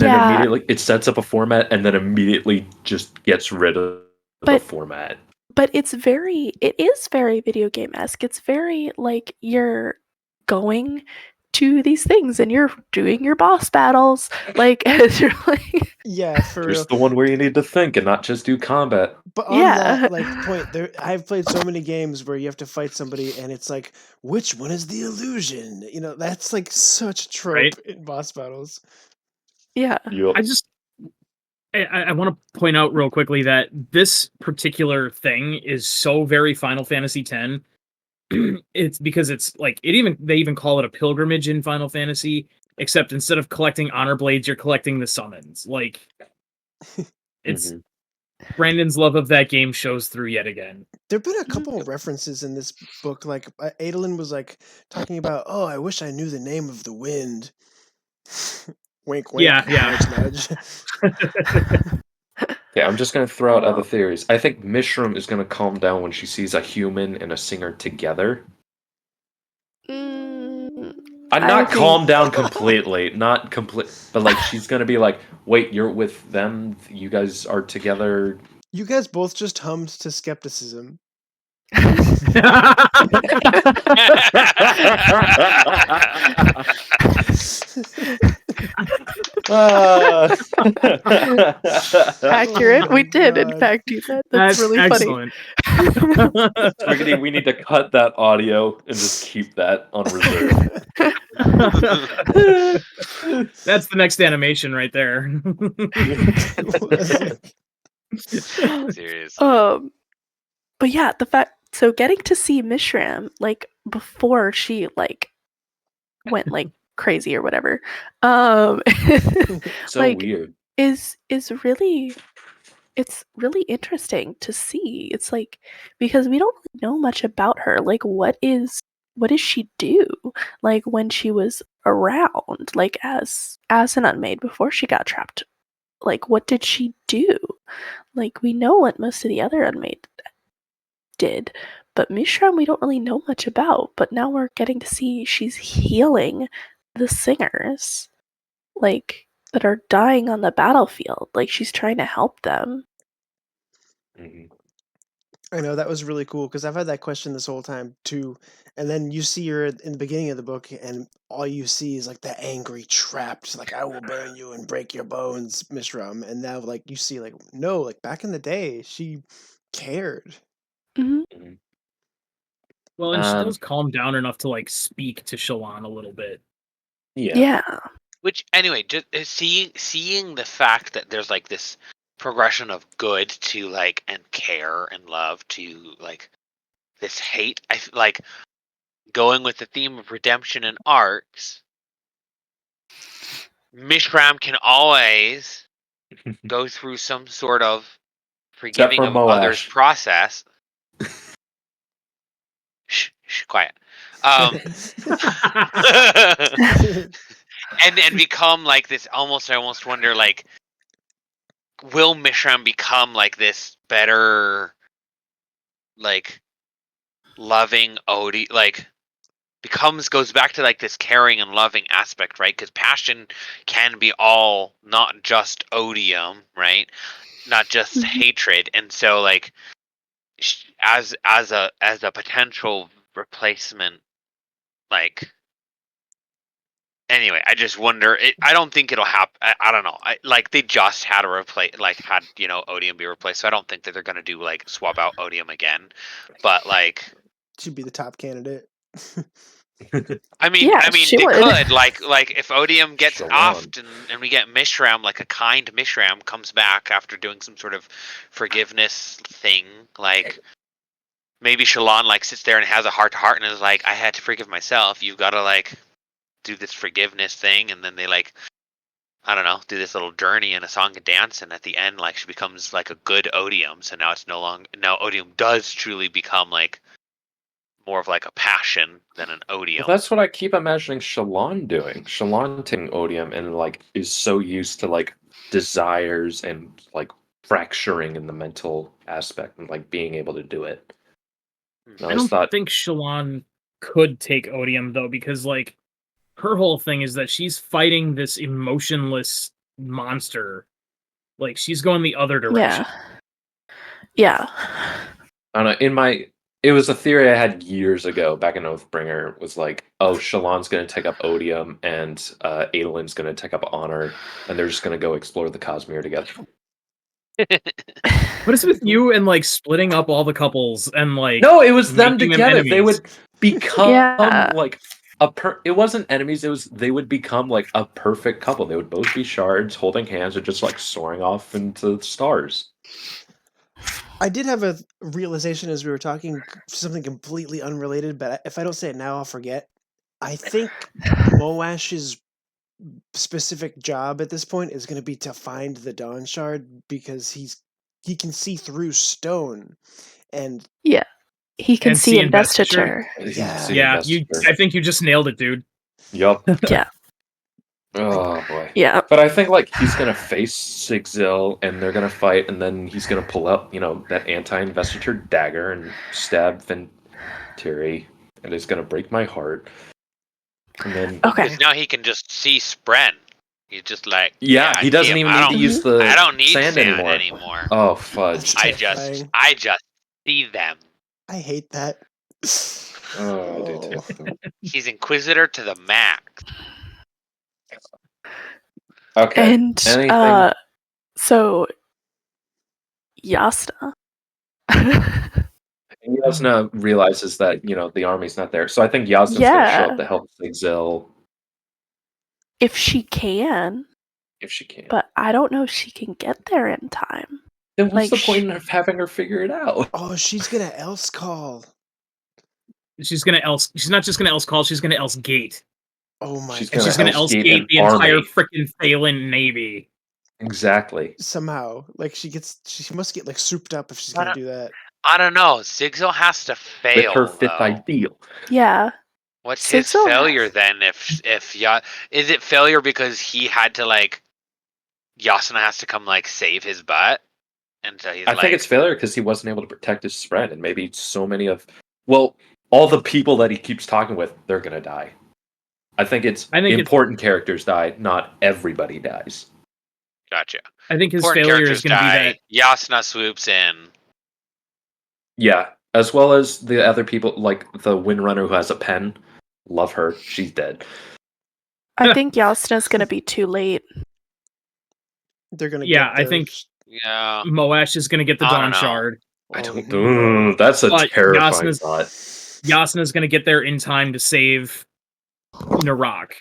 it sets up a format and then immediately just gets rid of the format. But it is very video game-esque. It's very like you're going to these things and you're doing your boss battles like as you're like Yeah, for real. Here's the one where you need to think and not just do combat. But on that point, I've played so many games where you have to fight somebody and it's like, which one is the illusion? You know, that's like such a trope in boss battles. Yeah. I want to point out real quickly that this particular thing is so very Final Fantasy X. It's because it's like they even call it a pilgrimage in Final Fantasy, except instead of collecting honor blades, you're collecting the summons. Like it's Brandon's love of that game shows through yet again. There've been a couple of references in this book, like Adolin was like talking about, "Oh, I wish I knew the name of the wind." Wink, wink. Yeah. Nudge, nudge. Yeah, I'm just going to throw out other theories. I think Mishram is going to calm down when she sees a human and a singer together. I'm not calm down completely, not complete, but like she's going to be like, "Wait, you're with them? You guys are together?" You guys both just hummed to Skepticism. Accurate. We did, in fact, do that. That's really excellent. Swiggity, we need to cut that audio and just keep that on reserve. That's the next animation right there. Seriously. But yeah, so getting to see Mishram like before she like went like crazy or whatever, So like, weird. is really, it's really interesting to see. It's like because we don't really know much about her. Like, what does she do? Like when she was around, like as an unmade before she got trapped. Like, what did she do? Like, we know what most of the other unmade did, but Mishram we don't really know much about. But now we're getting to see she's healing the singers, like that are dying on the battlefield. Like she's trying to help them. I know, that was really cool because I've had that question this whole time too. And then you see her in the beginning of the book, and all you see is like the angry, trapped, like I will burn you and break your bones, Mishram. And now, like you see, like no, like back in the day, she cared. Well, and she does calm down enough to like speak to Shalon a little bit. Yeah. Which anyway, just seeing the fact that there's like this progression of good to like and care and love to like this hate. I like going with the theme of redemption and arcs. Mishram can always go through some sort of forgiving of others process. Shh, quiet. And become like this. I almost wonder, like, will Mishram become like this better, like, loving Odie, like, goes back to like this caring and loving aspect, right? Because passion can be all, not just odium, right? Not just hatred, and so like, as a potential replacement, like. Anyway, I just wonder. I don't think it'll happen. I don't know. They just had Odium be replaced, so I don't think that they're gonna do like swap out Odium again. But like, she'd be the top candidate. I mean, they could like if Odium gets offed and we get Mishram, like a kind Mishram comes back after doing some sort of forgiveness thing, like. Maybe Shalon like sits there and has a heart to heart and is like, I had to forgive myself. You've got to like do this forgiveness thing, and then they like, I don't know, do this little journey and a song and dance, and at the end, like she becomes like a good odium. So now it's no longer, now odium does truly become like more of like a passion than an odium. Well, that's what I keep imagining Shalon doing. Shalon taking odium and like is so used to like desires and like fracturing in the mental aspect and like being able to do it. And I don't think Shalon could take odium though, because like her whole thing is that she's fighting this emotionless monster. Like she's going the other direction. Yeah. I don't know. It was a theory I had years ago back in Oathbringer. Was like, oh, Shalon's going to take up odium and Adolin's going to take up honor, and they're just going to go explore the Cosmere together. What is with you and like splitting up all the couples and like? No, it was them making together. They enemies? would become Yeah. like it wasn't enemies. They would become like a perfect couple. They would both be shards, holding hands, or just like soaring off into the stars. I did have a realization as we were talking, something completely unrelated, but if I don't say it now, I'll forget. I think Moash's specific job at this point is going to be to find the Dawn Shard because he can see through stone, and Yeah. He can And see see investiture. Yeah, I think you just nailed it, dude. Yup. Yeah. Oh boy. Yeah. But I think like he's gonna face Sigzil and they're gonna fight, and then he's gonna pull out, that anti-investiture dagger and stab Venturi, and it's gonna break my heart. And then Okay. Because now he can just see Spren. He's just like, he I doesn't see him. even I need don't- to use the I don't need sand sand anymore. Oh fudge. That's I terrifying. just see them. I hate that. Oh, I do too. He's Inquisitor to the max. Okay. And Anything? so Yasna. Yasna realizes that, the army's not there. So I think Yasna's gonna show up to help Sigzil If she can, if she can. but I don't know if she can get there in time. Then what's like, the point of having her figure it out? Oh, she's gonna else call. She's not just gonna else call. She's gonna else gate. Oh my She's god. And she's gonna else gate the an entire army. freaking Phelan navy. Exactly. Somehow, like she must get like souped up if she's gonna do that. I don't know. Sigzil has to fail. With her fifth though. ideal. Yeah. What's his Sigzil failure then? Is it failure because he had to like Yasna has to come like save his butt, and so he's I think it's failure because he wasn't able to protect his spread, and maybe so many all the people that he keeps talking with, they're gonna die. I think important characters die, not everybody dies. Gotcha. I think his Important failure is characters going to be die. that Yasna swoops in. Yeah, as well as the other people, like the Windrunner who has a pen. Love her. She's dead. I think Yasna's gonna be too late. They're gonna I think Yeah. Moash is going to get the I Dawn don't know. Shard. I don't. That's a But terrifying thought. Yasna's going to get there in time to save Narak,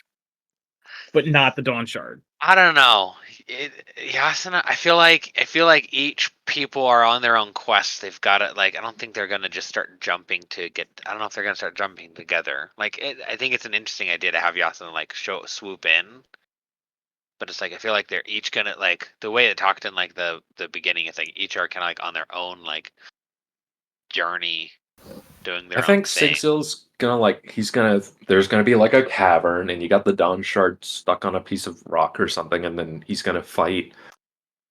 but not the Dawn Shard. I don't know. Yasna, I feel like each people are on their own quest. They've got it. Like, I don't think they're gonna just start jumping to get. I don't know if they're gonna start jumping together. Like, I think it's an interesting idea to have Yasna like swoop in, but it's like I feel like they're each gonna like the way it talked in like the beginning. It's like each are kind of like on their own like journey, doing their. I think own thing. Sigzil's gonna there's gonna be like a cavern, and you got the Dawn Shard stuck on a piece of rock or something, and then he's gonna fight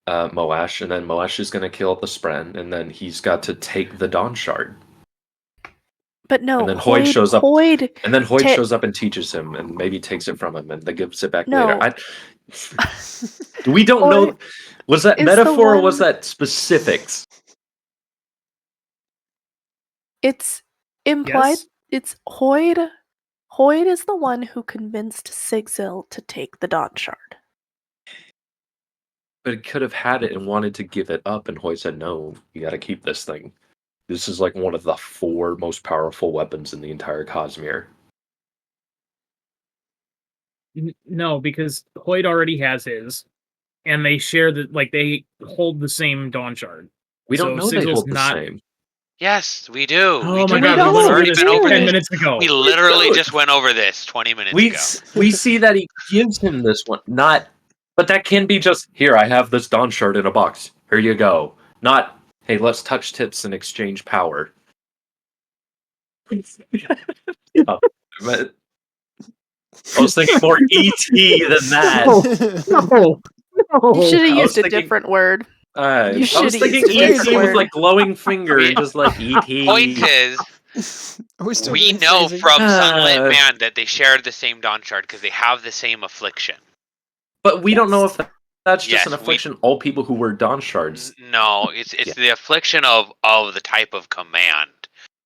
Moash, and then Moash is gonna kill the Spren, and then he's got to take the Dawn Shard. But no, And then Hoyd shows up, Hoyd and then Hoyd shows up and teaches him, and maybe takes it from him, and then gives it back later. We don't know. Was that metaphor or was that specifics? It's implied. Yes. It's Hoyd. Hoyd is the one who convinced Sigzil to take the Dawn Shard. But it could have had it and wanted to give it up, and Hoyd said, "No, you got to keep this thing. This is like one of the 4 most powerful weapons in the entire Cosmere." No, because Hoyd already has his, and they share they hold the same Dawn Shard. We don't know they Sigzil's hold the not- same. Yes, we do. Oh my We god, we don't, went over we this do. 10 minutes ago. We literally Dude. just went over this 20 minutes We ago. we see that he gives him this one, not, but that can be just here. I have this Dawn shard in a box. Here you go. Not, hey, let's touch tips and exchange power. Oh, but I was thinking more ET than that. No. You should have I was used a thinking- different word. You You I was should've thinking used a ET different with word. like glowing finger and just like ET. Point is, Are we still we doing know phrasing? from Sunlit Man that they shared the same Dawn Shard because they have the same affliction. But we don't know if that's just Yes, an we- affliction. All people who wear Dawn shards. No, it's Yeah. the affliction of the type of command.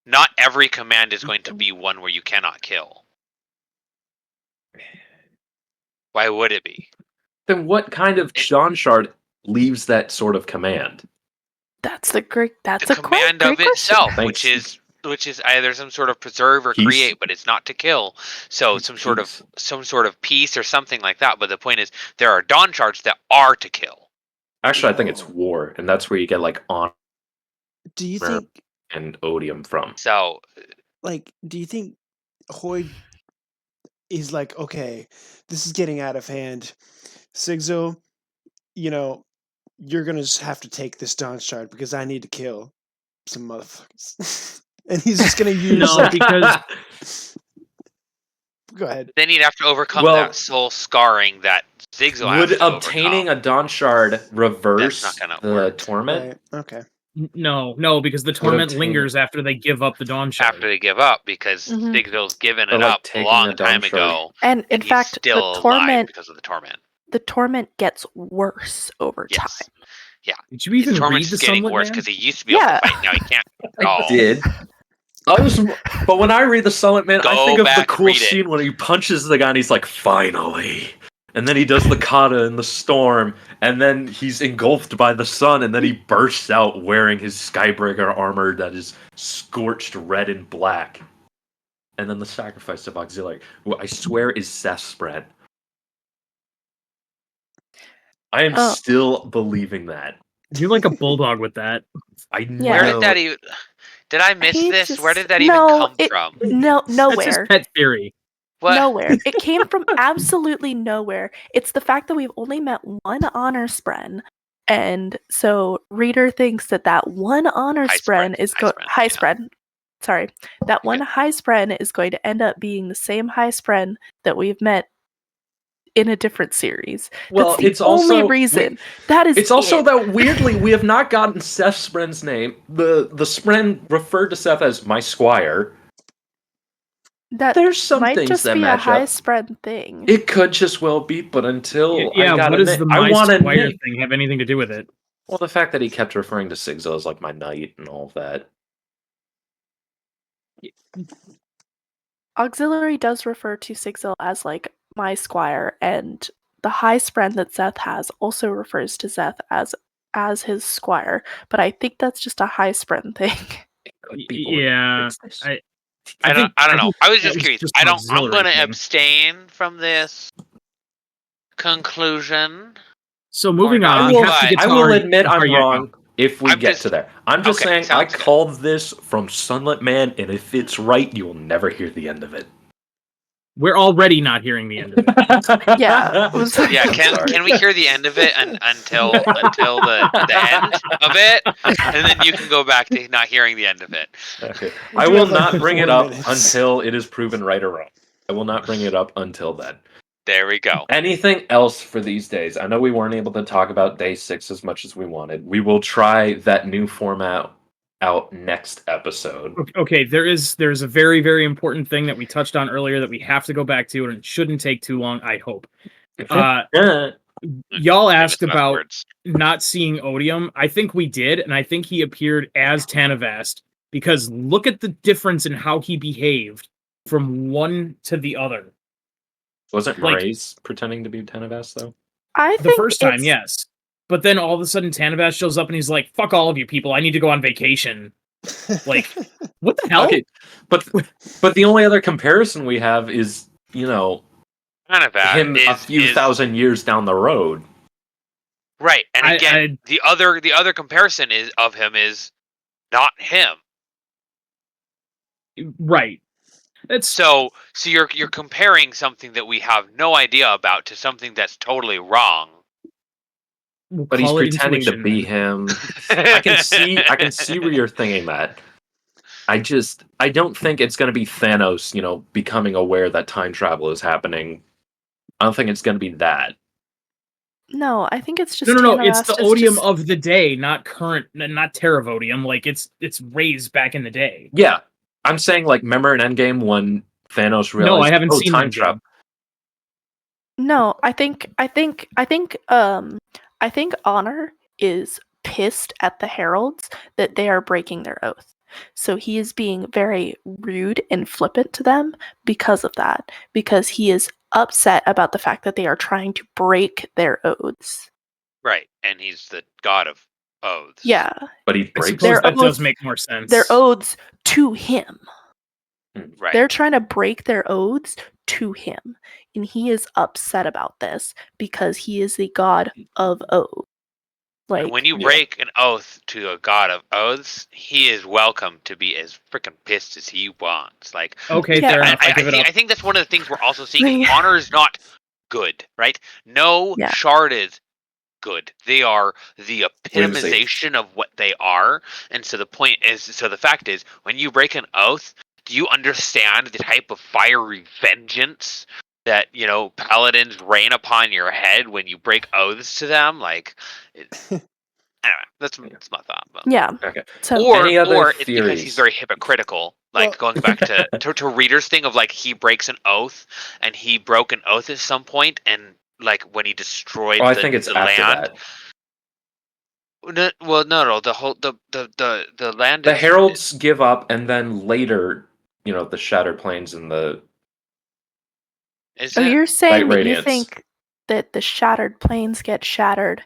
Not every command is going to be one where you cannot kill. Why would it be? Then what kind of Dawn shard leaves that sort of command? That's the great. That's The a great, command great of question. itself, Thanks. which is either some sort of preserve or Peace. create, but it's not to kill. So It's some sort peace. of peace or something like that. But the point is, there are Dawn shards that are to kill. Actually, I think it's war, and that's where you get like honor Do you Mer- think, and odium from. So do you think Hoyd is like, okay, this is getting out of hand. Sigzo, you're gonna just have to take this Dawn Shard because I need to kill some motherfuckers. And he's just gonna use No, because Go ahead. then you'd have to overcome Well, that soul scarring that Zigzag has would to obtaining overcome. a Dawn shard reverse That's not gonna the work. torment? Right. Okay. no, because the torment obtain lingers after they give up the Dawn Shard. After they give up, because Mhm. Zigzag's given Or, it like, up a taking long a Dawn time Shard. ago. And in and he's fact, still the alive torment, because of the torment. the torment gets worse over Yes. time. Did you His even read torment's the getting Sunlit worse Man? because he used to be able Yeah. to fight. Now he can't. I did. But when I read the Sunlit Man, I Go think of the back, cool read it. scene when he punches the guy and he's like, finally. And then he does the kata in the storm, and then he's engulfed by the sun, and then he bursts out wearing his Skybreaker armor that is scorched red and black. And then the sacrifice of Auxiliary, who I swear is Seth's spread. I am Oh. still believing that. You're like a bulldog with that. I know. Yeah. Where did that even? Did I miss He this? just- Where did that even no, come it- from? No, That's his nowhere. pet theory. What? Nowhere. It came from absolutely nowhere. It's the fact that we've only met one honor spren. And so reader thinks that one honor High spren spren, is high spren, high yeah. spren. Sorry. That one Yeah. high spren is going to end up being the same high spren that we've met in a different series. Well, That's the it's only also reason. That is It's also it. that weirdly we have not gotten Seth Spren's name. The Spren referred to Seth as my squire. That There's some might things just that be a match high up. spren thing. It could just well be, but until Yeah, I gotta what does admit, the I My want to Squire admit. thing have anything to do with it? Well, the fact that he kept referring to Sigzo as like my knight and all of that. Auxiliary does refer to Sigzil as like my squire, and the high spren that Zeth has also refers to Zeth as his squire, but I think that's just a high spren thing. It could be more Yeah, complex. I don't know. I was just that curious. just an I'm auxiliary going to thing. abstain from this conclusion. So moving not. on, I we will, have to get I to will our- admit I'm our- yeah, wrong if we I'm get just- to there. I'm just okay, saying I sounds good. called this from Sunlit Man, and if it's right, you will never hear the end of it. We're already not hearing the end of it. Yeah, it was- Yeah, Sorry. can we hear the end of it until the end of it, and then you can go back to not hearing the end of it. Okay. We I do will have, like, not bring it 4 up minutes. until it is proven right or wrong. I will not bring it up until then. There we go. Anything else for these days? I know we weren't able to talk about day 6 as much as we wanted. We will try that new format out next episode. Okay, there's a very, very important thing that we touched on earlier that we have to go back to, and it shouldn't take too long, I hope. Y'all asked Famous about words. not seeing Odium. I think we did, and I think he appeared as Tanavast, because look at the difference in how he behaved from one to the other. Wasn't Like- Maraise pretending to be Tanavast, though? I The think first time, it's- yes. But then all of a sudden Tanavast shows up and he's like, fuck all of you people, I need to go on vacation. Like, what the hell? Okay, but the only other comparison we have is, Kind of bad. him a few thousand years down the road. Right, and I- again, the other comparison of him is not him. Right. It's So you're comparing something that we have no idea about to something that's totally wrong. we'll But he's call it pretending to intuition be then. him. I can see where you're thinking that. I don't think it's going to be Thanos, becoming aware that time travel is happening. I don't think it's going to be that. No, I think it's just No. It's the Tanarastus odium just of the day, not current, not Terravodium. Like it's raised back in the day. Yeah, I'm saying like remember in Endgame when Thanos No, I realized, haven't seen time Endgame. travel. No, I think Honor is pissed at the heralds that they are breaking their oath. So he is being very rude and flippant to them because of that, because he is upset about the fact that they are trying to break their oaths. Right, and he's the god of oaths. Yeah, But he I breaks suppose Their that does oath- make more sense. their oaths to him. Right. They're trying to break their oaths to him, and he is upset about this because he is the god of oaths. And when you Yeah. break an oath to a god of oaths, he is welcome to be as freaking pissed as he wants. Like, Okay, Yeah. fair enough. I give it up. I think that's one of the things we're also seeing. Honor is not good, right? No Yeah. shard is good. They are the epitomization of what they are. And so the fact is, when you break an oath, do you understand the type of fiery vengeance that, paladins rain upon your head when you break oaths to them? Like, anyway, that's my thought. But. Yeah. Okay. So Any other Or it's because he's theories? very hypocritical. Like Well- going back to Reader's thing of like he breaks an oath, and he broke an oath at some point, and like when he destroyed I the think it's after land. that. No. The whole the land. The heralds give up, and then later, the Shattered Plains and the Is Oh, it? you're saying Light that you Radiance. think that the shattered planes get shattered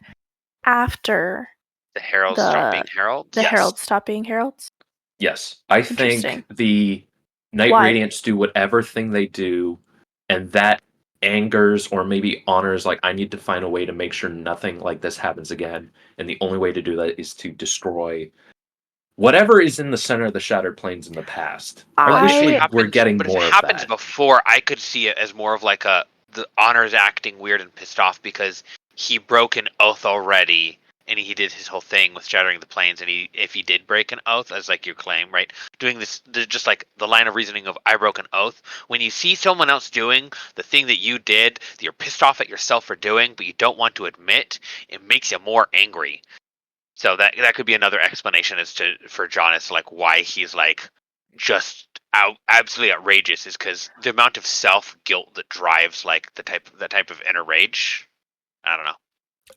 after The heralds stop being heralds. the Yes. heralds stop being heralds? Yes, I Interesting. think the Night Why? Radiants do whatever thing they do, and that angers or maybe honors, like, I need to find a way to make sure nothing like this happens again. And the only way to do that is to destroy whatever is in the center of the Shattered Plains in the past. I wish we're getting But if more it of happens that. before, I could see it as more of like the honors acting weird and pissed off because he broke an oath already, and he did his whole thing with shattering the planes. And if he did break an oath, as like your claim, right, doing this, just like the line of reasoning of I broke an oath. When you see someone else doing the thing that you did, that you're pissed off at yourself for doing, but you don't want to admit, it makes you more angry. So that could be another explanation for John as to like why he's like just absolutely outrageous, is because the amount of self guilt that drives like that type of inner rage. I don't know.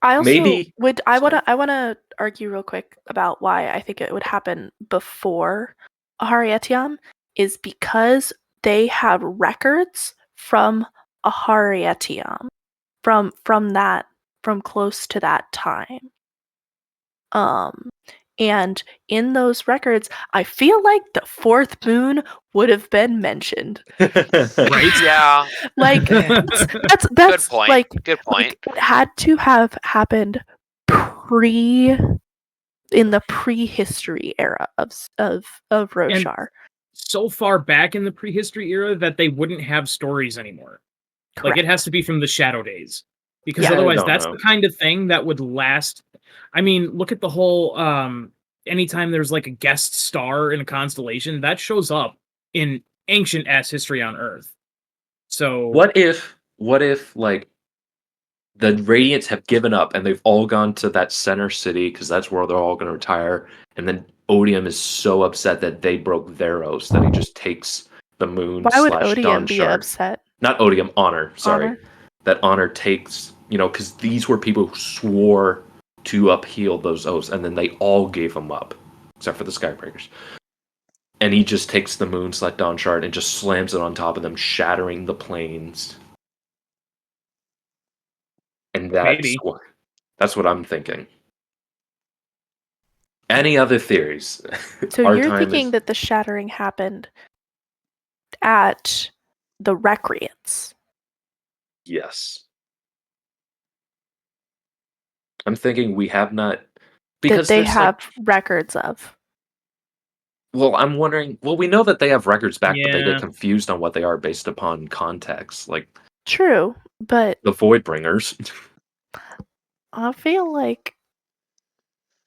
I also Maybe- I sorry. want to argue real quick about why I think it would happen before Ahari Etiam is because they have records from Ahari Etiam from close to that time. And in those records, I feel like the fourth moon would have been mentioned. Right? Yeah. Like that's Good point. like Good point. like it had to have happened in the prehistory era of Roshar. So far back in the prehistory era that they wouldn't have stories anymore. Like it has to be from the Shadow Days, because Yeah. otherwise I don't that's know. the kind of thing that would last. I mean, look at the whole anytime there's like a guest star in a constellation, that shows up in ancient ass history on Earth. So What if like the Radiants have given up and they've all gone to that center city because that's where they're all going to retire, and then Odium is so upset that they broke their oaths that he just takes the moon Why would / Odium Dawn be shard. upset? Not Odium, Honor. Sorry, Honor? that Honor takes, because these were people who swore to upheal those oaths, and then they all gave them up, except for the Skybreakers. And he just takes the moon / Dawn shard and just slams it on top of them, shattering the planes. And Maybe. that's what I'm thinking. Any other theories? So Our you're time thinking is- that the shattering happened at the Recreants. Yes. I'm thinking we have not, That because they there's, have records of. Well, I'm wondering. Well, we know that they have records back, but they Yeah. get confused on what they are based upon context, like True, but the Voidbringers. I feel like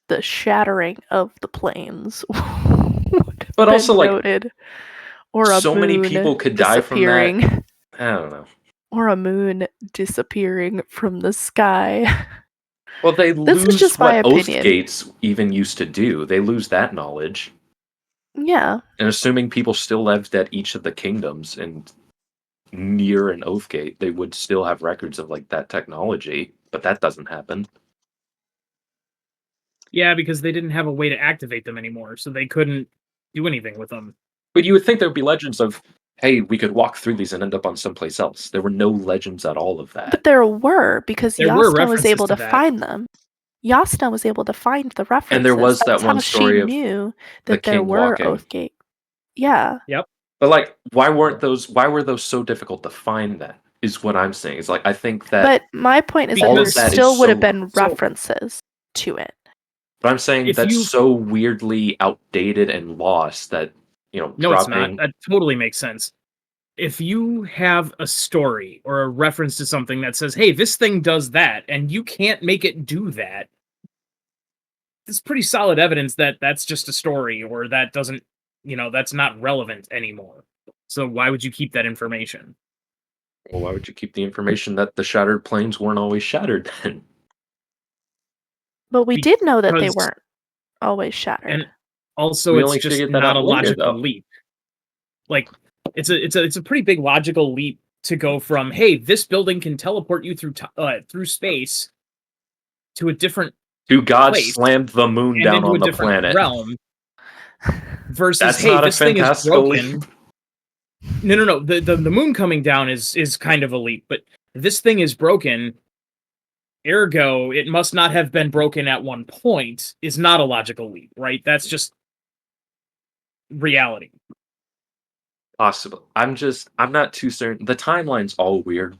the shattering of the planes would have But been also, like, noted, or a so many people moon could die from that. disappearing, I don't know. or a moon disappearing from the sky. Well, they This is lose just my what Oath opinion. Gates even used to do. They lose that knowledge. Yeah, And assuming people still lived at each of the kingdoms and near an Oathgate, they would still have records of like that technology, but that doesn't happen. Yeah, because they didn't have a way to activate them anymore, so they couldn't do anything with them. But you would think there would be legends of, hey, we could walk through these and end up on someplace else. There were no legends at all of that. but there were, because There were Yasna was references able to to that. find them. Yasna was able to find the references. And there was That's that one how story she of knew the that there king were walking. Oathgate. Yeah. Yep. But like, why were those so difficult to find then? Is what I'm saying. It's like, I think that But my point is that all there of that is still would have so- been so- references to it. But I'm saying If that's you- so weirdly outdated and lost that, No, it's not. dropping. That totally makes sense. If you have a story or a reference to something that says, hey, this thing does that, and you can't make it do that, it's pretty solid evidence that that's just a story, or that doesn't, that's not relevant anymore. So why would you keep that information? Well, why would you keep the information that the shattered planes weren't always shattered then? But we did know that they Because- weren't always shattered. And also, We it's only just figured that not out a later, logical though. leap. Like, it's a pretty big logical leap to go from, hey, this building can teleport you through space to a different Two gods place slammed the moon and down into on a the different planet. realm versus, That's hey, not a this thing is fantastical broken. leap. No. The moon coming down is kind of a leap, but this thing is broken. Ergo, it must not have been broken at one point. Is not a logical leap, right? That's just reality. Possible. I'm not too certain. The timeline's all weird.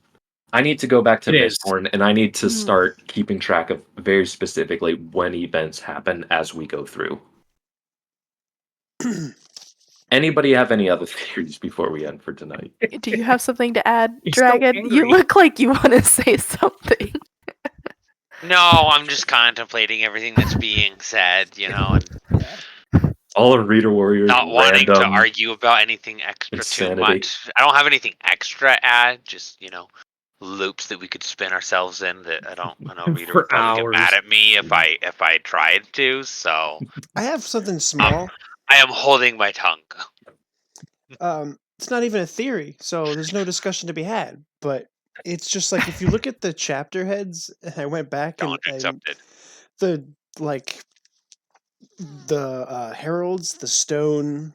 I need to go back to It is. Mistborn, and I need to Mhm. start keeping track of very specifically when events happen as we go through. Anybody have any other theories before we end for tonight? Do you have something to add, He's so Dragon? You angry. look like you want to say something. No, I'm just contemplating everything that's being said, and All of Reader Warrior's not wanting to random argue about anything extra insanity. too much. I don't have anything extra to add, just, loops that we could spin ourselves in that I know Reader For would probably hours. get mad at me if I tried to, so I have something small. I am holding my tongue. It's not even a theory, so there's no discussion to be had. But it's just like if you look at the chapter heads, and I went back and Challenge accepted. the heralds, the stone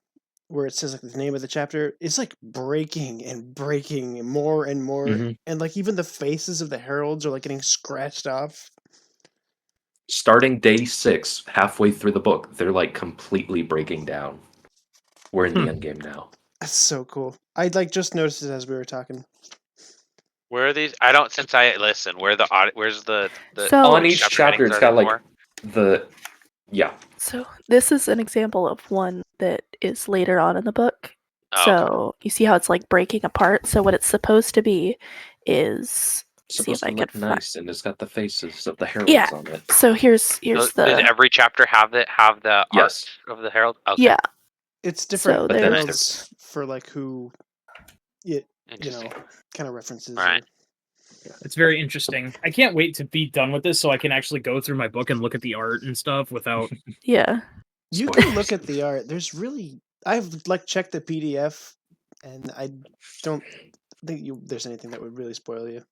where it says like the name of the chapter, it's like breaking and breaking more and more, Mhm. and like even the faces of the heralds are like getting scratched off. Starting day 6, halfway through the book, they're like completely breaking down. We're in the end game now. That's so cool. I like just noticed it as we were talking. Where are these? I don't. Since I listen, where's the So- On each chapter chapter, headings it's are got there like more? yeah. So this is an example of one that is later on in the book. Oh, So you see how it's like breaking apart. So what it's supposed to be is It's see if supposed I to can look find. nice, and it's got the faces of the heralds Yeah. on it. So here's So the does every chapter have the Yes. art of the herald? Okay. yeah. It's different So But then heralds for like who it Interesting. kind of references. Alright. It's very interesting. I can't wait to be done with this so I can actually go through my book and look at the art and stuff without. Yeah. You can Spoilers. look at the art. There's really I've like checked the PDF, and I don't think there's anything that would really spoil you.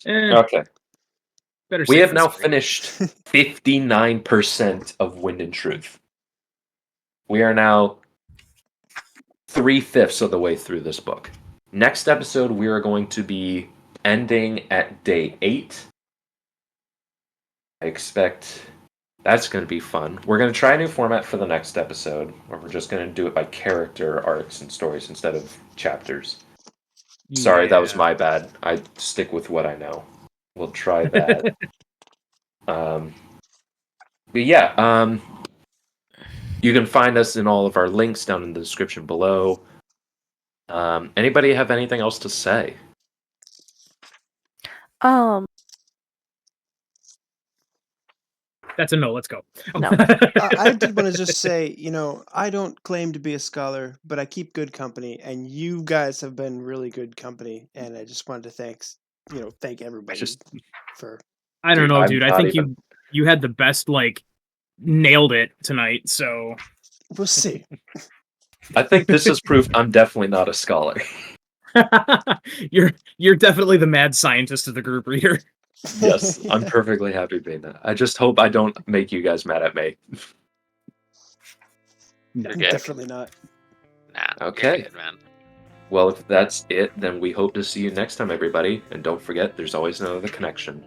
Okay. Better We safe have than now sorry. finished 59% of Wind and Truth. We are now 3/5 of the way through this book. Next episode, we are going to be ending at day 8. I expect that's going to be fun. We're going to try a new format for the next episode, where we're just going to do it by character arcs and stories instead of chapters. Sorry, that was Yeah. my bad. I stick with what I know. We'll try that. But yeah, You can find us in all of our links down in the description below. Anybody have anything else to say? That's a no. Let's go. No. I did want to just say, I don't claim to be a scholar, but I keep good company, and you guys have been really good company, and I just wanted to thank everybody for. I don't know, I'm dude. I not think even- you had the best, nailed it tonight. So We'll see. I think this is proof I'm definitely not a scholar. you're definitely the mad scientist of the group, Reader. Yes, I'm perfectly happy being that. I just hope I don't make you guys mad at me. You're good. Definitely not. Nah. Okay. You're good, man. Well, if that's it, then we hope to see you next time, everybody. And don't forget, there's always another connection.